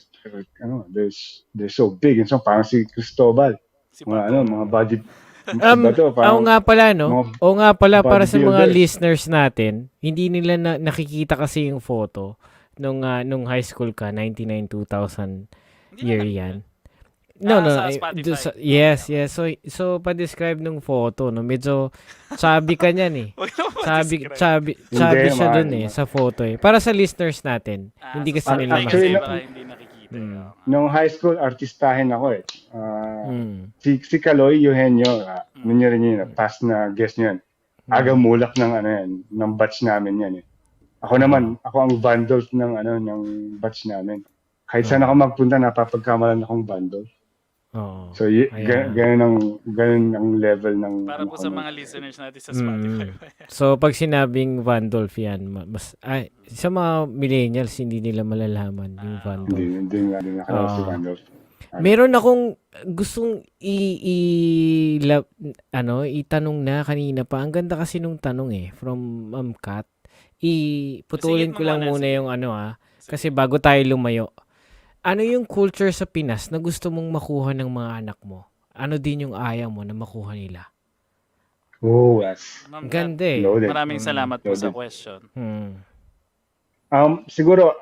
Speaker 3: They're so big, and so parang si Cristobal.
Speaker 1: Si
Speaker 3: Mga
Speaker 1: Bato.
Speaker 3: mga body, Bato,
Speaker 2: Oo
Speaker 3: parang
Speaker 2: nga pala, no?
Speaker 3: mga
Speaker 2: Oo nga pala, para sa mga
Speaker 3: bodybuilder.
Speaker 2: listeners natin, hindi nila nakikita kasi yung photo nung high school ka, 99-2000
Speaker 1: Hindi
Speaker 2: year
Speaker 1: na
Speaker 2: yan. No,
Speaker 1: sa Spotify.
Speaker 2: yes. So pa-describe nung photo, no? Medyo chubby ka niyan eh.
Speaker 1: Huwag naman
Speaker 2: Chubby,
Speaker 1: ma-describe.
Speaker 2: chubby,
Speaker 3: Hindi,
Speaker 2: chubby siya dun eh,
Speaker 3: man.
Speaker 2: sa photo eh. Para sa listeners natin, hindi kasi
Speaker 1: Sa
Speaker 2: nila
Speaker 1: Spotify
Speaker 3: Actually,
Speaker 1: kasi
Speaker 2: makita.
Speaker 1: baka hindi nakikita.
Speaker 3: Nung high school, artistahin ako eh.
Speaker 2: Mm.
Speaker 3: Si Kaloy Eugenio, ano niya rin yun, past na guest niya yan. Aga mulak ng ng batch namin yan eh. Ako naman, ako ang Vandolph ng batch namin. Kahit saan ako magpunta, napapagkamalan akong Vandolph.
Speaker 2: Oo.
Speaker 3: So,
Speaker 2: Ayan.
Speaker 3: ganun ang level ng
Speaker 1: Para po sa mga listeners natin sa Spotify.
Speaker 2: So, pag sinabing Vandolph yan, sa mga millennials, hindi nila malalaman yung Vandolph.
Speaker 3: Hindi nakalaw si Vandolph.
Speaker 2: Meron akong gustong itanong na kanina pa. Ang ganda kasi nung tanong eh, from Kat. Putulin
Speaker 1: Sige
Speaker 2: ko lang
Speaker 1: mo muna,
Speaker 2: muna
Speaker 1: sige.
Speaker 2: yung kasi bago tayo lumayo. Ano yung culture sa Pinas na gusto mong makuha ng mga anak mo? Ano din yung ayaw mo na makuha nila?
Speaker 3: Oh, yes.
Speaker 1: Ma'am Kat,
Speaker 2: Ganda eh.
Speaker 3: Loaded.
Speaker 1: maraming salamat po sa
Speaker 3: Loaded.
Speaker 1: question.
Speaker 3: Siguro,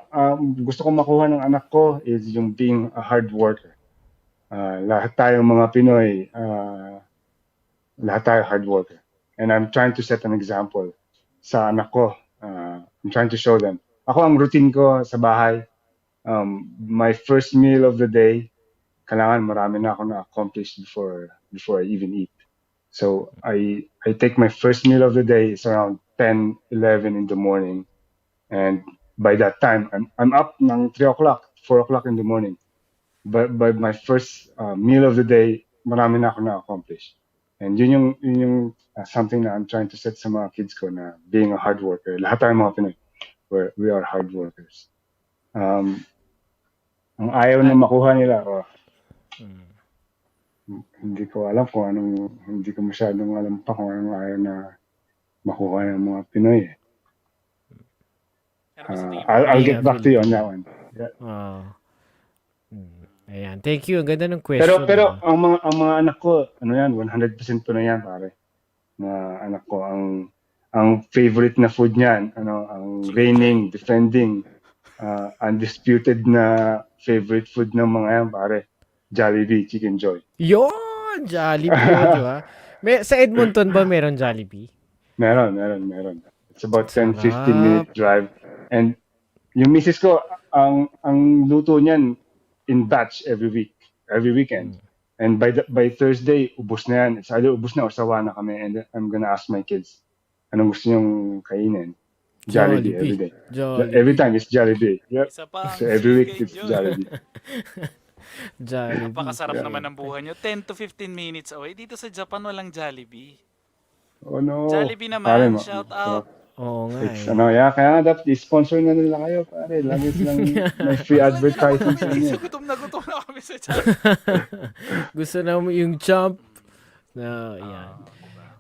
Speaker 3: gusto kong makuha ng anak ko is yung being a hard worker. Lahat tayong mga Pinoy, lahat tayo hard worker. And I'm trying to set an example sa anak ko. I'm trying to show them. Ako, ang routine ko sa bahay, my first meal of the day, kailangan marami na ako na-accomplish before I even eat. So I take my first meal of the day is around 10, 11 in the morning. And by that time, I'm up ng 3 o'clock, 4 o'clock in the morning. But by my first meal of the day, marami na ako na-accomplish. And yun yung something na I'm trying to set sa mga kids ko na being a hard worker. Lahat tayo mga Pinoy, we are hard workers. Ang ayaw na makuha nila, hindi ko alam hindi ko masyadong alam pa kung anong ayaw na makuha ng mga Pinoy eh. I'll get back to you on that one. Yeah.
Speaker 2: Ayan. Thank you. Ang ganda ng question.
Speaker 3: Pero ang mga anak ko, 100% Pinoy yan, pare. Mga anak ko, ang favorite na food niyan, ang reigning, defending, undisputed na favorite food ng mga yan, pare. Jollibee, Chicken Joy.
Speaker 2: Yun! Jollibee yun, di ba? Sa Edmonton ba meron Jollibee?
Speaker 3: Meron. It's about 10-15 minute drive. And yung misis ko, ang luto niyan in batch every weekend. And by Thursday, ubos na yan. It's either ubos na o sawa na kami. And I'm gonna ask my kids, anong gusto niyong kainin? Jollibee every day.
Speaker 2: Jollibee.
Speaker 3: Every time it's Jollibee. Yep.
Speaker 1: Isa pa,
Speaker 3: So every week
Speaker 1: Chicken
Speaker 3: it's
Speaker 1: Joy.
Speaker 3: Jollibee.
Speaker 2: Jollibee.
Speaker 1: Napakasarap naman ng buhay nyo. 10 to 15 minutes away. Dito sa Japan, walang Jollibee.
Speaker 3: Oh no.
Speaker 1: Jollibee
Speaker 3: Pare,
Speaker 1: naman, shout out.
Speaker 2: Oo nga
Speaker 3: It's
Speaker 2: eh.
Speaker 3: kaya nga dapat i-sponsor na nila kayo, pare. Lagi silang may free advertising sa inyo.
Speaker 1: Gutom na kami sa Jollibee.
Speaker 2: Gusto na mo yung jump. No, yan.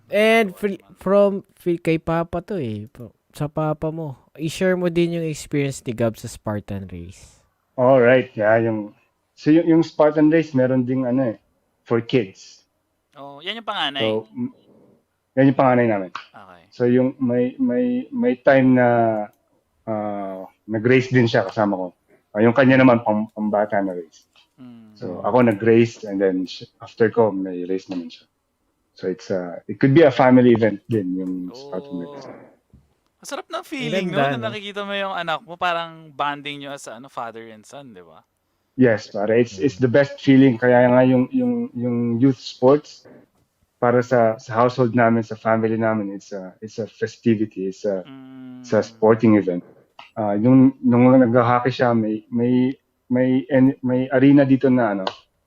Speaker 2: And kay Papa to eh. Sa Papa mo. I-share mo din yung experience ni Gab sa Spartan Race.
Speaker 3: All right, yeah, yung Spartan Race meron ding for kids.
Speaker 1: Oh, yan yung panganay.
Speaker 3: So yan yung panganay namin.
Speaker 1: Okay.
Speaker 3: So yung may time na nag-race din siya kasama ko. Yung kanya naman pambata na race. So ako nag-race and then after ko may race naman siya. So it could be a family event din yung Sprouting
Speaker 1: Oh.
Speaker 3: Weddings.
Speaker 1: Masarap na feeling,
Speaker 2: Ganda,
Speaker 1: no? Na
Speaker 2: no?
Speaker 1: nakikita mo yung anak mo, parang bonding nyo as father and son, di ba?
Speaker 3: Yes, pare, it's the best feeling. Kaya nga yung youth sports para sa household namin, sa family namin, it's a festivity, it's a sporting event. Nung nag-hockey siya, may arena dito na na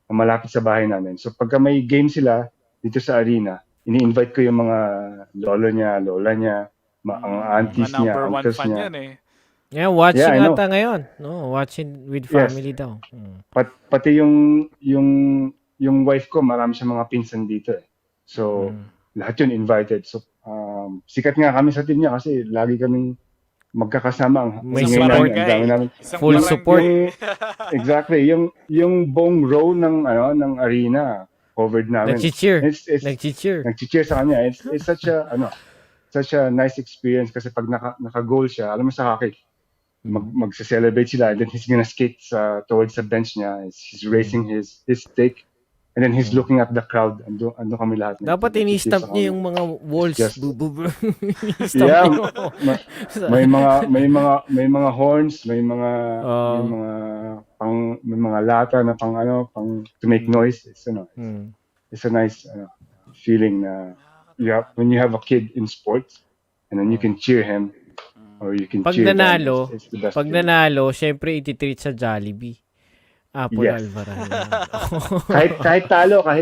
Speaker 3: malapit sa bahay namin. So pagka may game sila dito sa arena, ini-invite ko yung mga lolo niya, lola niya, ang aunties
Speaker 1: Mga
Speaker 3: niya,
Speaker 1: number one
Speaker 3: uncles
Speaker 1: fan
Speaker 3: niya.
Speaker 1: yan eh.
Speaker 2: Yeah, watching
Speaker 3: Yeah, I know.
Speaker 2: ata ngayon. No, watching with
Speaker 3: Yes.
Speaker 2: family daw.
Speaker 3: Pati yung wife ko, marami siyang mga pinsan dito eh. So lahat yun invited. So sikat nga kami sa team niya kasi lagi kaming magkakasama.
Speaker 2: May
Speaker 3: Ngayon
Speaker 2: support.
Speaker 3: ang dami namin.
Speaker 1: Isang
Speaker 2: Full
Speaker 1: barangay.
Speaker 2: support.
Speaker 3: Exactly, yung buong row ng arena covered namin.
Speaker 2: Nag-cheer.
Speaker 3: It's
Speaker 2: Nag-cheer.
Speaker 3: sa kanya. It's such a nice experience kasi pag naka-goal siya, alam mo sa hockey, magse-celebrate sila and then he's gonna skate towards the bench niya. He's raising his stick and then he's looking at the crowd. Ando kami lahat.
Speaker 2: Dapat ini-stamp niya yung mga walls.
Speaker 3: Just-
Speaker 2: Stamp
Speaker 3: Yeah,
Speaker 2: niyo.
Speaker 3: may mga horns, may mga lata na pang to make noise. It's a nice feeling na when you have a kid in sports and then you can cheer him or you can
Speaker 2: Pag
Speaker 3: cheer them.
Speaker 2: nanalo,
Speaker 3: It's the best
Speaker 2: Pag
Speaker 3: feeling.
Speaker 2: nanalo, syempre ititreat sa Jollibee. Apple
Speaker 3: Yes.
Speaker 2: Alvarado.
Speaker 3: kahit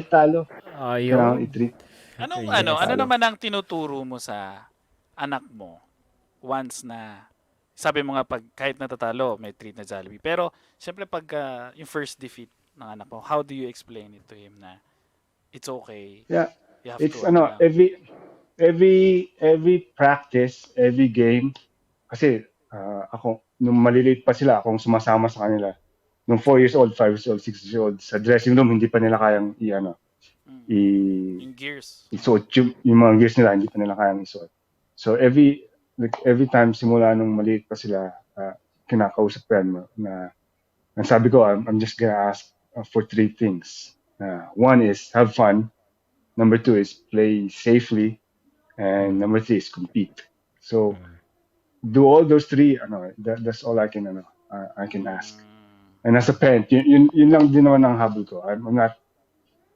Speaker 3: talo,
Speaker 2: Ayun.
Speaker 3: i-treat.
Speaker 1: Ano naman ang tinuturo mo sa anak mo once na sabi mo nga kahit natatalo, may treat na Jollibee. Pero syempre pag yung first defeat ng anak mo, how do you explain it to him na it's okay?
Speaker 3: Yeah.
Speaker 1: You have
Speaker 3: It's
Speaker 1: to
Speaker 3: every practice, every game kasi ako nung maliliit pa sila akong sumasama sa kanila. Nung 4 years old, 5 years old, 6 years old sa dressing room hindi pa nila kayang
Speaker 1: yung gears.
Speaker 3: isuot yung mga gears nila hindi pa nila kayang isuot. So every time simula nung maliit pa sila kinakausap ko yan na sabi ko I'm just gonna ask for 3 things. One is have fun. Number 2 is play safely. And number 3 is compete. So, do all those 3. That's all I can ask. And as a parent, yun lang din naman ang habol ko.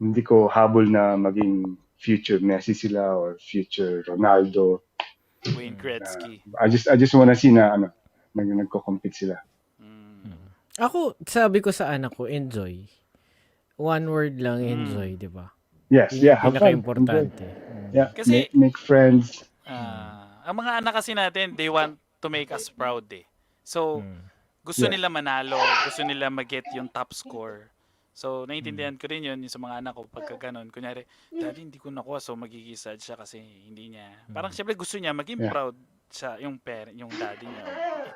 Speaker 3: Hindi ko habol na maging future Messi sila or future Ronaldo.
Speaker 1: Wayne Gretzky.
Speaker 3: I just wanna see na nagko-compete sila.
Speaker 2: Ako, sabi ko sa anak ko, enjoy. One word lang, enjoy, di ba?
Speaker 3: Yes,
Speaker 2: Yun
Speaker 3: yeah,
Speaker 2: yung
Speaker 3: have fun.
Speaker 2: pinaka-importante.
Speaker 3: Yeah,
Speaker 1: Kasi-
Speaker 3: make friends.
Speaker 1: Ang mga anak kasi natin, they want to make us proud eh. So, gusto
Speaker 3: Yeah.
Speaker 1: nila manalo, gusto nila mag-get yung top score. So, naiintindihan ko rin yun yung sa mga anak ko pagka ganun. Kunyari, daddy, hindi ko nakuha, so magiging sad siya kasi hindi niya. Parang syempre gusto niya maging
Speaker 3: Yeah.
Speaker 1: proud siya, yung parent, yung daddy niya.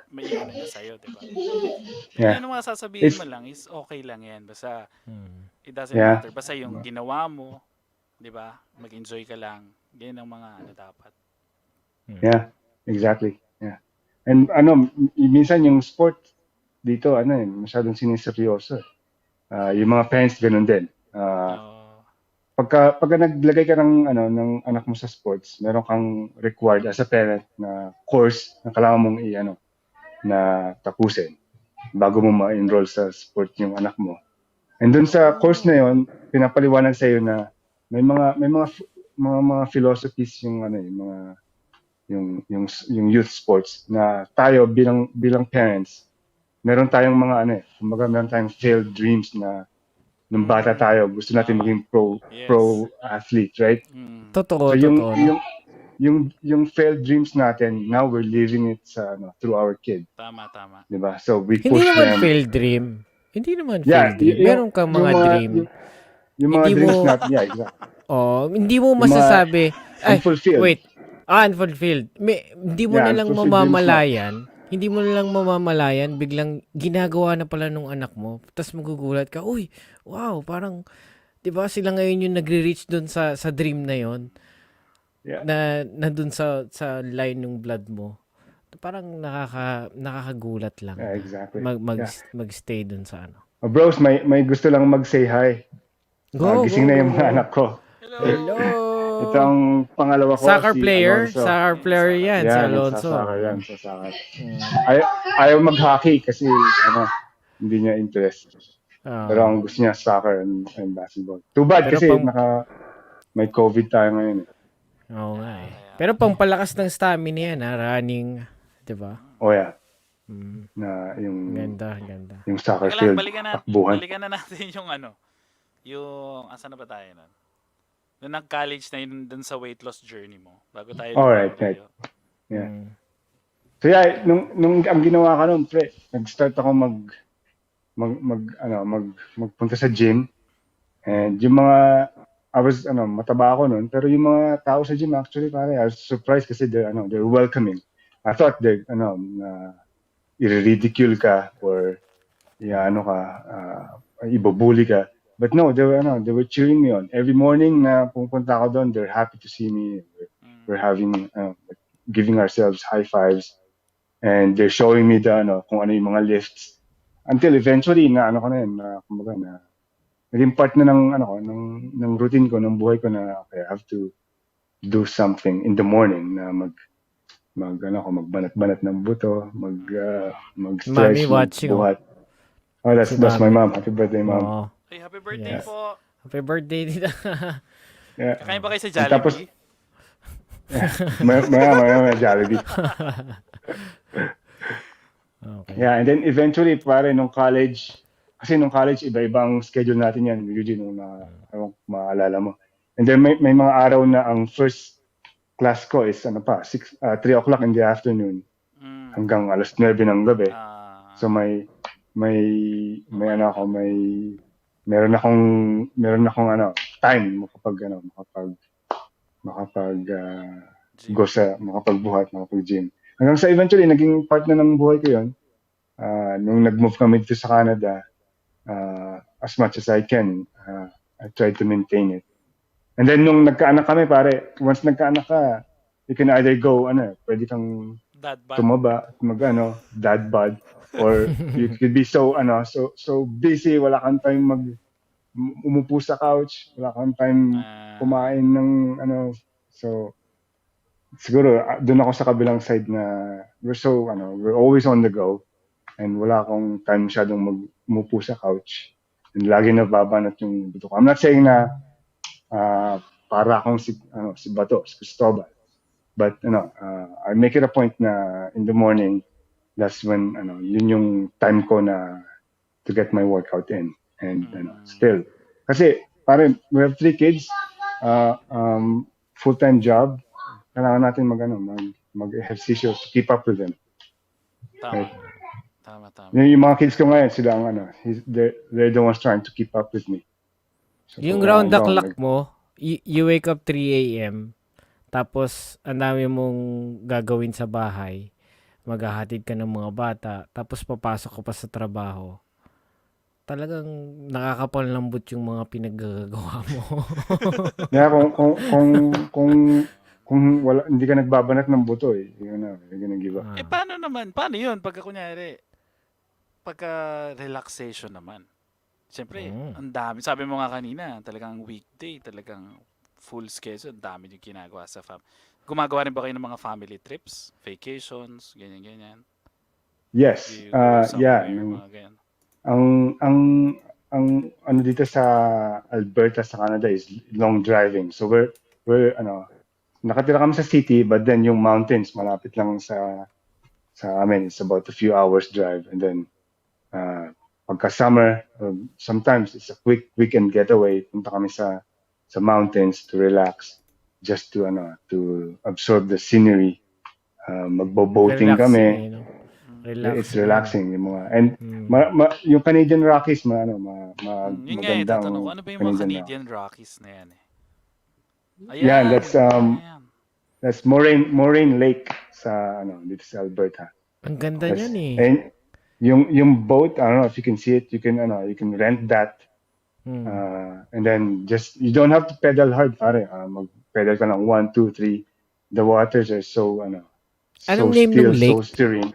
Speaker 1: May ano niya sa'yo, di ba?
Speaker 3: Yeah.
Speaker 1: Yan ang mga sasabihin
Speaker 3: It's-
Speaker 1: mo lang is okay lang yan. Basta, it doesn't
Speaker 3: Yeah.
Speaker 1: matter. Basta yung ginawa mo, di ba? Mag-enjoy ka lang. Yan ang mga dapat.
Speaker 3: Yeah, exactly. Yeah. And minsan yung sport dito masyadong siniseryoso. Yung mga parents ganun din. Pagka naglagay ka ng anak mo sa sports, meron kang required as a parent na course na kailangan mong na tapusin bago mo ma-enroll sa sport yung anak mo. And dun sa course na yon, pinapaliwanag sa iyo na may mga philosophies yung yung youth sports na tayo bilang parents, meron tayong mga meron tayong failed dreams na nung bata tayo, gusto natin maging
Speaker 1: Yes.
Speaker 3: pro athlete, right?
Speaker 2: Totoo,
Speaker 3: So
Speaker 2: totoo. no?
Speaker 3: yung failed dreams natin, now we're living it through our kid,
Speaker 1: Tama.
Speaker 3: 'di ba? So we
Speaker 2: Hindi
Speaker 3: push
Speaker 2: naman
Speaker 3: them.
Speaker 2: failed dream. Hindi naman
Speaker 3: Yeah,
Speaker 2: failed dream. Meron kang mga dream.
Speaker 3: Yung mga
Speaker 2: Hindi
Speaker 3: dreams
Speaker 2: mo-
Speaker 3: natin, yeah, exactly.
Speaker 2: Hindi mo
Speaker 3: mga
Speaker 2: masasabi,
Speaker 3: Unfulfilled.
Speaker 2: wait, unfulfilled. Hindi mo
Speaker 3: Yeah,
Speaker 2: na lang
Speaker 3: unfulfilled
Speaker 2: mamamalayan, biglang ginagawa na pala nung anak mo, tapos magugulat ka, uy, wow, parang, di ba sila ngayon yung nagre-reach dun sa dream na yon
Speaker 3: Yeah.
Speaker 2: na dun sa line ng blood mo. Parang nakakagulat lang.
Speaker 3: Yeah, exactly.
Speaker 2: Magstay dun sa ano.
Speaker 3: Bros, may gusto lang mag-say hi.
Speaker 2: Go,
Speaker 3: Gising
Speaker 2: go,
Speaker 3: na yung
Speaker 2: go,
Speaker 3: mga
Speaker 2: go.
Speaker 3: anak ko.
Speaker 2: Hello!
Speaker 3: Ito ang pangalawa ko,
Speaker 2: Soccer
Speaker 3: si
Speaker 2: player.
Speaker 3: Alonso.
Speaker 2: Soccer player yan, si
Speaker 3: Yan,
Speaker 2: Alonso.
Speaker 3: nagsasaka yan, sasaka.
Speaker 2: Mm.
Speaker 3: Ayaw mag-hockey kasi hindi niya interest. Pero ang gusto niya soccer and basketball. Too bad
Speaker 2: Pero
Speaker 3: kasi may COVID tayo ngayon.
Speaker 2: Oo nga eh. Pero pangpalakas ng stamina yan, running. Diba?
Speaker 3: Oh yeah.
Speaker 2: Mm.
Speaker 3: Na yung
Speaker 2: Ganda.
Speaker 3: yung soccer
Speaker 1: Teka
Speaker 3: field,
Speaker 1: lang,
Speaker 3: takbuhan.
Speaker 1: balikan na natin yung asan na ba tayo nun? Nung nag-college na yun dun sa weight loss journey mo. Bago tayo
Speaker 3: Alright,
Speaker 1: lumayo.
Speaker 3: Yeah.
Speaker 2: Mm.
Speaker 3: So yeah, nung ang ginawa ko noon, pre, nag-start ako magpunta sa gym. And yung mga mataba ako noon, pero yung mga tao sa gym actually pare, I was surprised kasi they're welcoming. I thought i-ridicule ka or ibubuli ka. But no, they were cheering me on. Every morning na pumunta ako doon, they're happy to see me. We're having giving ourselves high fives. And they're showing me kung ano yung mga lifts. Until eventually kumbaga naging part na ng routine ko, ng buhay ko na okay, I have to do something in the morning na magbanat-banat ng buto, mag-stretch,
Speaker 2: Mommy watching,
Speaker 3: magbuhat. Oh, that's my mom. Happy birthday, mom.
Speaker 2: Oh,
Speaker 1: Hey, happy birthday
Speaker 3: Yes.
Speaker 1: po.
Speaker 2: happy birthday dito.
Speaker 3: Yeah.
Speaker 1: Kakain ba kayo sa
Speaker 3: And tapos,
Speaker 1: Jollibee?
Speaker 3: Maya, Jollibee.
Speaker 2: Okay.
Speaker 3: Yeah, and then eventually, pare, nung college, iba-ibang schedule natin yan, Eugene, maalala mo. And then may mga araw na ang first class ko is 3 o'clock in the afternoon hanggang 9:00 ng gabi. So meron akong time makapagbuhat, makapag-gym. Hanggang sa eventually naging part na ng buhay ko 'yon. Nung nag-move kami dito sa Canada, as much as I can, I tried to maintain it. And then nung nagkaanak kami, pare, once nagkaanak ka, you can either go, pwede kang
Speaker 1: Dad bod.
Speaker 3: tumaba, dad bod, or you could be so busy, wala kang time umupo sa couch, wala kang time kumain ng so siguro doon ako sa kabilang side na we're always on the go and wala akong time masyadong umupo sa couch and lagi nababanat yung buto ko. I'm not saying na para akong si Bato, si Cristobal. But I make it a point na in the morning, that's when yun yung time ko na to get my workout in. And still kasi pare, we have 3 kids, full-time job. Kailangan natin mag-ehersisyo to keep up with them.
Speaker 1: Tama.
Speaker 3: Right?
Speaker 1: Tama.
Speaker 3: Yung mga kids ko ngayon, sila they're the ones trying to keep up with me. So,
Speaker 2: Yung round the clock mo, you wake up 3 a.m. Tapos ang dami mong gagawin sa bahay. Maghahatid ka ng mga bata, tapos papasok ka pa sa trabaho. Talagang nakakapanlambot yung mga pinaggagawa mo.
Speaker 3: Yeah, kung wala, hindi ka nagbabanat ng buto you're gonna give up.
Speaker 1: Paano naman? Paano yun? Pagka relaxation naman. Siyempre, ang dami. Sabi mo nga kanina, talagang weekday, talagang full schedule, ang dami yung ginagawa sa Gumagawa rin ba kayo ng mga family trips? Vacations? Ganyan.
Speaker 3: Yes. Yeah.
Speaker 1: Mga ganyan.
Speaker 3: Ang dito sa Alberta sa Canada is long driving. So we're nakatira kami sa city, but then yung mountains malapit lang sa amin. It's about a few hours drive, and then pagka summer, sometimes it's a quick weekend getaway. Punta kami sa mountains to relax, just to absorb the scenery. Magbo-boating kami. It's relaxing yung mga and yung Canadian Rockies
Speaker 1: Yun nga tatanong ko, ano ba yung mga Canadian Rockies na yan
Speaker 3: Ayan, that's Moraine Lake sa dito sa Alberta.
Speaker 2: Ang ganda niyan eh.
Speaker 3: And yung boat, I don't know if you can see it, you can rent that. And then you don't have to pedal hard, pare. Mag-pedal ka lang 1, 2, 3. The waters are so
Speaker 2: Anong
Speaker 3: so
Speaker 2: name
Speaker 3: still,
Speaker 2: ng lake?
Speaker 3: so serene.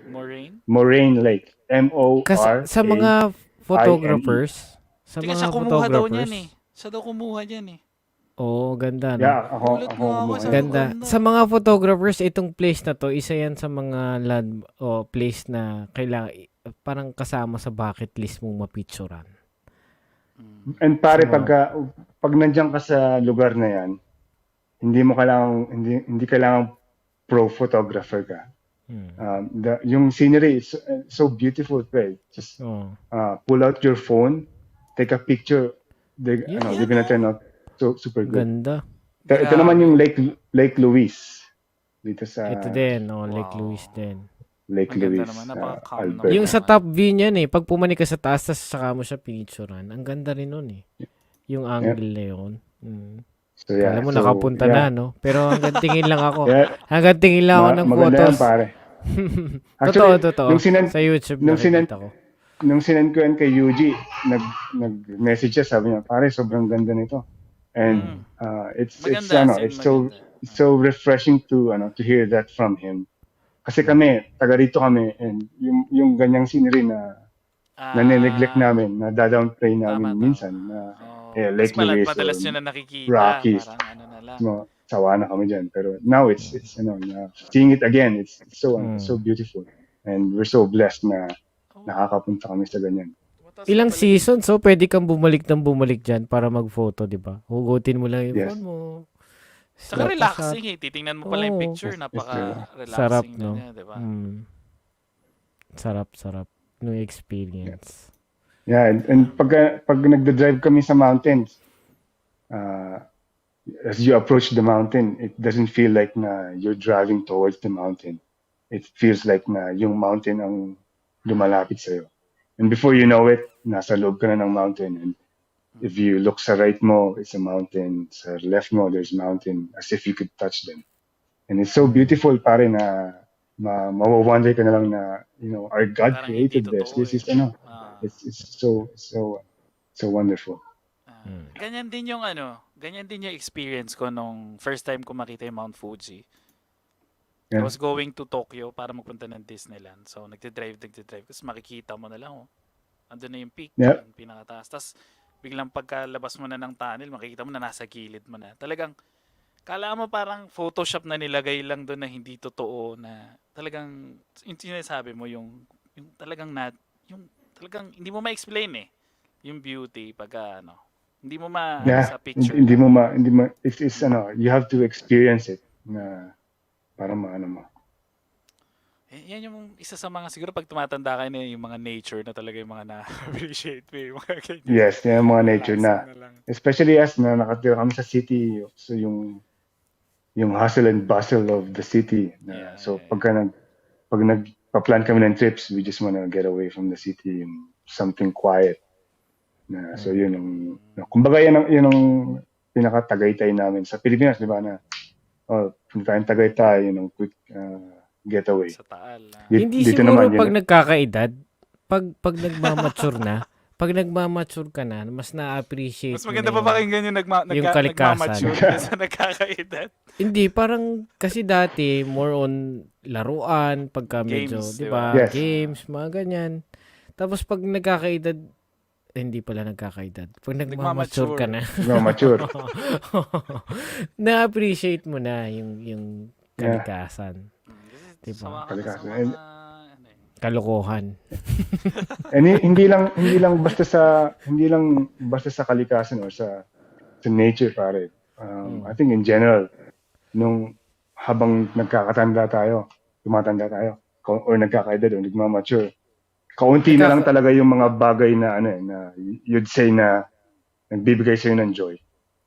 Speaker 1: Moraine
Speaker 3: Lake. M-O-R-A.
Speaker 2: Kasi sa mga photographers,
Speaker 1: Teka, siya kumuha daw niyan eh. Siya daw kumuha niyan eh.
Speaker 2: Oo, ganda, no?
Speaker 3: Yeah,
Speaker 1: Gulat
Speaker 3: ako
Speaker 1: nga ako,
Speaker 3: kumuha.
Speaker 1: sabi ko,
Speaker 2: Ganda.
Speaker 1: ganda.
Speaker 2: Sa mga photographers, itong place na to, isa yan sa mga land o place na kailangan parang kasama sa bucket list mong mapicturan.
Speaker 3: And
Speaker 2: Sa
Speaker 3: pare,
Speaker 2: mga
Speaker 3: pag nandiyan ka sa lugar na yan, hindi kailangan pro photographer ka. Yung scenery is so beautiful, pre. Just
Speaker 2: oh.
Speaker 3: pull out your phone, take a picture.
Speaker 2: Yun,
Speaker 3: They're
Speaker 1: Yan
Speaker 3: gonna turn
Speaker 1: oh.
Speaker 3: out so super good.
Speaker 2: ganda.
Speaker 3: Ito naman
Speaker 1: Grabe.
Speaker 3: yung Lake Louise dito sa
Speaker 2: Ito din, Lake
Speaker 1: Wow.
Speaker 2: Louise din.
Speaker 3: Lake
Speaker 1: Ang ganda
Speaker 3: Louise,
Speaker 1: naman. Napaka-calm naman
Speaker 2: Yung
Speaker 3: Alberta.
Speaker 2: sa top view niyan pag pumanik ka sa taas, tas saka mo siya pinicturean. Ang ganda rin nun Yung angle na yun.
Speaker 3: So yeah,
Speaker 2: Kala mo nakapunta na, no? Pero hanggang tingin lang ako.
Speaker 3: Yeah,
Speaker 2: Hanggang tingin lang ako ng
Speaker 3: maganda yan,
Speaker 2: photos.
Speaker 3: pare.
Speaker 2: Totoo.
Speaker 3: Nung
Speaker 2: Sa YouTube
Speaker 3: nung
Speaker 2: nakikita ko.
Speaker 3: nung sinend ko yan kay Yuji, nag-message siya, sabi niya, pare, sobrang ganda nito. And
Speaker 1: Maganda, as in
Speaker 3: it's
Speaker 1: maganda.
Speaker 3: so refreshing to hear that from him. Kasi kami, taga rito kami, and yung ganyang scenery na nane-neglect namin, na downplay namin
Speaker 1: Tama.
Speaker 3: minsan, na Lake
Speaker 1: Mas
Speaker 3: Louise
Speaker 1: madalas
Speaker 3: or
Speaker 1: nyo na nakikita.
Speaker 3: Rockies.
Speaker 1: Parang ano na lang.
Speaker 3: Sawa na kami dyan. Pero now it's seeing it again, it's so beautiful. And we're so blessed na nakakapunta kami sa ganyan.
Speaker 2: Ilang seasons, so pwede kang bumalik dyan para mag-photo, di ba? Hugutin mo lang yung
Speaker 3: Yes.
Speaker 2: phone mo.
Speaker 1: Saka relaxing Titingnan mo pala yung picture.
Speaker 3: Yes,
Speaker 1: Napaka-relaxing
Speaker 2: sarap,
Speaker 1: na
Speaker 2: no?
Speaker 1: niya, di ba?
Speaker 2: Sarap no experience.
Speaker 3: Yeah, and pag nagda-drive kami sa mountains, as you approach the mountain, it doesn't feel like na you're driving towards the mountain. It feels like na yung mountain ang lumalapit sa'yo. And before you know it, nasa loob ka na ng mountain. And if you look sa right mo, it's a mountain. Sa left mo, there's mountain, as if you could touch them. And it's so beautiful, pare, na mawawonder ka na lang na, our God
Speaker 1: Parang hindi
Speaker 3: created this.
Speaker 1: totoo
Speaker 3: This is, it's so wonderful.
Speaker 1: Ganyan din yung experience ko nung first time ko makita yung Mount Fuji. I
Speaker 3: Yeah.
Speaker 1: was going to Tokyo para magpunta ng Disneyland. So, nagde-drive. Tapos makikita mo na lang, andun na yung peak,
Speaker 3: Yeah.
Speaker 1: yung pinakataas. Tapos, biglang pagkalabas mo na ng tunnel, makikita mo na nasa gilid mo na. Talagang, kala mo parang Photoshop na nilagay lang doon na hindi totoo na talagang, yung sinasabi mo, yung talagang hindi mo ma-explain yung beauty pagka, hindi mo sa picture.
Speaker 3: Hindi mo it's you have to experience it na para maano mo.
Speaker 1: Yan yung isa sa mga, siguro pag tumatanda ka na yung mga nature na talaga yung mga na-appreciate mo, yung mga ganyan.
Speaker 3: Yes, yung mga nature na.
Speaker 1: Relaxing lang.
Speaker 3: Especially as na nakatira kami sa city, so yung hustle and bustle of the city. Pag nagpa-plan kami ng trips, we just wanna get away from the city, something quiet. So yun kumbaga yan ang pinaka-Tagaytay namin sa Pilipinas, di ba, na punta tayong Tagaytay, quick getaway.
Speaker 1: Sa Taal.
Speaker 2: Hindi
Speaker 3: dito
Speaker 2: siguro
Speaker 3: naman,
Speaker 2: pag nagkakaedad, pag nagmamature na, pag nagmamature ka na, mas na-appreciate
Speaker 1: Mas
Speaker 2: mo
Speaker 1: maganda
Speaker 2: na
Speaker 1: pa ba kayong ganyan
Speaker 2: yung kalikasan.
Speaker 1: nagmamature kaysa nagkakaedad?
Speaker 2: Hindi, parang kasi dati, more on laruan, pagka medyo,
Speaker 1: Games,
Speaker 2: di ba?
Speaker 3: Yes.
Speaker 2: Games, mga ganyan. Tapos pag nagkakaedad, hindi pala nagkakaedad. Pag nagmamature ka na,
Speaker 3: Mature.
Speaker 2: na-appreciate mo na yung kalikasan. Diba?
Speaker 1: Sama ka na sa
Speaker 3: Kalikasan.
Speaker 1: mga,
Speaker 2: Kalokohan.
Speaker 3: And hindi lang basta sa kalikasan or sa nature, pare. I think in general, nung habang tumatanda tayo, or nagkakaedad o nagmamature, kaunti na lang talaga yung mga bagay na na you'd say na nagbibigay sa'yo ng joy.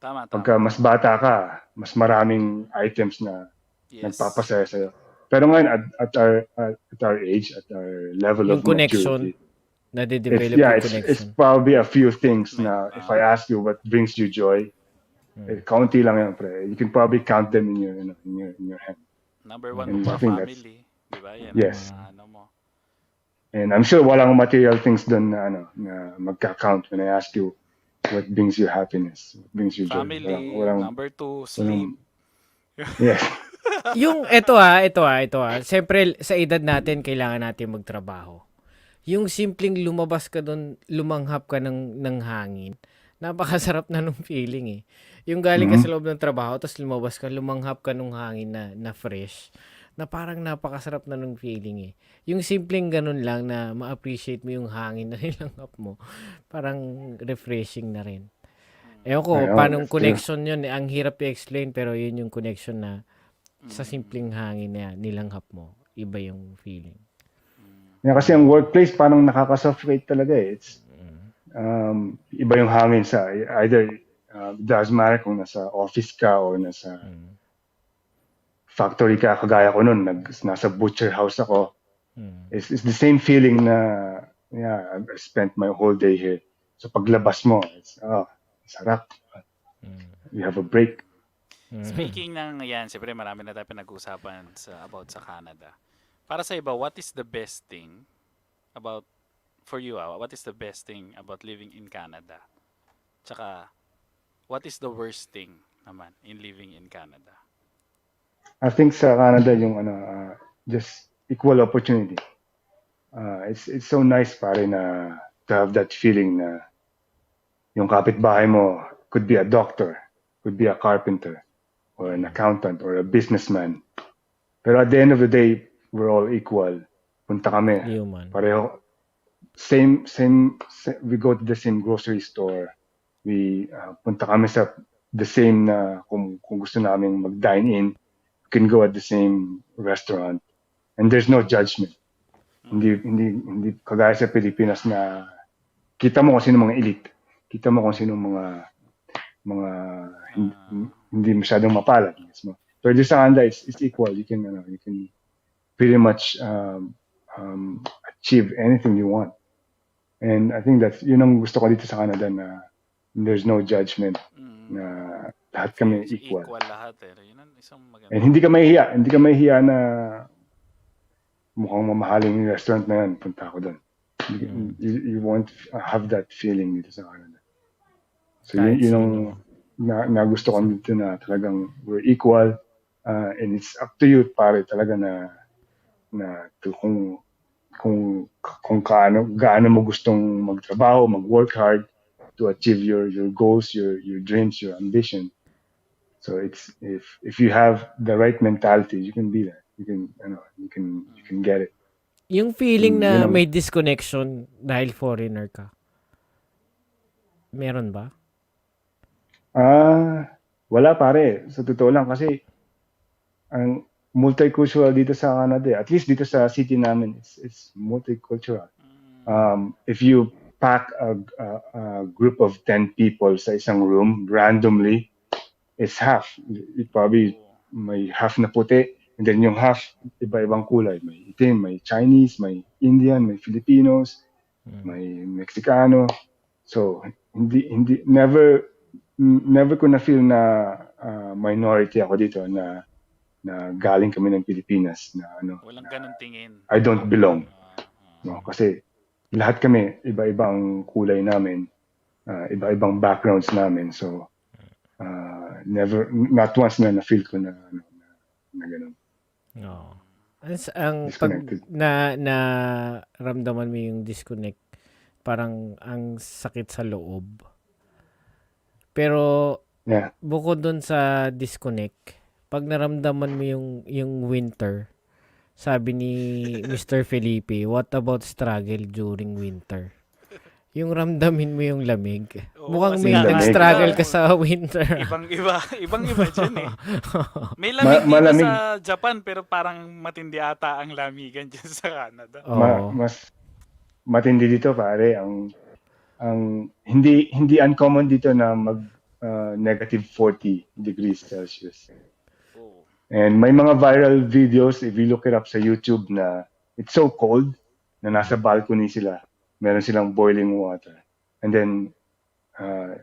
Speaker 1: Tama.
Speaker 3: Pagka mas bata ka, mas maraming items na
Speaker 1: Yes.
Speaker 3: nagpapasaya sa'yo. Pero ngayon, at our age, at our level
Speaker 2: Yung
Speaker 3: of
Speaker 2: connection,
Speaker 3: maturity,
Speaker 2: nade-develop yung
Speaker 3: it's
Speaker 2: connection.
Speaker 3: probably a few things na if I ask you what brings you joy, kaunti lang yan, pre. You can probably count them in your hand.
Speaker 1: Number one
Speaker 3: And
Speaker 1: mo
Speaker 3: I
Speaker 1: pa,
Speaker 3: think
Speaker 1: family. Diba? Yan
Speaker 3: Yes.
Speaker 1: ang ano mo.
Speaker 3: And I'm sure walang material things doon na magka-count when I ask you what brings you happiness, what brings you joy.
Speaker 1: Family.
Speaker 3: Walang,
Speaker 1: Number 2, sleep.
Speaker 3: yes.
Speaker 2: Yung ito Siyempre sa edad natin kailangan natin magtrabaho. Yung simpleng lumabas ka doon, lumanghap ka ng hangin, napakasarap na nung feeling eh. Yung galing ka sa loob ng trabaho, tapos lumabas ka, lumanghap ka nung hangin na fresh, na parang napakasarap na nung feeling eh. Yung simpleng ganun lang na ma-appreciate mo yung hangin na nilanghap mo, parang refreshing na rin. Ewan ko,
Speaker 3: I know,
Speaker 2: paano
Speaker 3: that's true.
Speaker 2: connection yun eh. Ang hirap i-explain, pero yun yung connection na sa simpleng hangin na nilanghap mo, iba yung feeling.
Speaker 3: Yeah, kasi ang workplace parang nakaka-suffocate talaga eh. It's, iba yung hangin sa, either, doesn't matter kung nasa office ka or nasa factory ka, kagaya ko nun, nasa butcher house ako. It's the same feeling na, yeah, I spent my whole day here. So paglabas mo, sarap. You have a break.
Speaker 1: Speaking ng yan, siyempre marami na tayo pinag-uusapan about sa Canada. Para sa iba, what is the best thing about, for you, what is the best thing about living in Canada? Tsaka, what is the worst thing naman in living in Canada?
Speaker 3: I think sa Canada yung just equal opportunity. It's so nice pare na to have that feeling na yung kapitbahay mo could be a doctor, could be a carpenter, or an accountant, or a businessman. Pero at the end of the day, we're all equal. Punta kami,
Speaker 2: Human.
Speaker 3: pareho, we go to the same grocery store. We punta kami sa the same na kung gusto naming mag-dine in, we can go at the same restaurant. And there's no judgment. Hindi kagaya sa Pilipinas na kita mo kung sino mga elite. Kita mo kung sino mga hindi masyadong mapalad. Pero just sa Canada, it's equal. You can pretty much achieve anything you want. And I think that's yun ang gusto ko dito sa Canada na there's no judgment na lahat kami equal.
Speaker 1: Equal lahat eh. Yun ang isang maganda.
Speaker 3: And hindi ka mahihiya na mukhang mamahaling yung restaurant na yan, punta ako doon. You won't have that feeling dito sa Canada. So yun ang na gusto ko dito na talagang we're equal, and it's up to you pare talaga na kung gaano mo gustong magtrabaho, mag-work hard to achieve your goals, your dreams, your ambition. So it's if you have the right mentality, you can be there. You can get it.
Speaker 2: Yung feeling na
Speaker 3: Yun ang-
Speaker 2: may disconnection dahil foreigner ka, meron ba?
Speaker 3: Wala pare. Sa totoo lang kasi ang multicultural dito sa Canada, at least dito sa city namin, it's multicultural. If you pack a group of 10 people sa isang room randomly, it's half. It probably may half na puti, and then yung half iba-ibang kulay. May itim, may Chinese, may Indian, may Filipinos, may Mexicano. So never ko na feel na minority ako dito na galing kami ng Pilipinas na
Speaker 1: Walang ganun tingin.
Speaker 3: I don't belong. No, kasi lahat kami iba-ibang kulay namin, iba-ibang backgrounds namin. So not once na feel ko na ganun.
Speaker 2: No. Ang pag
Speaker 3: Disconnected.
Speaker 2: na ramdaman mo yung disconnect, parang ang sakit sa loob. Pero
Speaker 3: Yeah.
Speaker 2: bukod dun sa disconnect, pag naramdaman mo yung winter, sabi ni Mr. Felipe, what about struggle during winter? Yung ramdamin mo yung lamig.
Speaker 1: Oo,
Speaker 2: Mukhang
Speaker 1: kasi
Speaker 2: may
Speaker 3: lamig.
Speaker 2: nag-struggle ka sa winter.
Speaker 1: Ibang-iba dyan eh. May lamig dito
Speaker 3: malamig.
Speaker 1: sa Japan pero parang matindi ata ang lamigan dyan sa Canada.
Speaker 2: Oo.
Speaker 3: Mas matindi dito pare ang hindi uncommon dito na mag negative 40 degrees Celsius.
Speaker 1: Oo.
Speaker 3: And may mga viral videos if you look it up sa YouTube na it's so cold na nasa balcony sila. Meron silang boiling water. And then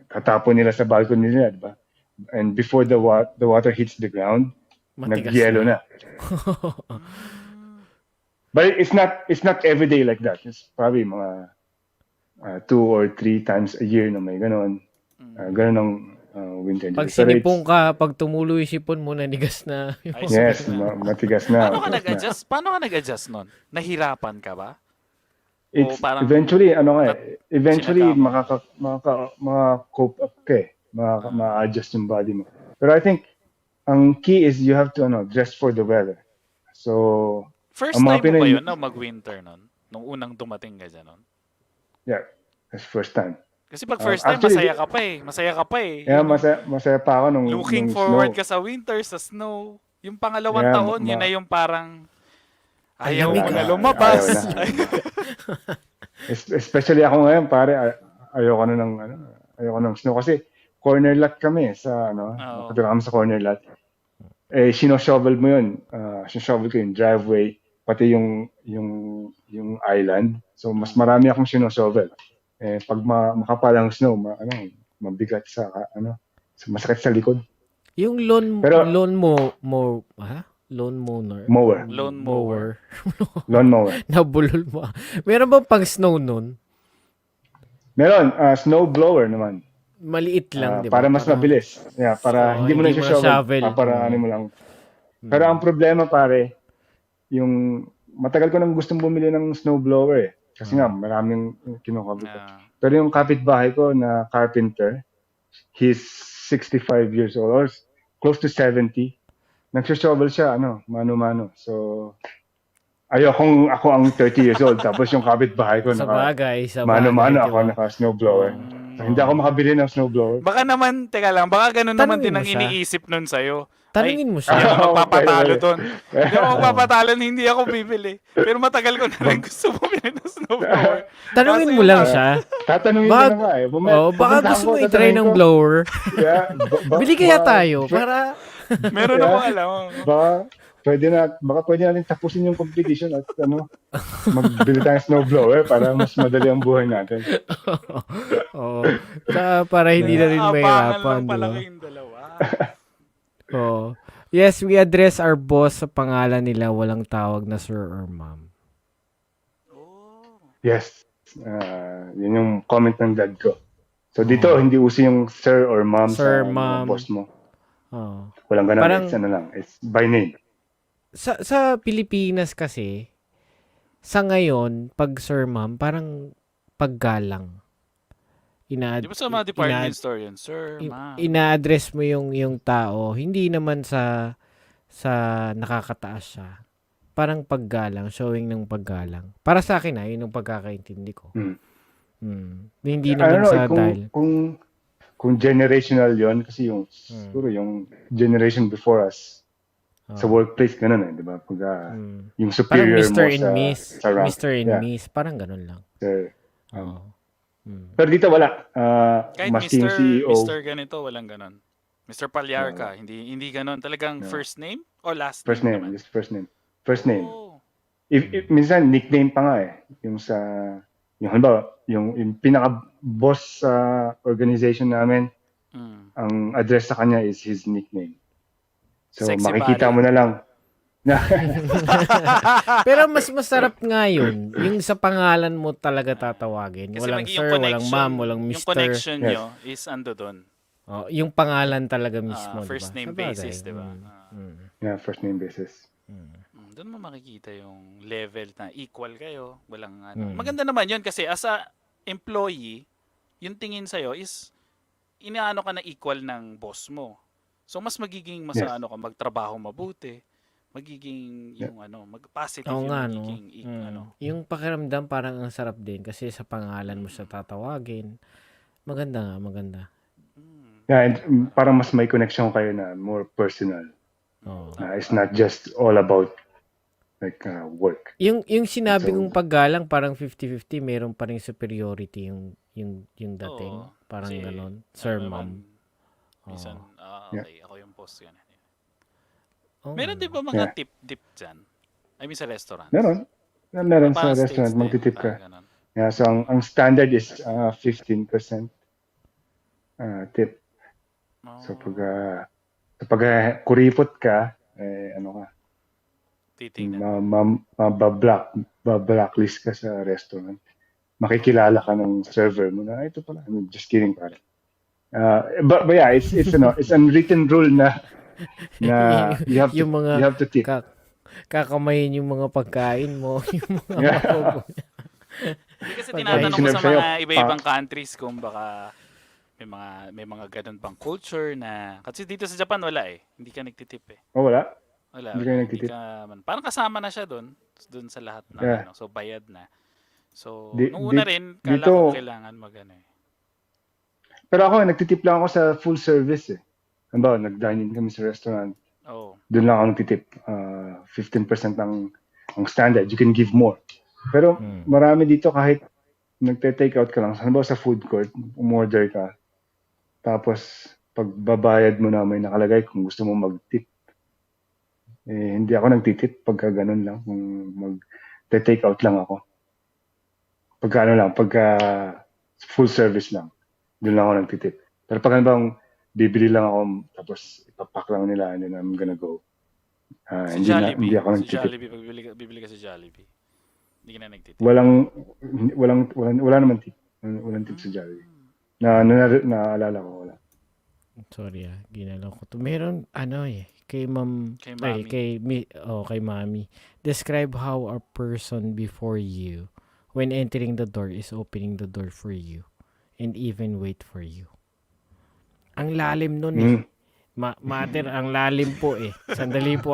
Speaker 3: katapon nila sa balcony nila, di ba? And before the water hits the ground,
Speaker 2: Matigas
Speaker 3: nag-yelo na. But it's not every day like that. It's probably mga 2 or 3 times a year na may ganon. Ganon ang winter.
Speaker 2: Pag
Speaker 3: So
Speaker 2: sinipong ka, pag tumulo yung sipon mo, nanigas na.
Speaker 1: Ay,
Speaker 3: yes,
Speaker 1: sige na.
Speaker 3: matigas na.
Speaker 1: Paano ka
Speaker 3: matigas na.
Speaker 1: nag-adjust? Paano ka nag-adjust nun? Nahirapan ka ba? O
Speaker 3: It's
Speaker 1: parang
Speaker 3: eventually, ano nga
Speaker 1: nat
Speaker 3: eventually
Speaker 1: chinaka mo?
Speaker 3: maka-cope up ka eh.
Speaker 1: Ah,
Speaker 3: Ma-adjust yung body mo. Pero I think, ang key is you have to, dress for the weather. So, ang
Speaker 1: first
Speaker 3: mga
Speaker 1: time mo
Speaker 3: Pinoy,
Speaker 1: ba yun na mag-winter nun? Nung unang dumating ka diyan nun?
Speaker 3: yeah, that's first time.
Speaker 1: Kasi pag first time,
Speaker 3: Actually,
Speaker 1: masaya ka pa eh. Masaya ka pa eh.
Speaker 3: yeah,
Speaker 1: Yun yung
Speaker 3: masaya pa ako
Speaker 1: looking
Speaker 3: nung
Speaker 1: forward
Speaker 3: snow.
Speaker 1: ka sa winter, sa snow. Yung pangalawang
Speaker 3: Yeah,
Speaker 1: taon, yun na yung parang
Speaker 2: Ang
Speaker 1: ayaw
Speaker 2: lamig
Speaker 1: mo
Speaker 3: wala
Speaker 1: na
Speaker 3: na,
Speaker 2: ah.
Speaker 3: ayaw na,
Speaker 1: lumabas.
Speaker 3: ayaw na. Especially ako ngayon, pare, ayoko na ng, ayoko ng snow. Kasi, corner lot kami sa,
Speaker 1: Oo.
Speaker 3: nakatira kami sa corner lot. Eh, sino-shovel mo yun. Sino-shovel ko yung driveway, pati yung island. So, mas
Speaker 1: Mm.
Speaker 3: marami akong sino-shovel. Eh, pag makapal ang snow, mabigat sa, masakit sa likod.
Speaker 2: Yung
Speaker 3: Pero,
Speaker 2: lawn mower.
Speaker 3: mower,
Speaker 1: Lawn
Speaker 2: Mower.
Speaker 1: mower.
Speaker 3: lawn mower.
Speaker 2: Nabulol mo. Meron bang pang snow nun?
Speaker 3: Meron, snow blower naman.
Speaker 2: Maliit lang, di ba?
Speaker 3: Para mas
Speaker 2: Parang,
Speaker 3: mabilis. Yeah, para hindi mo
Speaker 2: hindi
Speaker 3: na
Speaker 2: mo
Speaker 3: siya
Speaker 2: na
Speaker 3: shovel,
Speaker 2: shovel.
Speaker 3: paparaanin mo lang. Pero ang problema pare, yung matagal ko nang gustong bumili ng snow blower eh. Kasi nga maraming kinukabit.
Speaker 1: Ah.
Speaker 3: Pero yung kapitbahay ko na carpenter, he's 65 years old or close to 70. Nagsho-shovel siya mano-mano. So ako ang 30 years old tapos yung kapitbahay ko
Speaker 2: Sa bagay,
Speaker 3: mano-mano
Speaker 2: di
Speaker 3: ako
Speaker 2: ba?
Speaker 3: naka snow blower. So, hindi ako makabili ng snow blower.
Speaker 1: Baka naman, teka lang, baka ganun naman din
Speaker 2: Tanungin mo
Speaker 1: ang
Speaker 2: siya.
Speaker 1: iniisip nun sa'yo. Ay,
Speaker 2: Tanungin mo
Speaker 1: hindi
Speaker 2: siya.
Speaker 1: ako magpapatalo
Speaker 3: Pwede.
Speaker 1: doon. Hindi ako magpapatalo, hindi ako bibili. Pero matagal ko na rin gusto bumili ng snowblower.
Speaker 2: Tanungin
Speaker 1: Kaso
Speaker 2: mo
Speaker 1: yun
Speaker 2: lang
Speaker 1: nga,
Speaker 2: siya.
Speaker 3: Tatanungin ko
Speaker 2: Baka,
Speaker 3: na nga eh.
Speaker 2: baka
Speaker 3: Pupuntahan
Speaker 2: gusto
Speaker 3: ko,
Speaker 2: mo i-try
Speaker 3: tatanungin
Speaker 2: ng
Speaker 3: ko.
Speaker 2: blower.
Speaker 3: Yeah,
Speaker 2: Bili kaya tayo para
Speaker 1: Meron
Speaker 3: Yeah.
Speaker 1: akong alam.
Speaker 3: Baka pwede natin tapusin yung competition at magbili tayong snowblower para mas madali ang buhay natin.
Speaker 2: Oo. Tsaka para hindi na rin
Speaker 1: Abangan
Speaker 2: mahirapan,
Speaker 1: lang
Speaker 2: di
Speaker 1: pala
Speaker 2: ba?
Speaker 1: kayong dalawa.
Speaker 2: Oo. Yes, we address our boss sa pangalan nila, walang tawag na sir or ma'am.
Speaker 1: Oh.
Speaker 3: Yes. Yun yung comment ng dad ko. So dito, hindi uso yung sir or ma'am
Speaker 2: Sir,
Speaker 3: sa mga
Speaker 2: ma'am.
Speaker 3: boss mo.
Speaker 2: Oo.
Speaker 3: Walang ganun.
Speaker 2: Parang-
Speaker 3: It's lang. It's by name.
Speaker 2: Sa Pilipinas kasi, sa ngayon, pag sir, ma'am, parang paggalang.
Speaker 1: Di ba sa mga department store yun? Sir, ma'am.
Speaker 2: Ina-address mo yung tao, hindi naman sa nakakataas siya. Parang paggalang, showing ng paggalang. Para sa akin yun yung pagkakaintindi ko. Hindi
Speaker 3: I
Speaker 2: naman
Speaker 3: don't know,
Speaker 2: sa dahil.
Speaker 3: kung generational yon kasi siguro yung generation before us sa workplace ganun di ba? Pag yung
Speaker 2: Parang
Speaker 3: superior
Speaker 2: Mr.
Speaker 3: mo
Speaker 2: and Miss.
Speaker 3: sa rank.
Speaker 2: Mr. and
Speaker 3: Yeah.
Speaker 2: Miss. Parang ganun lang.
Speaker 3: Sir.
Speaker 2: Oo.
Speaker 3: Pero dito wala.
Speaker 1: Kahit
Speaker 3: Maski yung CEO.
Speaker 1: Mr. ganito, walang ganon. Mr. Pallarca, hindi ganon. Talagang first name o last
Speaker 3: First
Speaker 1: name
Speaker 3: name.
Speaker 1: naman?
Speaker 3: Just first name. First name.
Speaker 1: Oh.
Speaker 3: If minsan nickname pa nga yung halimbawa, yung pinaka-boss sa organization namin, ang address sa kanya is his nickname. So
Speaker 1: Sexy
Speaker 3: makikita
Speaker 1: pare.
Speaker 3: mo na lang.
Speaker 2: Pero mas masarap nga yun. Yung sa pangalan mo talaga tatawagin.
Speaker 1: Kasi
Speaker 2: Walang
Speaker 1: yung
Speaker 2: sir, walang ma'am, walang
Speaker 1: Yung
Speaker 2: mister.
Speaker 1: connection
Speaker 3: Yes.
Speaker 1: nyo is ando doon.
Speaker 2: Oh, yung pangalan talaga mismo.
Speaker 1: First
Speaker 2: diba?
Speaker 1: name
Speaker 2: Sa bagay.
Speaker 1: basis, di ba?
Speaker 3: Yeah, first name basis.
Speaker 1: Doon mo makikita yung level na equal kayo. Walang ano. Maganda naman yun kasi as a employee, yung tingin sa'yo is inaano ka na equal ng boss mo. So mas magiging
Speaker 3: Yes.
Speaker 1: ka magtrabaho mabuti. Magiging yung positive
Speaker 2: Oo
Speaker 1: yung
Speaker 2: nga, no?
Speaker 1: magiging
Speaker 2: Yung pakiramdam parang ang sarap din kasi sa pangalan mo siya tatawagin. Maganda nga, maganda.
Speaker 3: Yeah, and parang mas may connection kayo na more personal.
Speaker 2: Oh.
Speaker 3: It's not just all about like work.
Speaker 2: Yung sinabi
Speaker 3: So-
Speaker 2: kong paggalang parang 50-50, meron pa ring superiority yung dating.
Speaker 1: Oo.
Speaker 2: Parang
Speaker 1: Kasi,
Speaker 2: ganon. Sir,
Speaker 1: ano
Speaker 2: ma'am.
Speaker 1: naman, minsan, okay, ako yung boss yan.
Speaker 2: Oh,
Speaker 1: Meron din ba mga tip-dip dyan? I mean sa restaurant?
Speaker 3: Meron sa
Speaker 1: Parang
Speaker 3: restaurant,
Speaker 1: States din,
Speaker 3: magtitip ka.
Speaker 1: parang ganon.
Speaker 3: Yeah, so ang standard is 15% tip.
Speaker 1: Oh,
Speaker 3: So pag kuripot ka,
Speaker 1: titingnan.
Speaker 3: blacklist ka sa restaurant. Makikilala ka ng server mo na ito pala. Just kidding, pare. But yeah, it's unwritten rule na you have
Speaker 2: yung mga
Speaker 3: you have to tip.
Speaker 2: kakamayin yung mga pagkain mo. Yung mga
Speaker 1: Hindi kasi
Speaker 2: Pag
Speaker 3: Pag
Speaker 1: tinatanong ko
Speaker 3: sinabi
Speaker 1: sa
Speaker 3: sa'yo,
Speaker 1: mga iba-ibang countries kung baka may mga ganun bang culture na kasi dito sa Japan wala eh. Hindi ka nagtitip eh.
Speaker 3: wala.
Speaker 1: Wala,
Speaker 3: Hindi
Speaker 1: wala.
Speaker 3: kayo
Speaker 1: Hindi
Speaker 3: nagtitip.
Speaker 1: ka man. Parang kasama na siya doon sa lahat ng
Speaker 3: Yeah.
Speaker 1: so bayad na. So,
Speaker 3: Di,
Speaker 1: nung
Speaker 3: di,
Speaker 1: una rin, kala
Speaker 3: dito,
Speaker 1: ko kailangan magano eh.
Speaker 3: pero ako, nagtitip lang ako sa full service eh. Halimbawa, nag-dine in kami sa restaurant.
Speaker 1: Oh.
Speaker 3: Doon lang ako nagtitip. 15% ang standard. You can give more. Pero marami dito kahit nagte-take out ka lang. Halimbawa sa food court, umorder ka. Tapos, pagbabayad mo na may nakalagay kung gusto mo mag-tip. Hindi ako nagtitip pagka ganun lang. Kung mag-take out lang ako. Pagka ano lang, pagka full service lang. Doon lang ako nagtitip. Pero pag bang bibili lang ako tapos ipapack lang nila and then I'm gonna go.
Speaker 1: Si
Speaker 3: Hindi
Speaker 1: Jollibee.
Speaker 3: ako
Speaker 1: Si
Speaker 3: nagtitip.
Speaker 1: Jollibee, pag bibili ka sa Jollibee. Hindi ka na nagtitip.
Speaker 3: Wala naman tip. Walang tip sa Jollibee. Naalala ko, wala.
Speaker 2: Sorry ginalaw ko to. Meron kay ma'am,
Speaker 1: Kay Mami.
Speaker 2: kay mami. Describe how a person before you when entering the door is opening the door for you and even wait for you. Ang lalim nun eh. Mater, ang lalim po eh. Sandali po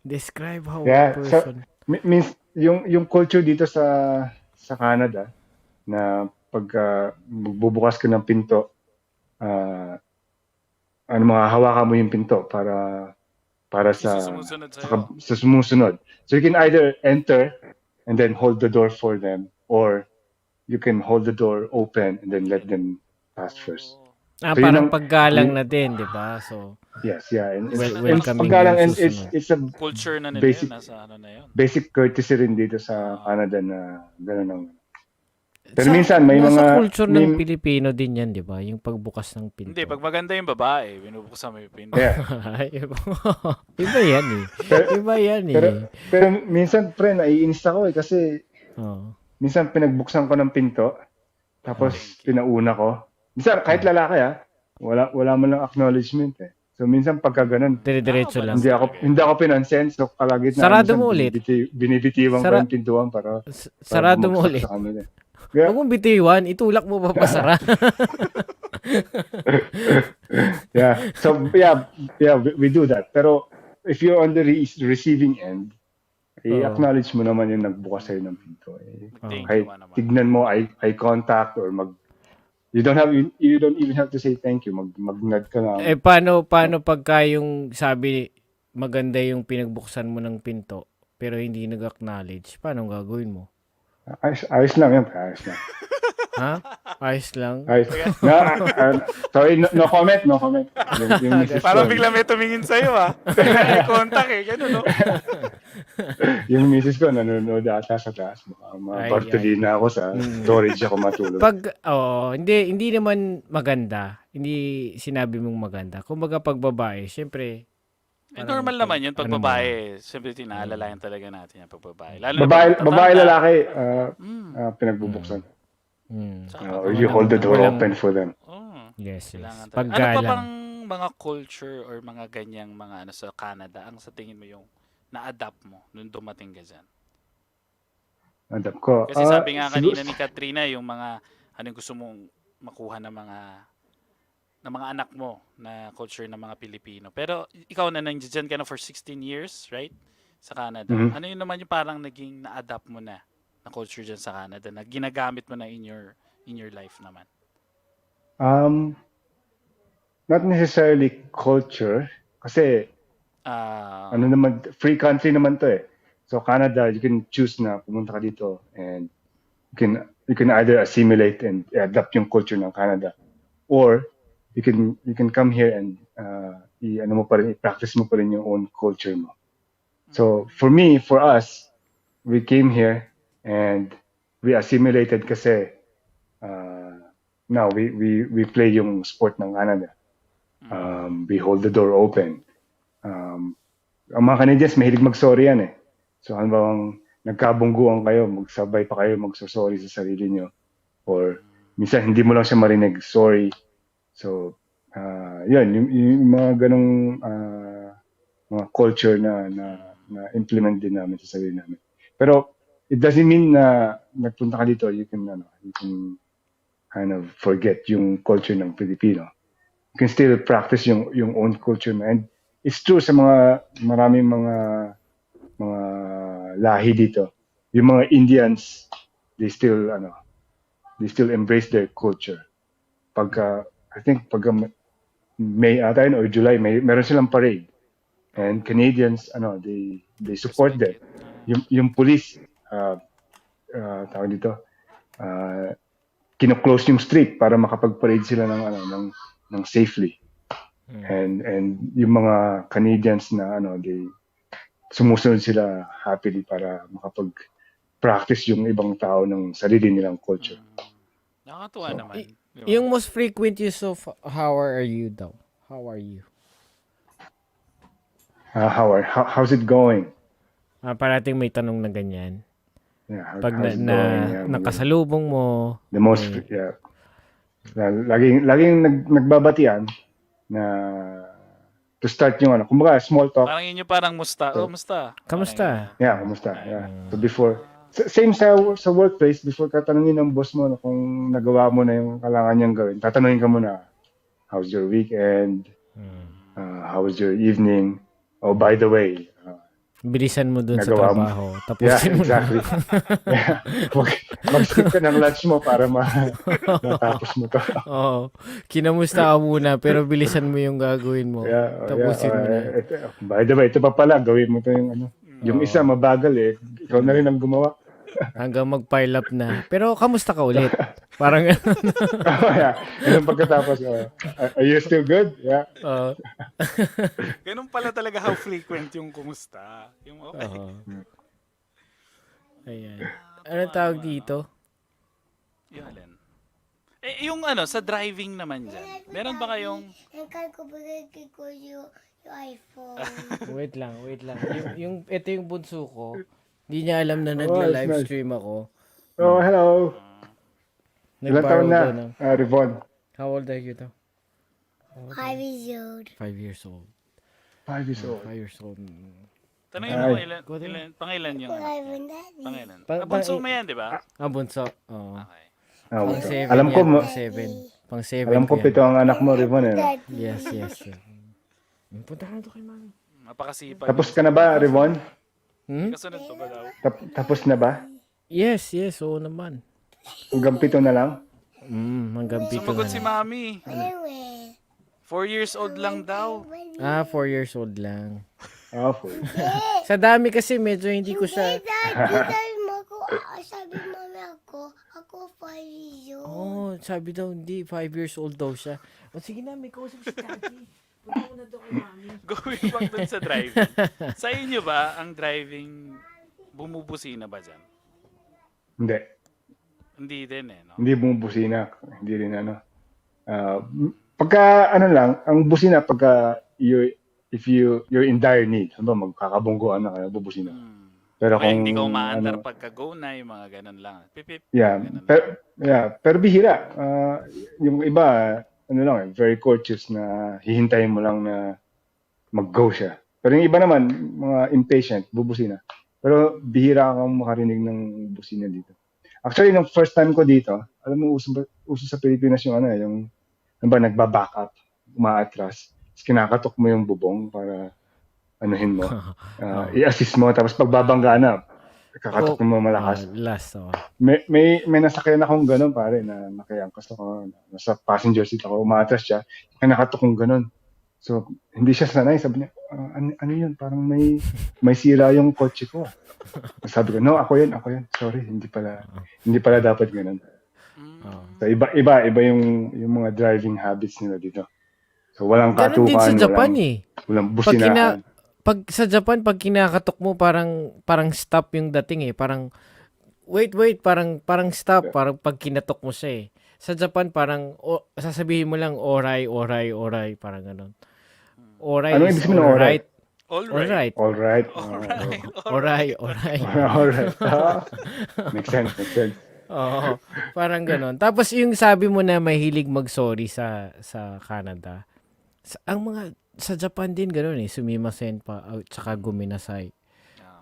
Speaker 2: Describe how a
Speaker 3: Yeah,
Speaker 2: person.
Speaker 3: means yung culture dito sa Canada na pag magbubukas ka ng pinto, hawakan mo yung pinto para sa
Speaker 1: Sumusunod sa'yo.
Speaker 3: sa sumusunod. So you can either enter and then hold the door for them, or you can hold the door open and then let them pass first. So yun
Speaker 2: Parang
Speaker 3: ang-
Speaker 2: paggalang na din, di ba? So,
Speaker 3: Yes, yeah. And
Speaker 2: welcoming
Speaker 3: paggalang,
Speaker 2: yung
Speaker 3: and
Speaker 2: susunod.
Speaker 3: it's a
Speaker 1: Culture na nila
Speaker 3: basic
Speaker 1: yun. Nasa ano na yun.
Speaker 3: basic courtesy rin dito sa Canada na gano'n ang. Pero
Speaker 2: Sa-
Speaker 3: minsan may
Speaker 2: nasa
Speaker 3: mga
Speaker 2: culture ng Pilipino din yan, di ba? Yung pagbukas ng pinto.
Speaker 1: Hindi, pag maganda yung babae, binubuksan mo yung pinto.
Speaker 3: yeah.
Speaker 2: Iba yan eh. Iba yan eh.
Speaker 3: Pero minsan pre, naiinis ako kasi
Speaker 2: Oo.
Speaker 3: minsan pinagbuksan ko ng pinto tapos pinauna ko. Minsan kahit lalaki wala man lang acknowledgement eh. So minsan pagka ganun,
Speaker 2: Dire-diretso lang.
Speaker 3: hindi ako pinansin, so kalagitnaan
Speaker 2: Sarado
Speaker 3: minsan
Speaker 2: mo ulit.
Speaker 3: binibitiwan ko yung pintuan para
Speaker 2: Sarado mo
Speaker 3: bumagsak
Speaker 2: ulit.
Speaker 3: sa kanila.
Speaker 2: Huwag mong bitiwan, itulak mo papasara.
Speaker 3: Yeah. So we do that. Pero if you're on the receiving end, i-acknowledge mo naman yung nagbukas sa'yo ng pinto.
Speaker 1: Thank
Speaker 3: Kahit
Speaker 1: you ka naman.
Speaker 3: tignan mo eye contact or you don't even have to say thank you. Mag-nod ka lang.
Speaker 2: Paano pagka yung sabi maganda yung pinagbuksan mo ng pinto pero hindi nag-acknowledge? Paano gagawin mo?
Speaker 3: Ayos lang yan. Ayos lang.
Speaker 2: Ha? Ayos lang?
Speaker 3: Ayos. No, sorry, no comment. Yung misis
Speaker 1: Parang
Speaker 3: ko,
Speaker 1: bigla may tumingin sa'yo Eye contact ganun no?
Speaker 3: yung misis ko nanonood ata sa taas. Bartolina ako sa storage ako matulog.
Speaker 2: Hindi naman maganda. Hindi sinabi mong maganda. Kumbaga pag babae, syempre
Speaker 1: normal naman yun pag babae. Siyempre tinaalalayan talaga natin yan pag babae. Lalo na
Speaker 3: Babae lalaki pinagbubuksan. Or you hold the door open for them.
Speaker 2: Yes.
Speaker 1: Ano pa
Speaker 2: Paggalang.
Speaker 1: bang mga culture or mga ganyang mga sa Canada ang sa tingin mo yung na-adapt mo nung dumating ka dyan?
Speaker 3: Adapt ko.
Speaker 1: Kasi sabi nga kanina ni Katrina yung mga yung gusto mong makuha ng mga anak mo na culture ng mga Pilipino. Pero ikaw na nandiyan ka na for 16 years, right? Sa Canada.
Speaker 3: Mm-hmm.
Speaker 1: Ano yun naman yung parang naging na-adapt mo na culture dyan sa Canada na ginagamit mo na in your life naman?
Speaker 3: Not necessarily culture kasi free country naman to eh. So Canada, you can choose na pumunta ka dito and you can either assimilate and adapt yung culture ng Canada, or you can come here and i-practice mo pa rin yung own culture mo. So for us, we came here and we assimilated kasi now we play yung sport ng Canada. We hold the door open. Ang mga Canadians mahilig mag-sorry yan eh. So ano bang nagkabungguan kayo, magsabay pa kayo magsosorry sa sarili nyo, or minsan hindi mo lang siya marinig, sorry. So yun yung mga ganong mga culture na implement din namin sa sarili namin. Pero it doesn't mean na nagpunta ka dito, you can kind of forget yung culture ng Pilipino. You can still practice yung own culture mo. And it's true sa maraming mga lahi dito. Yung mga Indians, they still embrace their culture. I think pagka May ata yun or July, meron silang parade. And Canadians, they support them. Yung police, tawag dito, kino-close yung street para makapag-parade sila ng safely. And yung mga Canadians na they sumusunod sila happily para makapag-practice yung ibang tao ng sarili nilang culture.
Speaker 1: Nakakatuwa naman. Diba?
Speaker 2: Yung most frequent use of how are you daw? How are you?
Speaker 3: How's it going?
Speaker 2: Parating may tanong na ganyan.
Speaker 3: Yeah,
Speaker 2: Pag
Speaker 3: how's it going? Yeah,
Speaker 2: nakasalubong mo,
Speaker 3: the most, yeah. Laging nagbabatian na to start yung kumbaga small talk.
Speaker 1: Parang inyo parang musta. Musta?
Speaker 2: kamusta?
Speaker 3: Yeah, kumusta? Yeah. So before, same sa workplace, before ka tanungin ng boss mo kung nagawa mo na yung kailangan niyang gawin, tatanungin ka muna, how's your weekend? How was your evening? Oh, by the way,
Speaker 2: Bilisan mo dun sa
Speaker 3: nagawa mo.
Speaker 2: trabaho.
Speaker 3: Yeah,
Speaker 2: Tapusin mo
Speaker 3: exactly. Yeah. Mag-skip ka ng lunch mo para matapos mo to.
Speaker 2: Oo. Kinamusta ka muna pero bilisan mo yung gagawin mo.
Speaker 3: Yeah,
Speaker 2: Tapusin mo na.
Speaker 3: By the way, ito pa pala, gawin mo to yung isa mabagal ikaw na rin ang gumawa.
Speaker 2: Hanggang mag-pile up na. Pero kamusta ka ulit? Parang
Speaker 3: Yeah. Yung pagkatapos, are you still good? Yeah.
Speaker 1: Ganun pala talaga how frequent yung kumusta. Yung okay.
Speaker 2: Ayan. Anong tawag dito?
Speaker 1: Yung alin? Yung sa driving naman dyan. Meron ba kayong...
Speaker 4: ko yung iPhone.
Speaker 2: Wait lang. Ito yung bunso ko. Hindi niya alam na nagla-live
Speaker 3: nice.
Speaker 2: stream ako.
Speaker 3: Oh, hello. Ilan taon na? Rivon.
Speaker 2: How old are you daw?
Speaker 4: 5 years old.
Speaker 2: 5 years old.
Speaker 3: 5 years old.
Speaker 2: 5 years old.
Speaker 1: Tanongin mo pangilan yung pangilan. Bunso mo yan, di ba?
Speaker 2: Bunso. Oo.
Speaker 1: Okay.
Speaker 2: Pang 7
Speaker 3: Alam ko,
Speaker 2: Pang 7. Pang 7
Speaker 3: alam ko, 7 ang anak mo, Rivon.
Speaker 2: Yes. Punta ka na doon kay mami.
Speaker 1: Mapakasipag.
Speaker 3: Tapos ka na ba, Rivon?
Speaker 1: Kasunod pa ba daw?
Speaker 3: Tapos na ba?
Speaker 2: Yes, oo naman.
Speaker 3: Hanggang 7 na lang?
Speaker 2: Hanggang 7
Speaker 1: Sumagot
Speaker 2: na
Speaker 1: si
Speaker 2: lang.
Speaker 1: Mami. 4 years old lang daw.
Speaker 2: 4 years old lang.
Speaker 3: Full.
Speaker 2: Sa dami kasi medyo hindi ko siya...
Speaker 4: Sabi mami ako 5 years old.
Speaker 2: Oh, sabi daw hindi, 5 years old daw siya. O sige na, may kausap si daddy. Punta ko na daw kay mami.
Speaker 1: Going back dun sa driving. Sa inyo ba, ang driving, bumubusina ba dyan?
Speaker 3: Hindi.
Speaker 1: Hindi din no?
Speaker 3: Hindi bumubusina. Hindi rin pagka ang busina pagka if you're in dire need, magkakabungguan na kayo, bubusina. Pero
Speaker 1: Kaya
Speaker 3: kung
Speaker 1: hindi ka umaandar pagka-go na, yung mga ganun lang. Pipip.
Speaker 3: Yeah, pero bihira. Yung iba, very courteous na hihintayin mo lang na mag-go siya. Pero yung iba naman, mga impatient, bubusina. Pero bihira kang makarinig ng busina dito. Actually, nung first time ko dito, alam mo, uso sa Pilipinas yung nagba-back up, umaatras. Tapos kinakatok mo yung bubong para anuhin mo, i-assist mo, tapos pagbabangga na, kakatok mo malakas.
Speaker 2: Last,
Speaker 3: May nasakyan akong ganun, pare, na nakayangkas ako, nasa passenger seat ako, umatras siya, kinakatok kong ganun. So, hindi siya sanay, sabi niya, ano yun, parang may sira yung kotse ko. Sabi ko, no, ako yun, sorry, hindi pala dapat ganun. So, iba yung mga driving habits nila dito. So, walang
Speaker 2: ganun
Speaker 3: katukan,
Speaker 2: din sa Japan
Speaker 3: walang businahan.
Speaker 2: Pag sa Japan, pag kinakatok mo, parang stop yung dating parang wait, parang stop, parang pag kinatok mo siya Sa Japan, parang sasabihin mo lang oray, parang ganun. Oray
Speaker 3: Ano
Speaker 2: is
Speaker 3: ibig sabihin ng oray?
Speaker 2: Alright.
Speaker 3: Alright. Makes sense.
Speaker 2: Oo, parang ganun. Tapos yung sabi mo na mahilig mag-sorry sa Canada. Ang mga sa Japan din gano'n sumimasen pa at saka guminasay.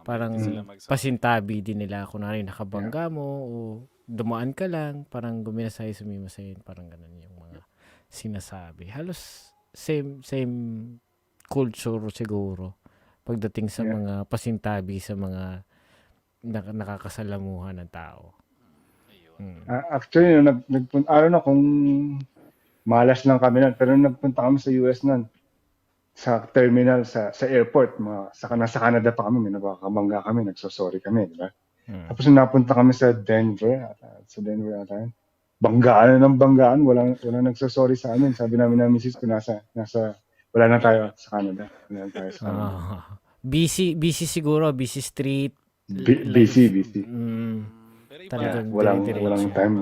Speaker 2: Parang
Speaker 1: Hindi sila magsorry.
Speaker 2: pasintabi din nila. Kunwari nakabangga mo o dumaan ka lang, parang guminasay, sumimasay, parang ganun yung mga sinasabi. Halos same culture siguro pagdating sa
Speaker 3: Yeah.
Speaker 2: mga pasintabi sa mga nakakasalamuhan ng tao.
Speaker 1: Ayun.
Speaker 3: Actually, nung nagpunta, I don't know kung malas lang kami nun, pero nung nagpunta kami sa US nun, sa terminal, sa airport, nasa Canada pa kami, may nagkakabangga kami, nagsosorry kami, di ba? Tapos nung napunta kami sa Denver ata, yun, banggaan na ng banggaan, walang nagsosorry sa amin. Sabi namin na misis ko, wala na tayo sa Canada. Wala na tayo sa Canada.
Speaker 2: Busy siguro, busy street.
Speaker 3: Busy.
Speaker 1: Pero iba,
Speaker 2: Talagang
Speaker 3: Walang
Speaker 2: dire-diretso.
Speaker 3: time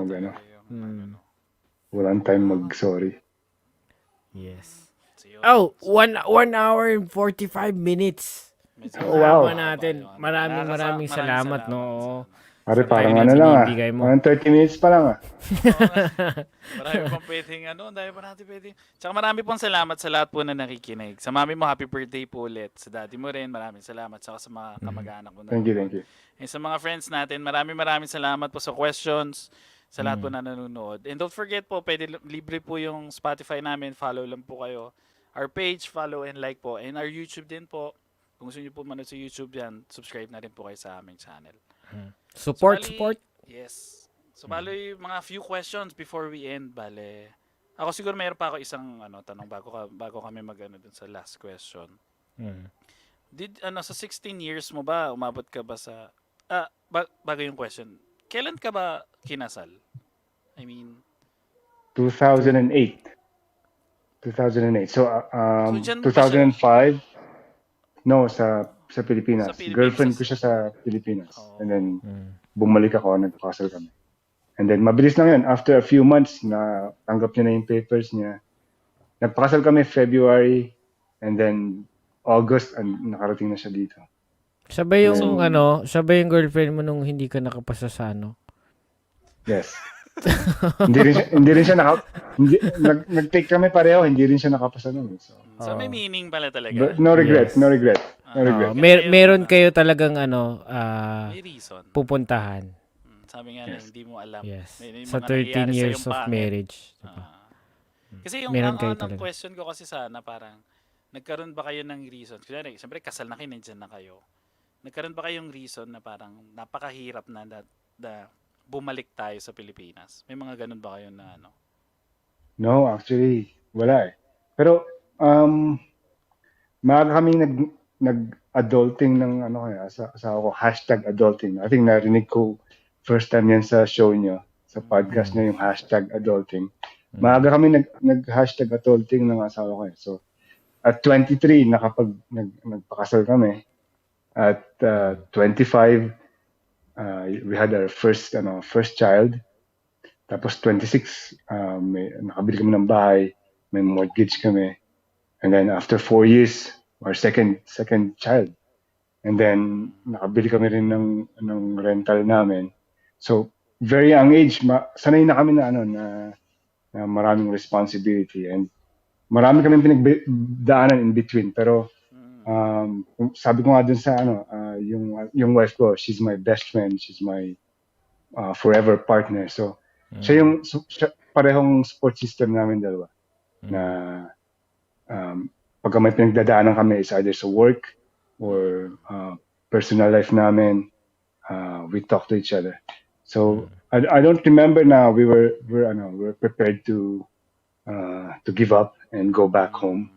Speaker 3: walang time mag-sorry.
Speaker 2: Yes.
Speaker 1: So, yun.
Speaker 2: Oh, 1 hour and 45 minutes.
Speaker 1: Medyo
Speaker 3: Oh, wow.
Speaker 2: Haba natin. Maraming salamat, no.
Speaker 3: Pare,
Speaker 2: Sa
Speaker 3: parang
Speaker 2: time na
Speaker 3: ano lang
Speaker 2: binibigay mo.
Speaker 3: Parang 30 minutes pa lang
Speaker 1: Marami pang pwedeng dahil pa natin pwedeng. Tsaka marami pong salamat sa lahat po na nakikinig. Sa mami mo, happy birthday po ulit. Sa daddy mo rin, maraming salamat. Tsaka sa mga kamag-anak mo na.
Speaker 3: Thank you.
Speaker 1: And sa mga friends natin, maraming salamat po sa questions. Sa lahat po na nanonood. And don't forget po, libre po yung Spotify namin. Follow lang po kayo. Our page, follow and like po. And our YouTube din po. Kung gusto niyo po manood sa YouTube yan, subscribe na rin po kayo sa aming channel.
Speaker 2: Support.
Speaker 1: Yes. So, bali, mga few questions before we end. Bale, ako siguro mayroon pa ako isang tanong bago kami dun sa last question. Sa 16 years mo ba, umabot ka ba sa, bago yung question, kailan ka ba kinasal? I mean,
Speaker 3: 2008. So,
Speaker 1: dyan mo pa siya-
Speaker 3: 2005, no, sa Pilipinas.
Speaker 1: Sa Pilipinas.
Speaker 3: Girlfriend ko siya sa Pilipinas.
Speaker 1: Oh.
Speaker 3: And then, bumalik ako, nagpakasal kami. And then, mabilis lang yun. After a few months, na tanggap niya na yung papers niya. Nagpakasal kami February, and then August, nakarating na siya dito.
Speaker 2: Siya ba yung girlfriend mo nung hindi ka nakapasa sa
Speaker 3: Yes. hindi rin siya nag-take kami pareho, hindi rin siya nakapasa nun.
Speaker 1: So, may meaning pala talaga.
Speaker 3: But no regret.
Speaker 2: Meron kayo talagang
Speaker 1: May reason.
Speaker 2: pupuntahan.
Speaker 1: Sabi nga na hindi mo alam.
Speaker 2: Yes.
Speaker 1: May
Speaker 2: Sa
Speaker 1: mga
Speaker 2: 13
Speaker 1: nangyayari sa
Speaker 2: years
Speaker 1: iyong
Speaker 2: of
Speaker 1: pangit.
Speaker 2: marriage. Diba?
Speaker 1: Kasi yung
Speaker 2: Meron kayo
Speaker 1: ang
Speaker 2: talaga.
Speaker 1: question ko kasi sana parang nagkaroon ba kayo ng reason? Kasi siyempre kasal na kayo, nandiyan na kayo. Nagkaroon ba kayong reason na parang napakahirap na bumalik tayo sa Pilipinas? May mga ganun ba kayo na
Speaker 3: No, actually, wala eh. Pero, maaga kaming nag-adulting ng asawa ko, #adulting. I think narinig ko first time yan sa show nyo, sa podcast nyo, yung #adulting. Maaga kami nag-adulting ng asawa ko eh. So, at 23, nagpakasal kami. At 25, we had our first child. Tapos 26, nakabili kami ng bahay, may mortgage kami. And then after 4 years, our second child. And then nakabili kami rin ng rental namin. So very young age, sanay na kami na maraming responsibility, and marami kaming pinagdaanan in between. Pero sabi ko nga dun sa yung wife ko, she's my best friend, she's my forever partner. So siya parehong support system namin dalawa. Na pagka may pinagdadaanan kami is either sa work or personal life namin, we talk to each other. So I don't remember now we're prepared to give up and go back home.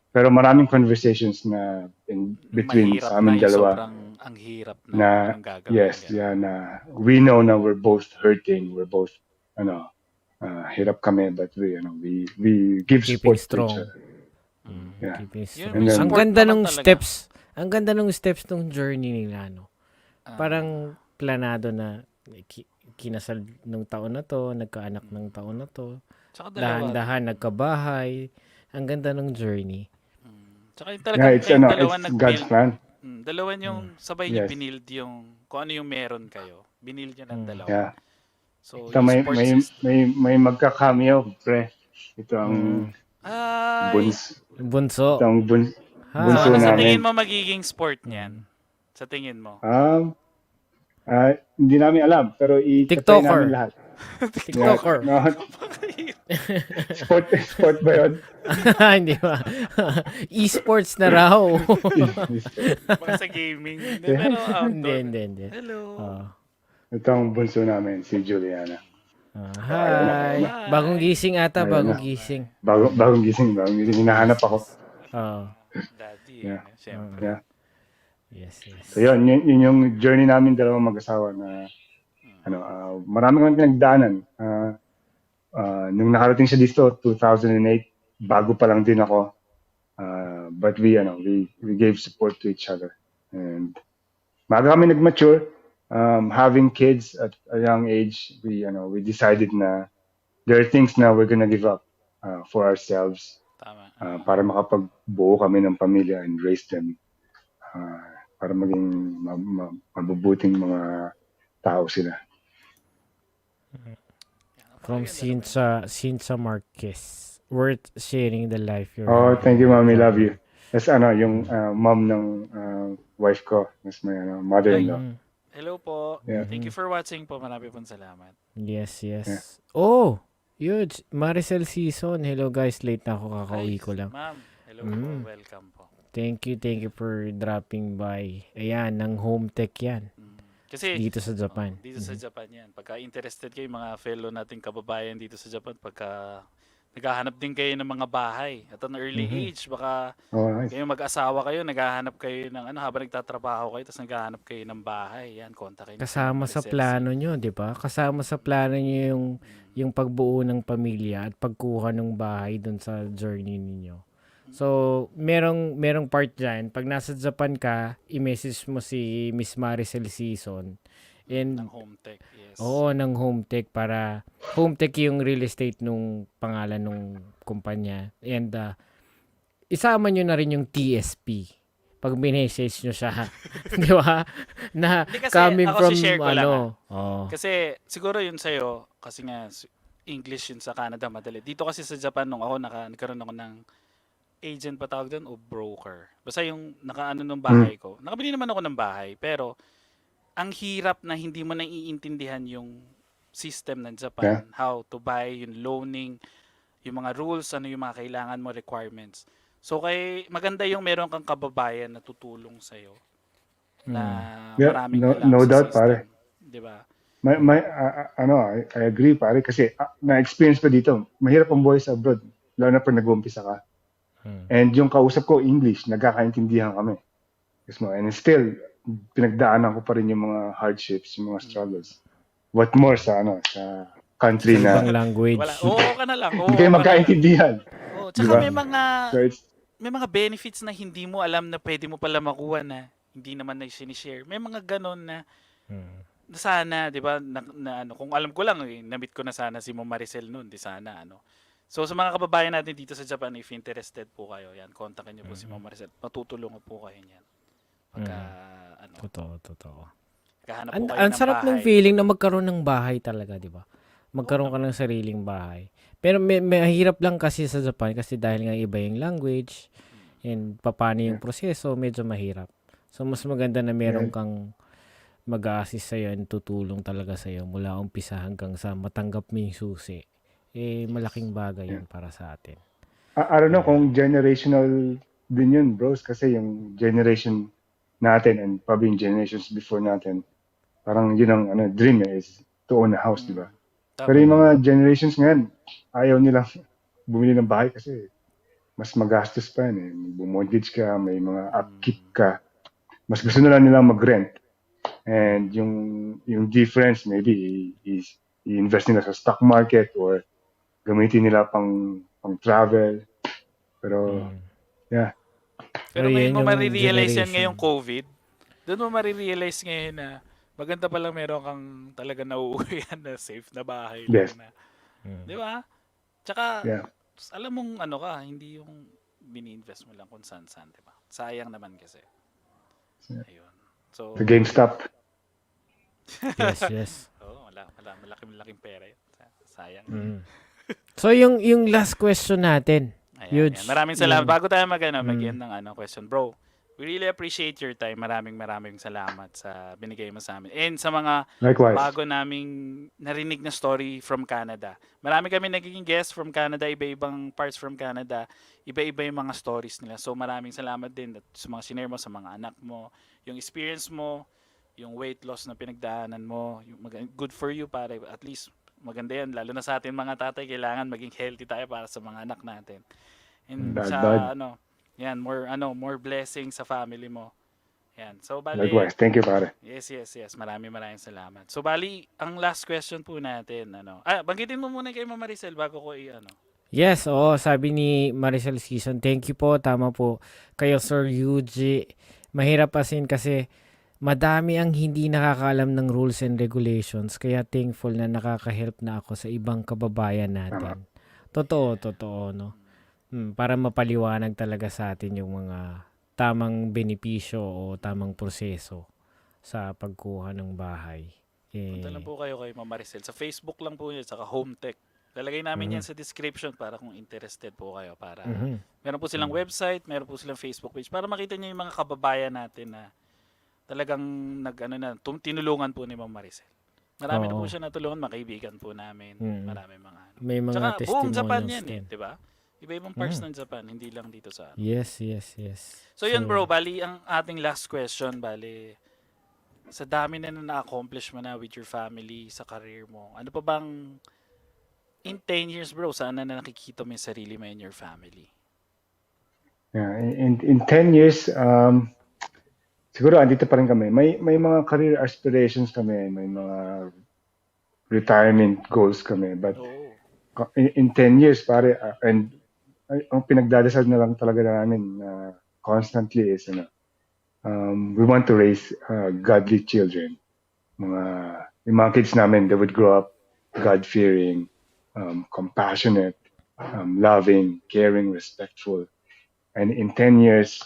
Speaker 3: Pero maraming conversations na in between
Speaker 1: mahirap
Speaker 3: sa amin
Speaker 1: na,
Speaker 3: dalawa.
Speaker 1: sobrang ang hirap na anong gagawin.
Speaker 3: Yes, yeah, na we know na we're both hurting, we're both hirap kami, but we give
Speaker 2: Keeping
Speaker 3: support
Speaker 2: strong.
Speaker 3: to each other. Yeah.
Speaker 2: Keeping strong.
Speaker 3: And then-
Speaker 2: Ang
Speaker 1: Support
Speaker 2: ganda
Speaker 1: naman
Speaker 2: ng
Speaker 1: talaga.
Speaker 2: steps. Ang ganda ng steps ng journey nila, Parang planado na kinasal nung taon na to, nagkaanak ng taon na to,
Speaker 1: Tsaka dalawa.
Speaker 2: dahan-dahan nagkabahay. Ang ganda ng journey.
Speaker 1: Tsaka yung
Speaker 3: Yeah,
Speaker 1: talagang
Speaker 3: it's
Speaker 1: kayong dalawa
Speaker 3: it's God's plan.
Speaker 1: Dalawa yung sabay niyo
Speaker 3: Yes.
Speaker 1: binild yung kung ano yung meron kayo. Binild niyo ng dalawa.
Speaker 3: Yeah.
Speaker 1: So,
Speaker 3: Ito,
Speaker 1: yung
Speaker 3: may
Speaker 1: support
Speaker 3: may
Speaker 1: system.
Speaker 3: may magka-cameo, pre. Ito ang
Speaker 1: Ay!
Speaker 2: Bunso.
Speaker 3: ito ang bunso
Speaker 2: Ah,
Speaker 1: Sa
Speaker 3: namin.
Speaker 1: tingin mo magiging sport niyan? Sa tingin mo?
Speaker 3: Hindi namin alam, pero i-try
Speaker 2: TikToker.
Speaker 3: namin lahat.
Speaker 2: TikToker.
Speaker 3: No, sport ba yun?
Speaker 2: Hindi ba? E-sports na raw.
Speaker 1: Baka sa gaming. Hindi, pero outdoor.
Speaker 2: Hindi.
Speaker 1: Hello.
Speaker 3: Ito ang bunso namin, si Juliana.
Speaker 2: Hi.
Speaker 1: Hi.
Speaker 2: Bagong gising ata,
Speaker 3: Ayun
Speaker 2: bagong
Speaker 3: na.
Speaker 2: gising.
Speaker 3: Bagong gising. Hinahanap ako.
Speaker 1: Daddy,
Speaker 3: Yeah.
Speaker 1: syempre.
Speaker 3: Yeah.
Speaker 2: Yes.
Speaker 3: So yun yung journey namin dalawang mag-asawa na marami kami pinagdaanan. Nung nakarating siya dito 2008, bago pa lang din ako. But we gave support to each other. And bago kami nag-mature, having kids at a young age, we decided na there are things na we're gonna give up for ourselves
Speaker 1: Tama.
Speaker 3: para makapagbuo kami ng pamilya and raise them para maging mabubuting mga tao sila.
Speaker 2: From Sinsa Marquez. Worth sharing the life you're
Speaker 3: Thank you, Mommy. Love you. That's yung mom ng wife ko. That's my mother-in-law.
Speaker 1: Hello po.
Speaker 3: Yeah.
Speaker 1: Thank you for watching po. Marami pong salamat.
Speaker 2: Yes.
Speaker 3: Yeah.
Speaker 2: Oh, huge. Maricel Season. Hello guys, late na ako, kakauwi ko lang.
Speaker 1: Ma'am, hello po. Welcome po.
Speaker 2: Thank you for dropping by. Ayan, ng home tech yan.
Speaker 1: Kasi
Speaker 2: Dito sa Japan.
Speaker 1: dito sa Japan yan. Pagka interested kayo, mga fellow nating kababayan dito sa Japan, pagka naghahanap din kayo ng mga bahay at an early age, baka
Speaker 3: Nice.
Speaker 1: kayo mag-asawa kayo, naghahanap kayo ng habang nagtatrabaho kayo, tapos naghahanap kayo ng bahay. Yan, kontakin niyo
Speaker 2: Kasama
Speaker 1: si
Speaker 2: sa
Speaker 1: Maricel.
Speaker 2: plano nyo, di ba? Kasama sa plano nyo yung pagbuo ng pamilya at pagkuha ng bahay dun sa journey ninyo. So, merong part dyan. Pag nasa Japan ka, i-message mo si Miss Maricel Season. And,
Speaker 1: Ng home tech, yes.
Speaker 2: oo, ng home tech para home tech yung real estate nung pangalan nung kumpanya. And, isama nyo na rin yung TSP. Pag message nyo siya. Di ba? Na
Speaker 1: Hindi kasi,
Speaker 2: coming
Speaker 1: ako
Speaker 2: from
Speaker 1: si-share ko lang,
Speaker 2: Kasi,
Speaker 1: Kasi siguro yun sa'yo, kasi nga English yun sa Canada madali. Dito kasi sa Japan nung ako nagkaroon ako ng agent pa tawag doon o broker. Basta yung nakaano ng bahay ko. Nakabili naman ako ng bahay pero ang hirap na hindi mo naiintindihan yung system ng Japan, how to buy, yung loaning, yung mga rules, ano yung mga kailangan mo, requirements. So maganda yung meron kang kababayan na tutulong sa'yo na maraming alam
Speaker 3: no
Speaker 1: sa
Speaker 3: doubt,
Speaker 1: system.
Speaker 3: pare.
Speaker 1: Di ba?
Speaker 3: I agree, pare, kasi na-experience ko dito. Mahirap ang buhay sa abroad, lalo na pag nag-uumpisa ka. And yung kausap ko, English, nagkakaintindihan kami. And still, pinagdaanan ko pa rin yung mga hardships, yung mga struggles. What more sa country na
Speaker 2: ibang language.
Speaker 1: Oo ka na lang.
Speaker 3: hindi kayo magkaintindihan.
Speaker 1: Tsaka
Speaker 3: Diba?
Speaker 1: may mga benefits na hindi mo alam na pwede mo pala makuha na hindi naman na sinishare. May mga ganon na sana, di ba, kung alam ko lang, na-meet ko na sana si Ma'am Maricel noon, di sana, So, sa mga kababayan natin dito sa Japan, if interested po kayo, yan, kontakin niyo po si Ma'am Maricel. Matutulungan po kayo niyan. Pagka,
Speaker 2: Totoo.
Speaker 1: kahanap po kayo
Speaker 2: Ang
Speaker 1: ng
Speaker 2: sarap ng
Speaker 1: bahay.
Speaker 2: feeling na magkaroon ng bahay talaga, di ba? Magkaroon ka ng sariling bahay. Pero may mahirap lang kasi sa Japan kasi dahil nga iba yung language and paano yung proseso, medyo mahirap. So, mas maganda na meron kang mag-a-assist sa'yo and tutulong talaga sa'yo mula umpisa hanggang sa matanggap mo yung susi. Malaking bagay yun para sa atin.
Speaker 3: I don't know kung generational din yun, bros, kasi yung generation natin and probably yung generations before natin, parang yun ang dream is to own a house, di ba? Pero yung mga generations ngayon, ayaw nilang bumili ng bahay kasi mas magastos pa yan. Bumortgage ka, may mga upkeep ka. Mas gusto na lang nilang mag-rent. And yung difference maybe is i-invest nila sa stock market or gamitin nila pang travel. Pero, yeah.
Speaker 1: Pero ngayon mo marirealize yan
Speaker 2: generation.
Speaker 1: ngayong COVID. Doon mo marirealize ngayon na maganda palang meron kang talaga nauuwihan na safe na bahay.
Speaker 3: Yes.
Speaker 1: Na, di ba? Tsaka,
Speaker 3: Yeah.
Speaker 1: alam mong hindi yung bini-invest mo lang kung saan-saan, di ba? Sayang naman kasi. Ayun. So,
Speaker 3: The GameStop.
Speaker 2: Yes.
Speaker 1: malaking pera yun. Sayang.
Speaker 2: So, yung last question natin.
Speaker 1: Ayan.
Speaker 2: Huge.
Speaker 1: Maraming salamat. Bago tayo mag-end ng question, bro. We really appreciate your time. Maraming salamat sa binigay mo sa amin. And sa mga
Speaker 3: Likewise.
Speaker 1: bago naming narinig na story from Canada. Marami kami nagiging guests from Canada, iba-ibang parts from Canada. Iba-iba yung mga stories nila. So maraming salamat din sa mga sinare mo, sa mga anak mo, yung experience mo, yung weight loss na pinagdaanan mo. Good for you, pare. At least maganda yan. Lalo na sa atin mga tatay, kailangan maging healthy tayo para sa mga anak natin. And sa
Speaker 3: Bad.
Speaker 1: yan, more blessings sa family mo. Yan. So bali,
Speaker 3: Likewise. Thank you, pare.
Speaker 1: yes. Maraming salamat. So bali, ang last question po natin, banggitin mo muna kay Mama Maricel bago ko
Speaker 2: Yes, oo, sabi ni Maricel Season, thank you po, tama po. Kayo Sir Yuji, mahirap kasi madami ang hindi nakakaalam ng rules and regulations, kaya thankful na nakaka-help na ako sa ibang kababayan natin. Totoo, no? Para mapaliwanag talaga sa atin yung mga tamang benepisyo o tamang proseso sa pagkuha ng bahay.
Speaker 1: Punta lang po kayo kay Mama Maricel. Sa Facebook lang po niya, saka Home Tech. Lalagay namin yan sa description para kung interested po kayo. Para meron po silang website, meron po silang Facebook page para makita niyo yung mga kababayan natin na talagang tinulungan po ni Mama Maricel. Marami na po siya natulungan, mga kaibigan po namin. Marami mga
Speaker 2: May mga
Speaker 1: Tsaka buong Japan
Speaker 2: testimonials
Speaker 1: yan
Speaker 2: din.
Speaker 1: di ba? Iba-ibang parts ng Japan, hindi lang dito sa
Speaker 2: Yes.
Speaker 1: So yun bro, bali ang ating last question, bali sa dami na na-accomplish mo na with your family, sa career mo, ano pa bang in 10 years bro, sana na nakikita mo yung sarili mo and your family?
Speaker 3: Yeah, in 10 years, siguro andito pa rin kami. May mga career aspirations kami, may mga retirement goals kami. But in 10 years, pare, and ang pinagdadasal na lang talaga namin constantly is, we want to raise godly children. Yung mga kids namin, they would grow up God-fearing, compassionate, loving, caring, respectful. And in 10 years,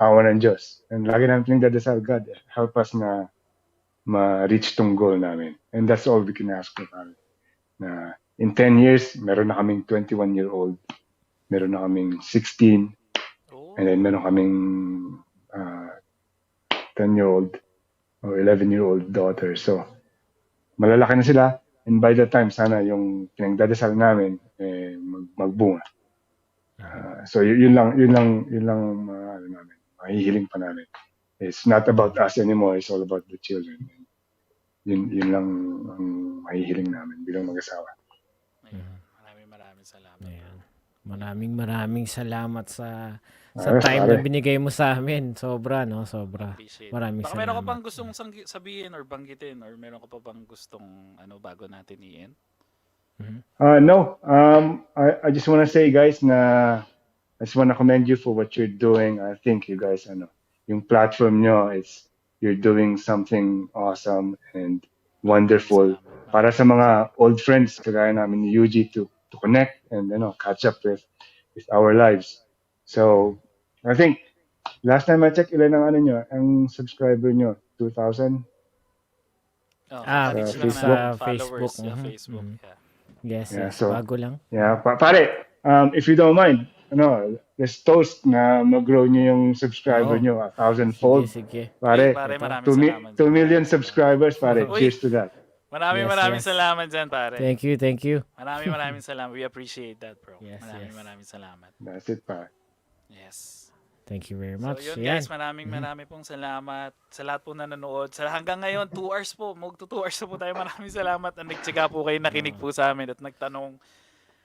Speaker 3: awa ng Diyos. And lagi namin pinagdadasal, God, help us na ma-reach tong goal namin. And that's all we can ask for, pare. Na in 10 years, meron na kaming 21-year-old, meron na kaming 16, and then meron kaming 10-year-old or 11-year-old daughter. So, malalaki na sila, and by that time, sana yung pinagdadasal namin magbunga. So yun lang namin, mahihiling pa namin. It's not about us anymore, it's all about the children. Yun lang ang mahihiling namin bilang mag-asawa.
Speaker 1: Maraming salamat.
Speaker 2: Ayan. Maraming salamat sa
Speaker 3: Ayos,
Speaker 2: time
Speaker 3: pare.
Speaker 2: na binigay mo sa amin. Sobra, no? Sobra.
Speaker 1: Appreciate.
Speaker 2: Maraming
Speaker 1: Baka meron ka
Speaker 2: salamat.
Speaker 1: pang gustong sabihin or banggitin, or meron ka pa bang gustong bago natin i-end?
Speaker 3: No. I just want to say, guys, I just want to commend you for what you're doing. I think you guys, yung platform nyo, you're doing something awesome and wonderful para sa mga old friends kagaya namin ni Yuji to connect and catch up with our lives. So I think last time I checked, ilan ang subscriber nyo? 2,000?
Speaker 1: Reach lang
Speaker 3: Facebook.
Speaker 1: na followers
Speaker 2: Facebook.
Speaker 1: sa Facebook.
Speaker 2: Yes,
Speaker 3: Yeah,
Speaker 2: yes.
Speaker 3: so-
Speaker 2: Bago lang.
Speaker 3: Yeah, pare, if you don't mind, let's toast na mag-grow nyo yung subscriber
Speaker 2: Oo.
Speaker 3: nyo 1,000-fold.
Speaker 2: Sige.
Speaker 3: Pare,
Speaker 1: Pare, maraming
Speaker 3: 2
Speaker 1: salamat.
Speaker 3: million subscribers, pare.
Speaker 1: Uy.
Speaker 3: Cheers to that.
Speaker 1: Maraming
Speaker 2: Yes.
Speaker 1: salamat dyan, pare.
Speaker 2: Thank you.
Speaker 1: Maraming salamat. We appreciate that, bro.
Speaker 2: Yes.
Speaker 1: Maraming salamat.
Speaker 3: That's it, pare.
Speaker 1: Yes.
Speaker 2: Thank you very
Speaker 1: So
Speaker 2: much.
Speaker 1: yun
Speaker 2: Ayan.
Speaker 1: guys, maraming pong salamat sa lahat po na nanonood. Hanggang ngayon, 2 hours po. Magto 2 hours na po tayo. Maraming salamat. Nagtsaga po kayo, nakinig po sa amin at nagtanong.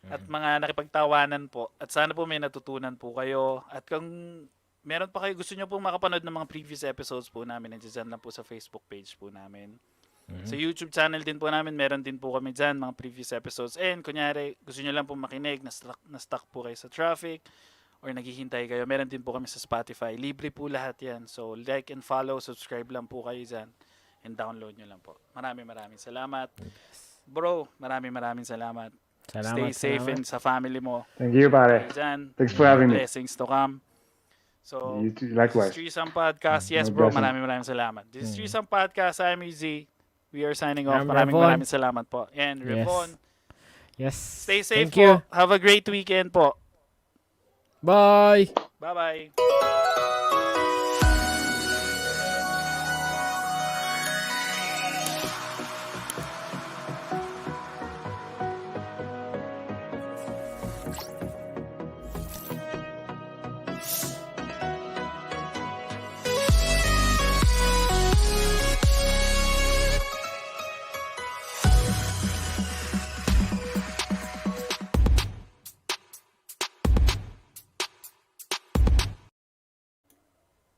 Speaker 1: At mga nakipagtawanan po. At sana po may natutunan po kayo. At kung meron pa kayo, gusto nyo po makapanood ng mga previous episodes po namin, nandiyan lang po sa Facebook page po namin. Sa YouTube channel din po namin, meron din po kami dyan, mga previous episodes. And kunyari, gusto nyo lang po makinig, na-stuck po kayo sa traffic, or naghihintay kayo, meron din po kami sa Spotify. Libre po lahat yan. So, like and follow, subscribe lang po kayo dyan, and download nyo lang po. Maraming salamat. Bro, maraming salamat. Stay safe and sa family mo.
Speaker 3: Thank you, pare.
Speaker 1: Dyan.
Speaker 3: Thanks for having me.
Speaker 1: Blessings to come. So,
Speaker 3: You too,
Speaker 1: this
Speaker 3: likewise.
Speaker 1: is Threesome Podcast. Yes,
Speaker 3: My
Speaker 1: bro.
Speaker 3: blessing.
Speaker 1: Maraming salamat. This is Threesome Podcast. I'm Easy. We are signing off.
Speaker 2: I'm
Speaker 1: Maraming
Speaker 2: Revon.
Speaker 1: salamat po. And
Speaker 2: Yes.
Speaker 1: Revon,
Speaker 2: Yes.
Speaker 1: stay safe
Speaker 2: Thank you.
Speaker 1: po. Have a great weekend po.
Speaker 2: Bye.
Speaker 1: Bye-bye.